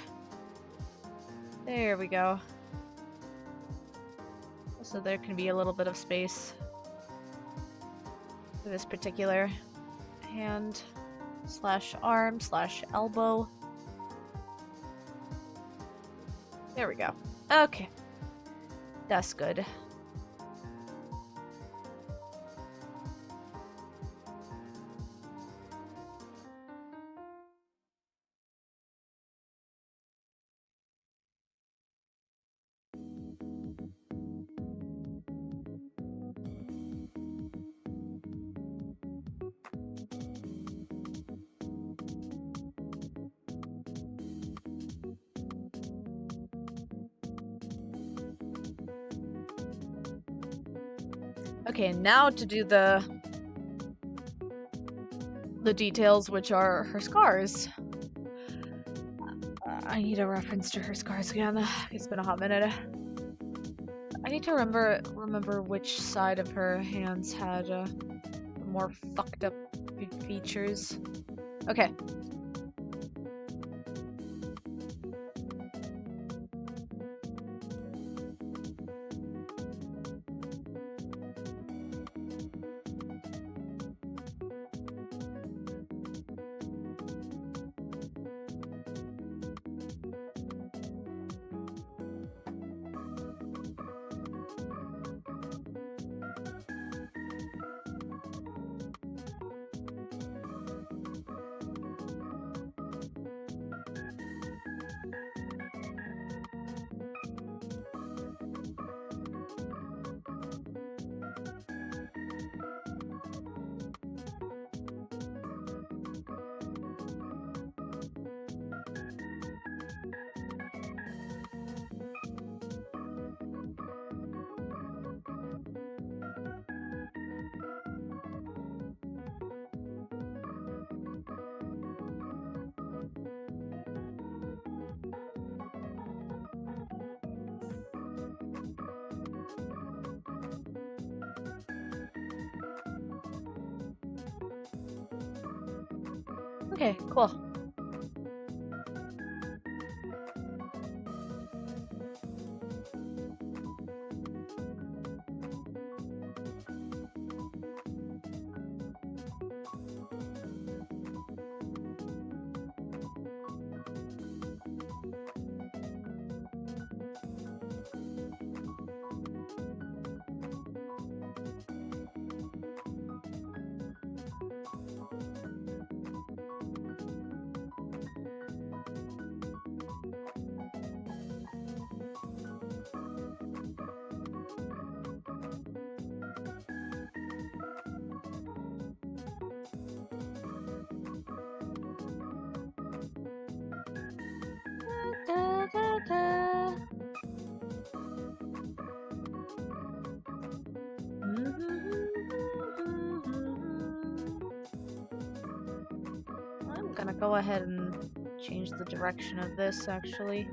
There we go. So there can be a little bit of space for this particular hand slash arm slash elbow. There we go. Okay. That's good. Okay, now to do the details, which are her scars. I need a reference to her scars again. It's been a hot minute. I need to remember which side of her hands had more fucked up features. Okay. Okay, cool. gonna go ahead and change the direction of this, actually.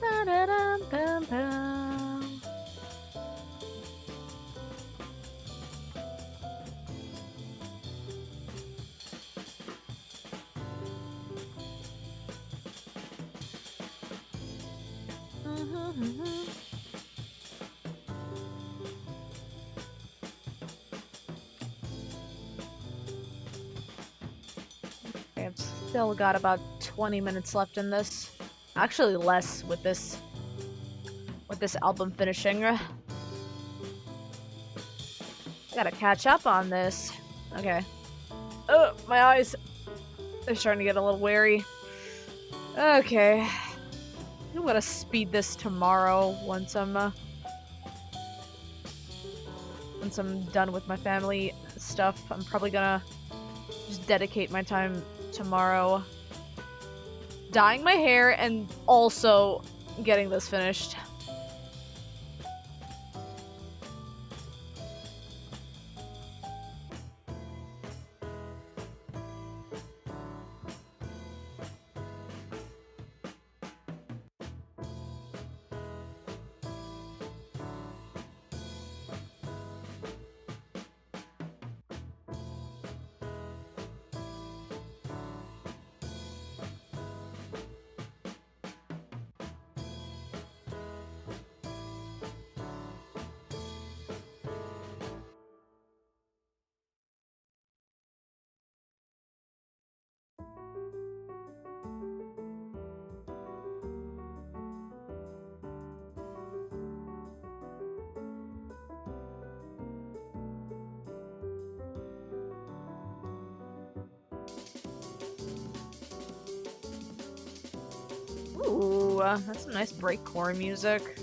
Ba-da-dum-bum-bum. still got about 20 minutes left in this. Actually, less with this album finishing. I gotta catch up on this. Okay. Oh, my eyes. They're starting to get a little wary. Okay. I'm gonna speed this tomorrow once I'm done with my family stuff. I'm probably gonna just dedicate my time tomorrow dyeing my hair and also getting this finished. Ooh, that's some nice breakcore music.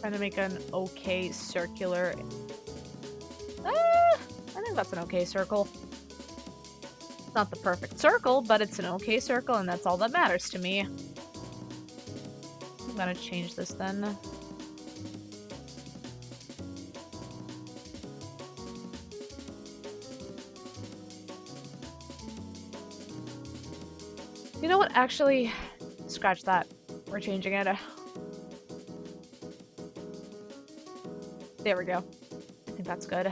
Trying to make an okay circular. I think that's an okay circle. It's not the perfect circle, but it's an okay circle, and that's all that matters to me. I'm gonna change this then. You know what? Actually, scratch that. We're changing it. There we go. I think that's good.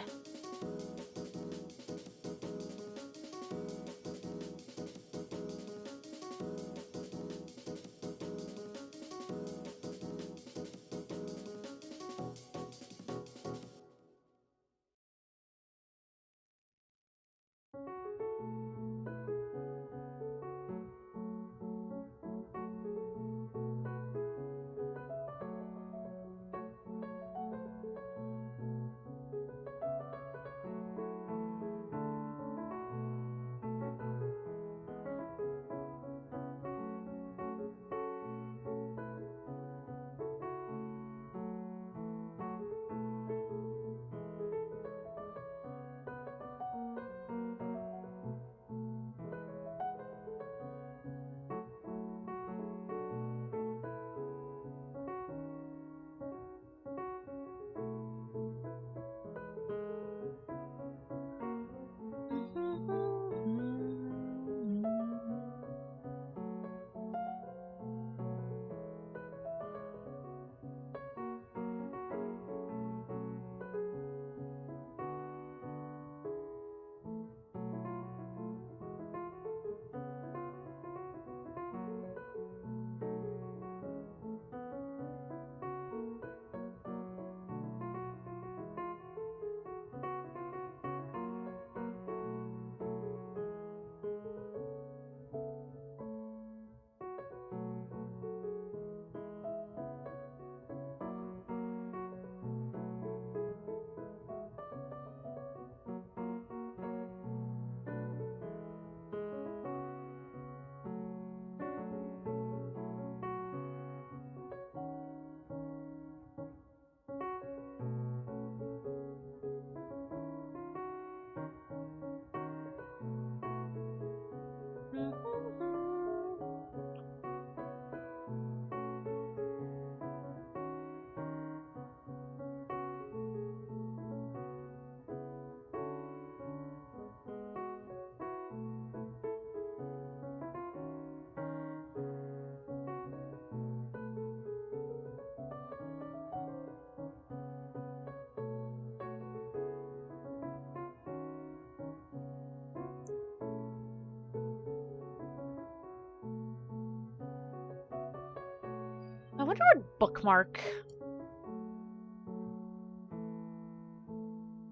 I wonder what bookmark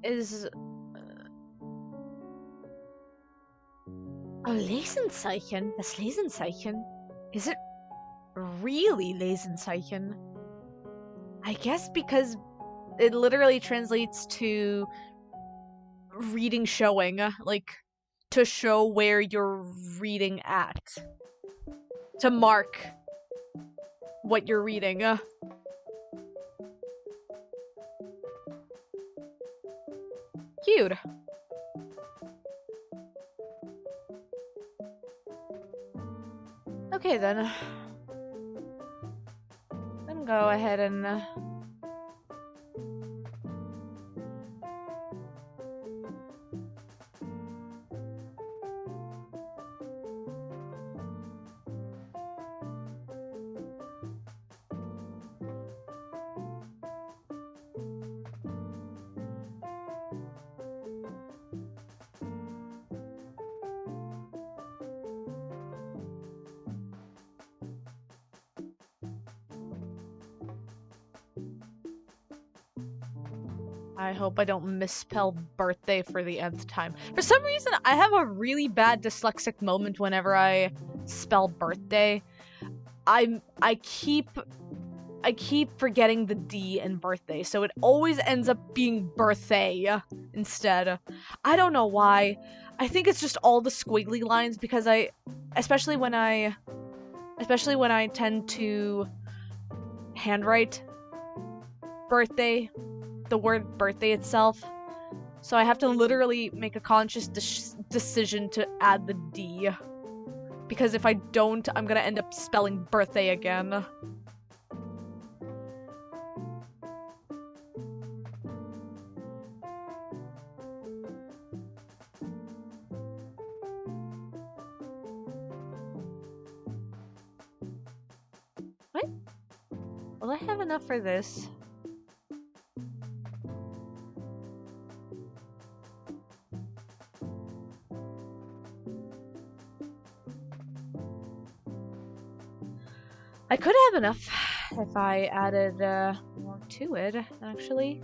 is... Oh, Lesenzeichen? Das Lesenzeichen? Is it really Lesenzeichen? I guess because it literally translates to reading showing, like, to show where you're reading at. To mark what you're reading. Cute. Okay then. Then go ahead and... I hope I don't misspell birthday for the nth time. For some reason, I have a really bad dyslexic moment whenever I spell birthday. I keep forgetting the D in birthday, so it always ends up being birthday instead. I don't know why. I think it's just all the squiggly lines because especially when I tend to handwrite birthday, the word birthday itself. So I have to literally make a conscious decision to add the D. Because if I don't, I'm gonna end up spelling birthday again. What? Will I have enough for this? I could have enough if I added more to it, actually.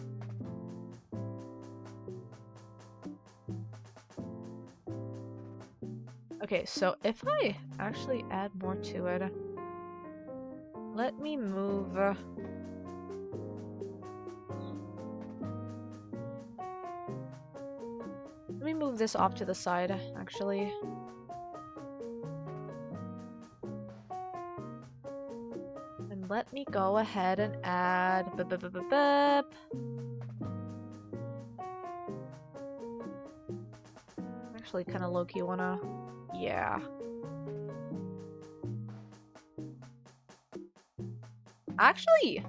Okay, so if I actually add more to it, let me move... let me move this off to the side, actually. And let me go ahead and add... Actually, kind of low-key wanna... Yeah. Actually,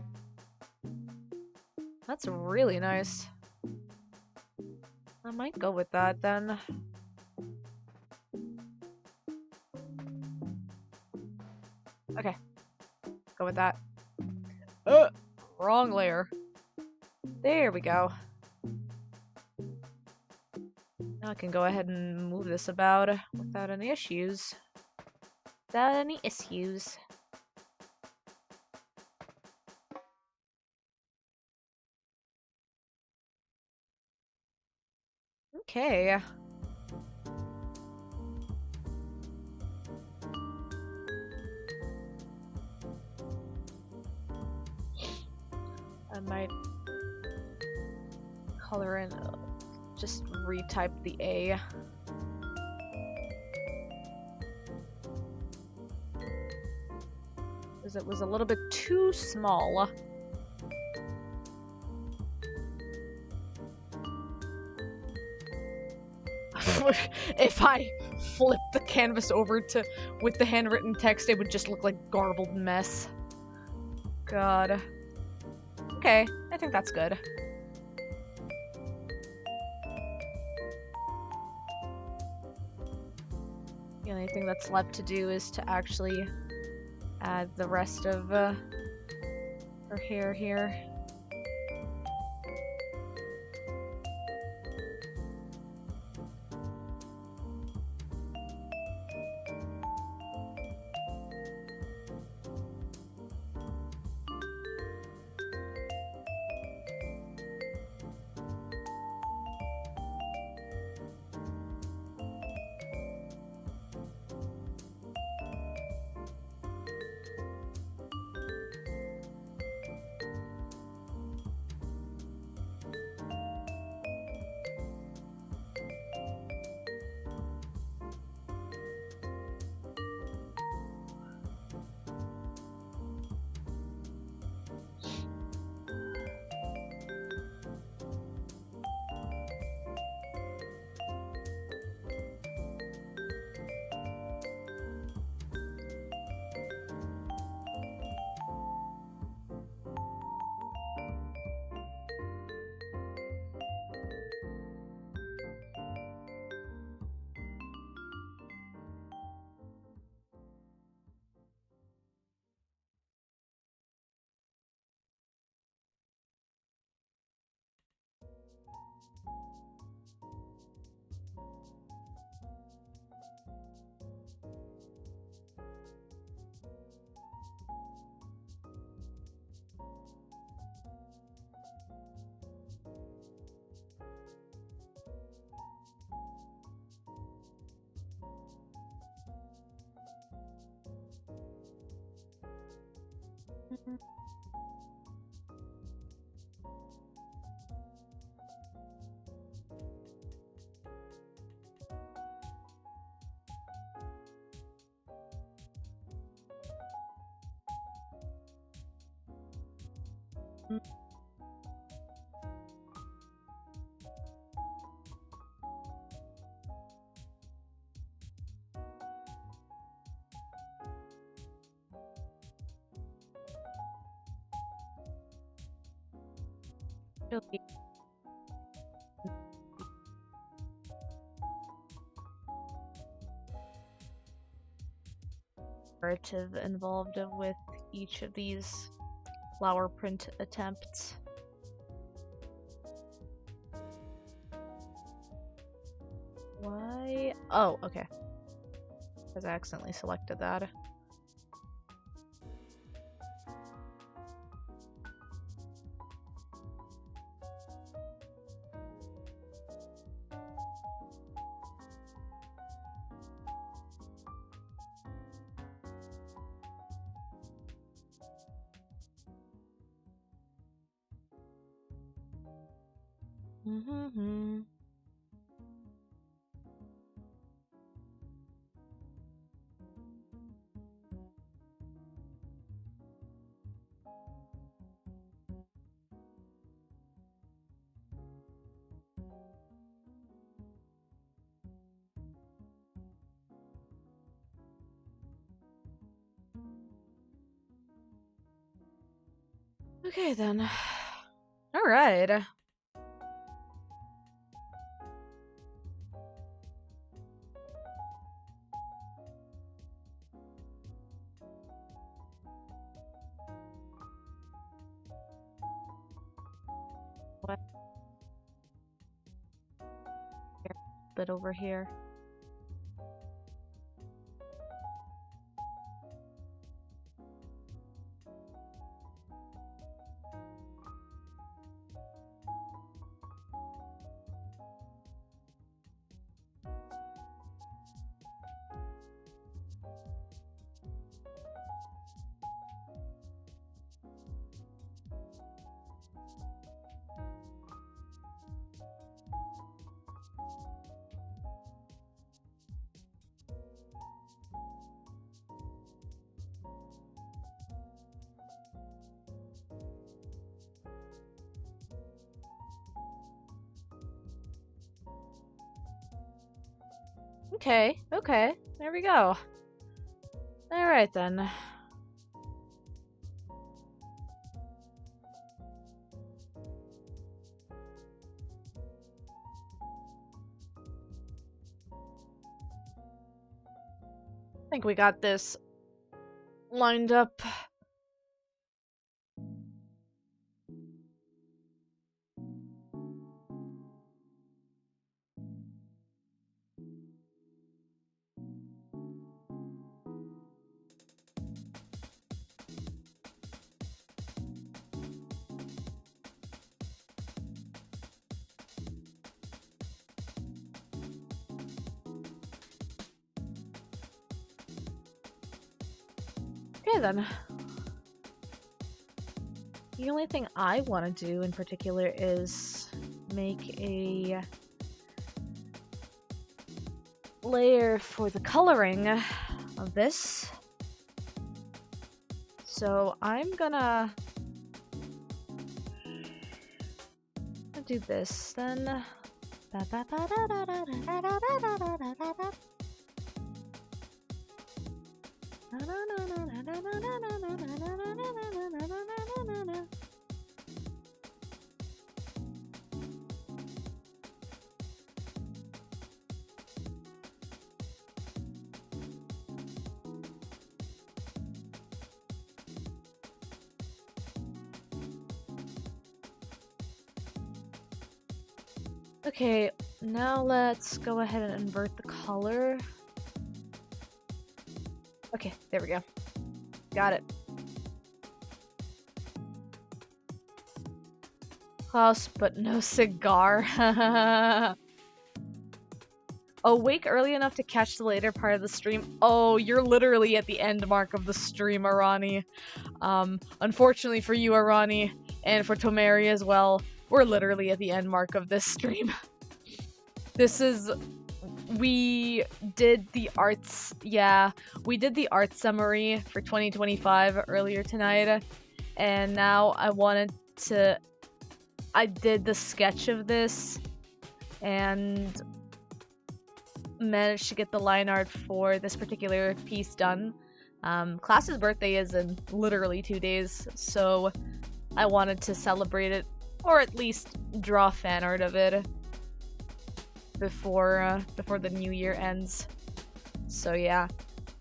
that's really nice. I might go with that then. Okay. Go with that. Wrong layer. There we go. Now I can go ahead and move this about without any issues. Without any issues. Okay. I might color in, just retype the A. Because it was a little bit too small. If I flip the canvas over to with the handwritten text, it would just look like garbled mess. God. Okay, I think that's good. The only thing that's left to do is to actually add the rest of her hair here. Narrative involved with each of these flower print attempts. Why? Oh, okay. Because I accidentally selected that. Okay then. Alright. What? Bit over here. Okay, okay. There we go. Alright then. I think we got this lined up. Okay then. The only thing I want to do in particular is make a layer for the coloring of this. So I'm gonna do this then. Okay, now let's go ahead and invert the color. Okay, there we go. Got it. Klaus, but no cigar. Awake early enough to catch the later part of the stream. Oh, you're literally at the end mark of the stream, Arani. Unfortunately for you, Arani, and for Tomeri as well, we're literally at the end mark of this stream. We did the arts, we did the art summary for 2025 earlier tonight, and now I did the sketch of this, and managed to get the line art for this particular piece done. Class's birthday is in literally 2 days, so I wanted to celebrate it, or at least draw fan art of it before the new year ends. So yeah,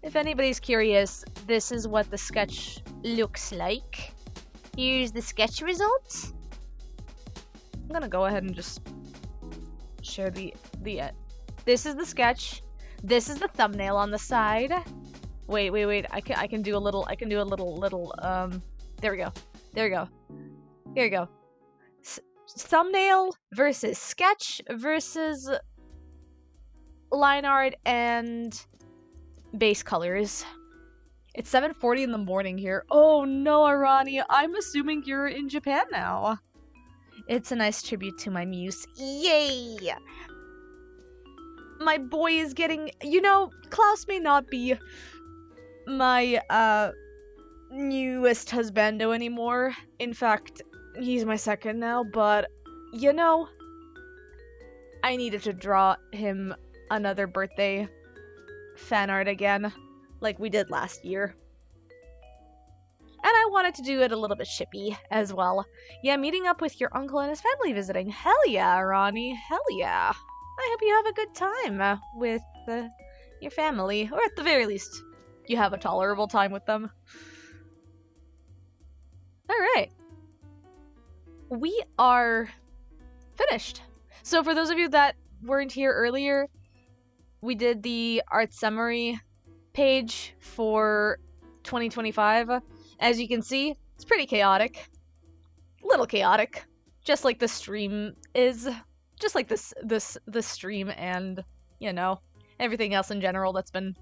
if anybody's curious, this is what the sketch looks like. Here's the sketch results. I'm gonna go ahead and just share the this is the sketch. This is the thumbnail on the side. Wait. I can do a little, there we go. Here we go. Thumbnail versus sketch versus line art and base colors. It's 7:40 in the morning here. Oh no, Arani, I'm assuming you're in Japan now. It's a nice tribute to my muse. Yay! My boy is getting, Klaus may not be my newest husbando anymore. In fact, he's my second now, but I needed to draw him another birthday fan art again, like we did last year. And I wanted to do it a little bit shippy as well. Yeah, meeting up with your uncle and his family visiting. Hell yeah, Ronnie. Hell yeah. I hope you have a good time with your family, or at the very least, you have a tolerable time with them. Alright. We are finished. So for those of you that weren't here earlier, we did the art summary page for 2025. As you can see, it's pretty chaotic. A little chaotic. Just like the stream is. Just like this stream and, everything else in general that's been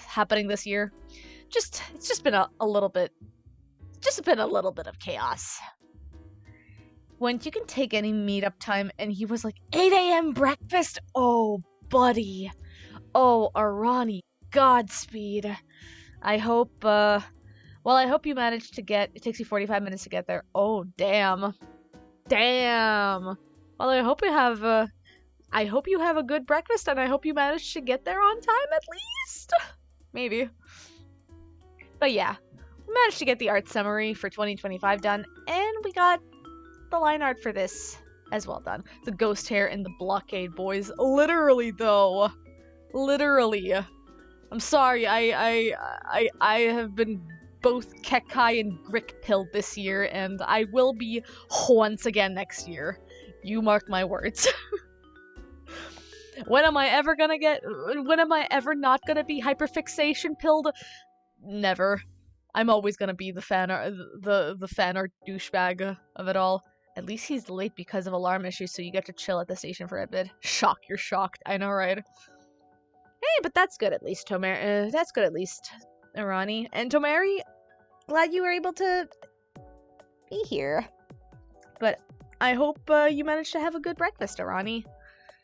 happening this year. It's just been a little bit of chaos. When you can take any meetup time, and he was like, 8 a.m. breakfast? Oh, buddy. Oh, Arani, Godspeed. I hope you manage to it takes you 45 minutes to get there. Oh, damn. Well, I hope you have a good breakfast, and I hope you manage to get there on time at least. Maybe. But yeah, we managed to get the art summary for 2025 done, and we got the line art for this as well done. The ghost hair and the blockade boys. Literally, though. Literally. I'm sorry, I have been both Kekkai and Grick pilled this year, and I will be once again next year. You mark my words. When am I ever not gonna be hyperfixation pilled? Never. I'm always gonna be the fan art douchebag of it all. At least he's late because of alarm issues, so you get to chill at the station for a bit. You're shocked. I know, right? Hey, but that's good at least, Tomeri. That's good at least, Arani. And Tomeri, glad you were able to be here. But I hope you managed to have a good breakfast, Arani.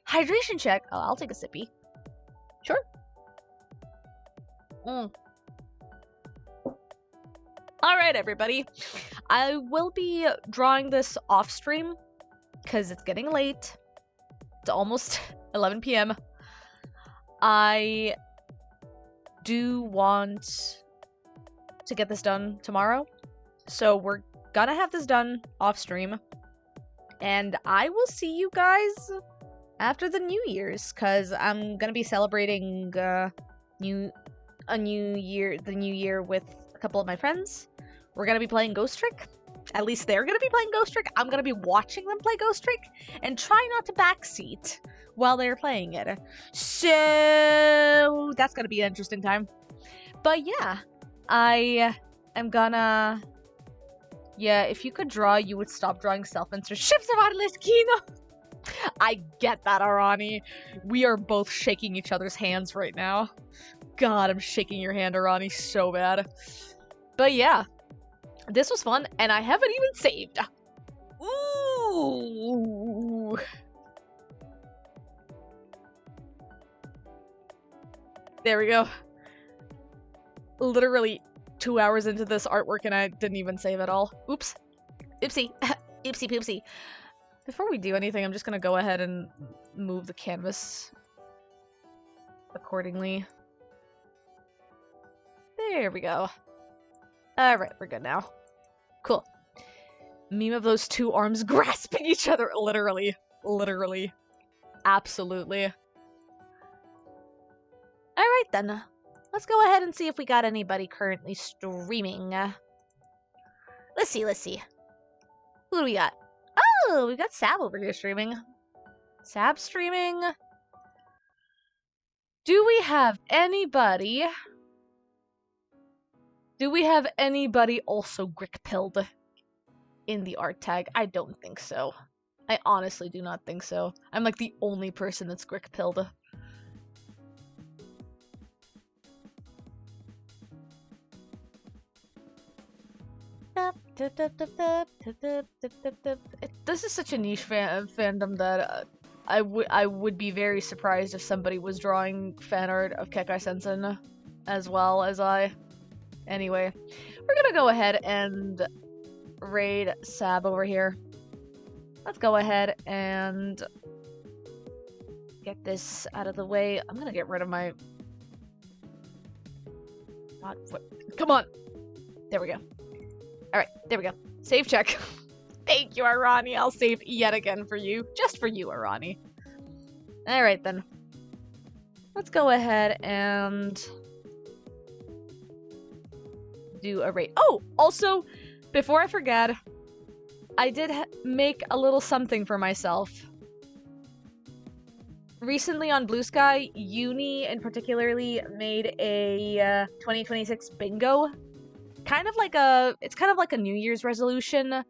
Hydration check. Oh, I'll take a sippy. Sure. Alright, everybody. I will be drawing this off stream because it's getting late. It's almost 11 p.m. I do want to get this done tomorrow. So we're gonna have this done off stream. And I will see you guys after the New Year's, because I'm gonna be celebrating the New Year with a couple of my friends. We're gonna be playing Ghost Trick. At least they're gonna be playing Ghost Trick. I'm gonna be watching them play Ghost Trick and try not to backseat while they're playing it. So that's gonna be an interesting time. But yeah, I am gonna... Yeah, if you could draw, you would stop drawing self-insert ships of Artless Kino. I get that, Arani. We are both shaking each other's hands right now. God, I'm shaking your hand, Arani, so bad. But yeah, this was fun, and I haven't even saved. Ooh. There we go. Literally 2 hours into this artwork and I didn't even save at all. Oops. Oopsie. Oopsie poopsie. Before we do anything, I'm just gonna go ahead and move the canvas accordingly. There we go. Alright, we're good now. Cool. Meme of those two arms grasping each other. Literally. Literally. Absolutely. Alright then. Let's go ahead and see if we got anybody currently streaming. Let's see. Who do we got? Oh, we got Sab over here streaming. Sab streaming. Do we have anybody also Grick-pilled in the art tag? I don't think so. I honestly do not think so. I'm like the only person that's Grick-pilled. This is such a niche fandom that I would be very surprised if somebody was drawing fan art of Kekkai Sensen as well as I. Anyway, we're gonna go ahead and raid Sab over here. Let's go ahead and get this out of the way. I'm gonna get rid of my... God, what? Come on! There we go. Alright, there we go. Save check. Thank you, Arani. I'll save yet again for you. Just for you, Arani. Alright then. Let's go ahead and do a raid. Oh! Also, before I forget, I did make a little something for myself. Recently on Blue Sky, Uni in particularly made a 2026 bingo. It's kind of like a New Year's resolution,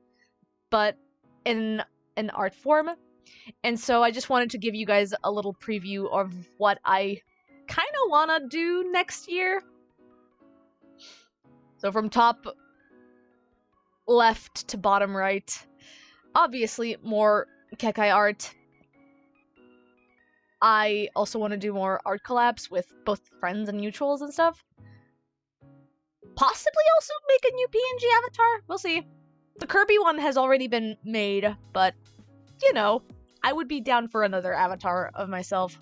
but in an art form. And so I just wanted to give you guys a little preview of what I kind of want to do next year. So from top left to bottom right, obviously more Kekkai art. I also want to do more art collabs with both friends and mutuals and stuff. Possibly also make a new PNG avatar. We'll see. The Kirby one has already been made, but, you know, I would be down for another avatar of myself.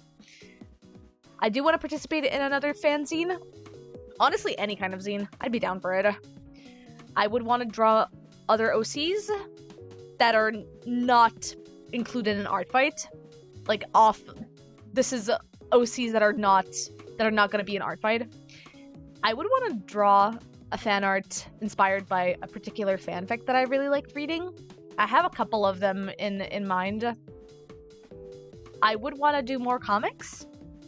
I do want to participate in another fanzine. Honestly, any kind of zine. I'd be down for it. I would want to draw other OCs that are not included in art fight. Like, this is OCs that are not going to be an art fight. I would want to draw a fan art inspired by a particular fanfic that I really liked reading. I have a couple of them in mind. I would want to do more comics.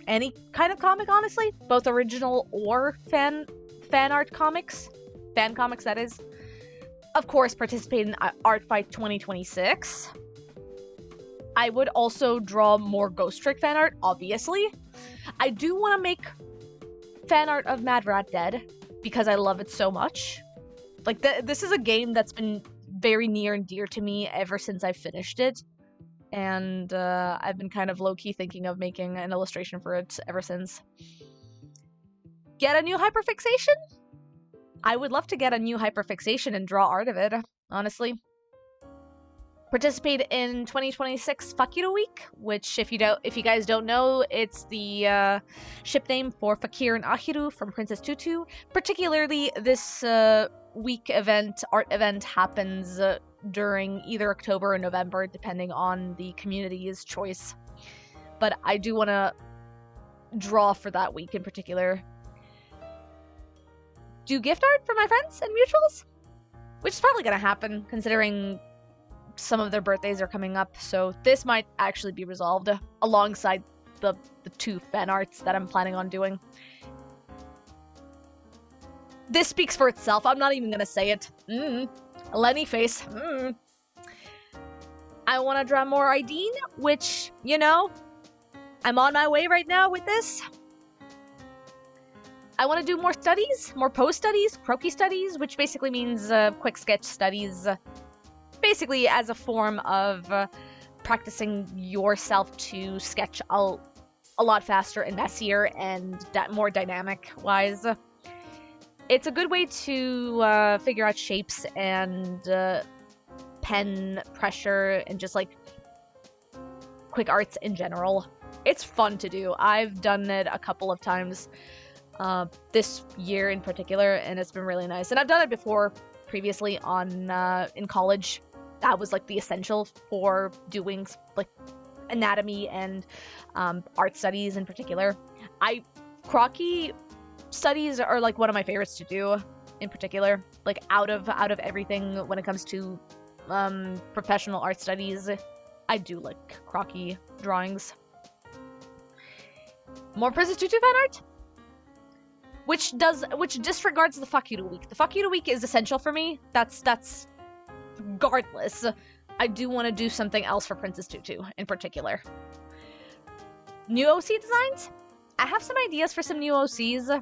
Any kind of comic, honestly. Both original or fan art comics. Fan comics, that is. Of course, participate in Art Fight 2026. I would also draw more Ghost Trick fan art, obviously. I do want to make fan art of Mad Rat Dead, because I love it so much. Like, this is a game that's been very near and dear to me ever since I finished it. And I've been kind of low-key thinking of making an illustration for it ever since. Get a new hyperfixation? I would love to get a new hyperfixation and draw art of it, honestly. Participate in 2026 Fakiro Week, which, if you guys don't know, it's the ship name for Fakir and Ahiru from Princess Tutu. Particularly, this week event, art event, happens during either October or November, depending on the community's choice. But I do want to draw for that week in particular. Do gift art for my friends and mutuals? Which is probably going to happen, considering some of their birthdays are coming up, so this might actually be resolved alongside the two fan arts that I'm planning on doing. This speaks for itself. I'm not even gonna say it. Lenny face. I want to draw more Ideen, which, you know, I'm on my way right now with this. I want to do more studies, more pose studies, croquis studies, which basically means quick sketch studies, basically as a form of practicing yourself to sketch a lot faster and messier and more dynamic-wise. It's a good way to figure out shapes and pen pressure and just like quick arts in general. It's fun to do. I've done it a couple of times this year in particular, and it's been really nice. And I've done it before previously on in college. That was like the essential for doing like anatomy and art studies in particular. Croquis studies are like one of my favorites to do in particular. Like out of everything when it comes to professional art studies, I do like croquis drawings. More Princess Tutu fan art? Which disregards the fuck you to week. The fuck you to week is essential for me. That's regardless. I do want to do something else for Princess Tutu in particular. New OC designs? I have some ideas for some new OCs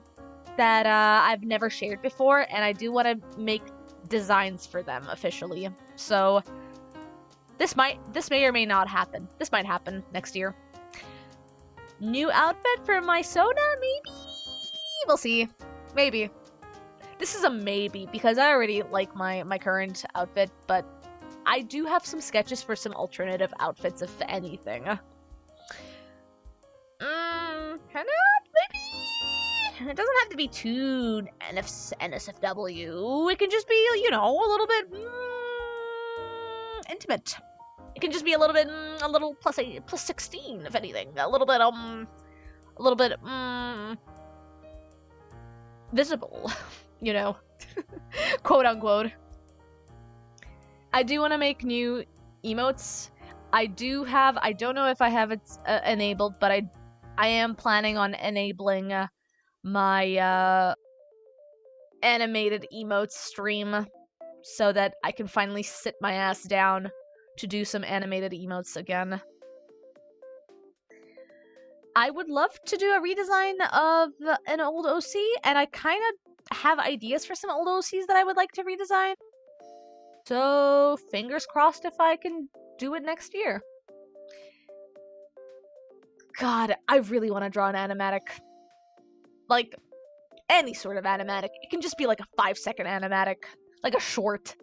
that I've never shared before, and I do want to make designs for them officially. So this may or may not happen. This might happen next year. New outfit for my Sona, maybe? We'll see. Maybe. This is a maybe, because I already like my current outfit, but I do have some sketches for some alternative outfits, if anything. Maybe? It doesn't have to be too NSFW. It can just be, you know, a little bit intimate. It can just be a little plus 16, if anything. A little bit, visible, you know, quote unquote. I do want to make new emotes. I don't know if I have it enabled, but I am planning on enabling my animated emotes stream so that I can finally sit my ass down to do some animated emotes again. I would love to do a redesign of an old OC, and I kind of have ideas for some old OCs that I would like to redesign. So, fingers crossed if I can do it next year. God, I really want to draw an animatic. Like, any sort of animatic. It can just be like a 5-second animatic, like a short.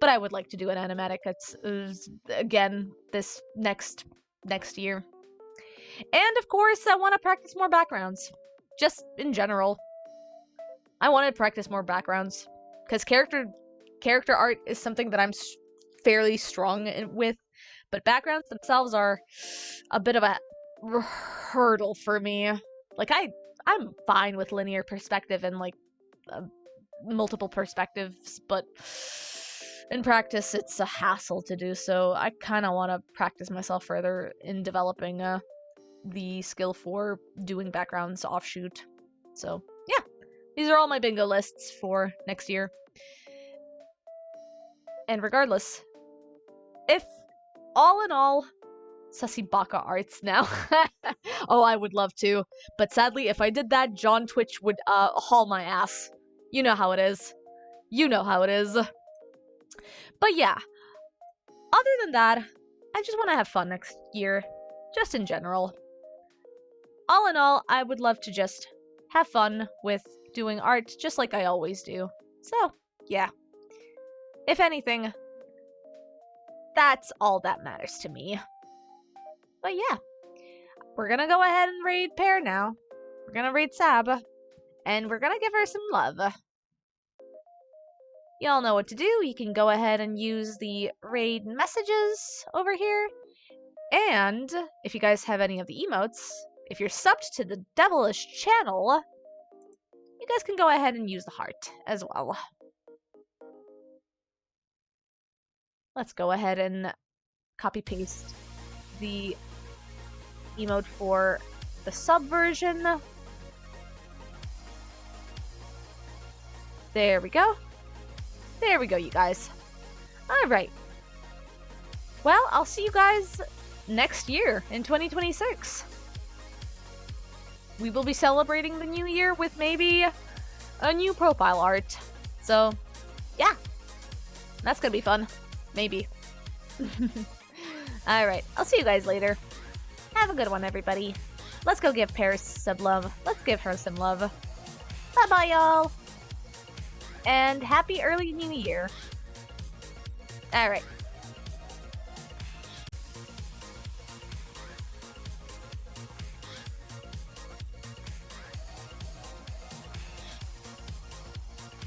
But I would like to do an animatic. It's again, this next year. And of course, I want to practice more backgrounds. Just in general. I want to practice more backgrounds. Because character art is something that I'm fairly strong with. But backgrounds themselves are a bit of a hurdle for me. Like, I'm fine with linear perspective and, like, multiple perspectives. But in practice, it's a hassle to do so. I kind of want to practice myself further in developing the skill for doing backgrounds offshoot. So, yeah. These are all my bingo lists for next year. And regardless, if all in all, Sussy Baka arts now. Oh, I would love to. But sadly, if I did that, John Twitch would haul my ass. You know how it is. You know how it is. But yeah, other than that, I just want to have fun next year. Just in general. All in all, I would love to just have fun with doing art just like I always do. So, yeah. If anything, that's all that matters to me. But yeah, we're gonna go ahead and raid Pear now. We're gonna raid Sab, and we're gonna give her some love. Y'all know what to do. You can go ahead and use the raid messages over here. And if you guys have any of the emotes, if you're subbed to the Devilish channel, you guys can go ahead and use the heart as well. Let's go ahead and copy-paste the emote for the sub version. There we go. There we go, you guys. Alright. well, I'll see you guys next year in 2026. We will be celebrating the new year with maybe a new profile art. So, yeah. That's gonna be fun. Maybe. Alright, I'll see you guys later. Have a good one, everybody. Let's go give Paris some love. Let's give her some love. Bye-bye, y'all. And happy early new year. Alright.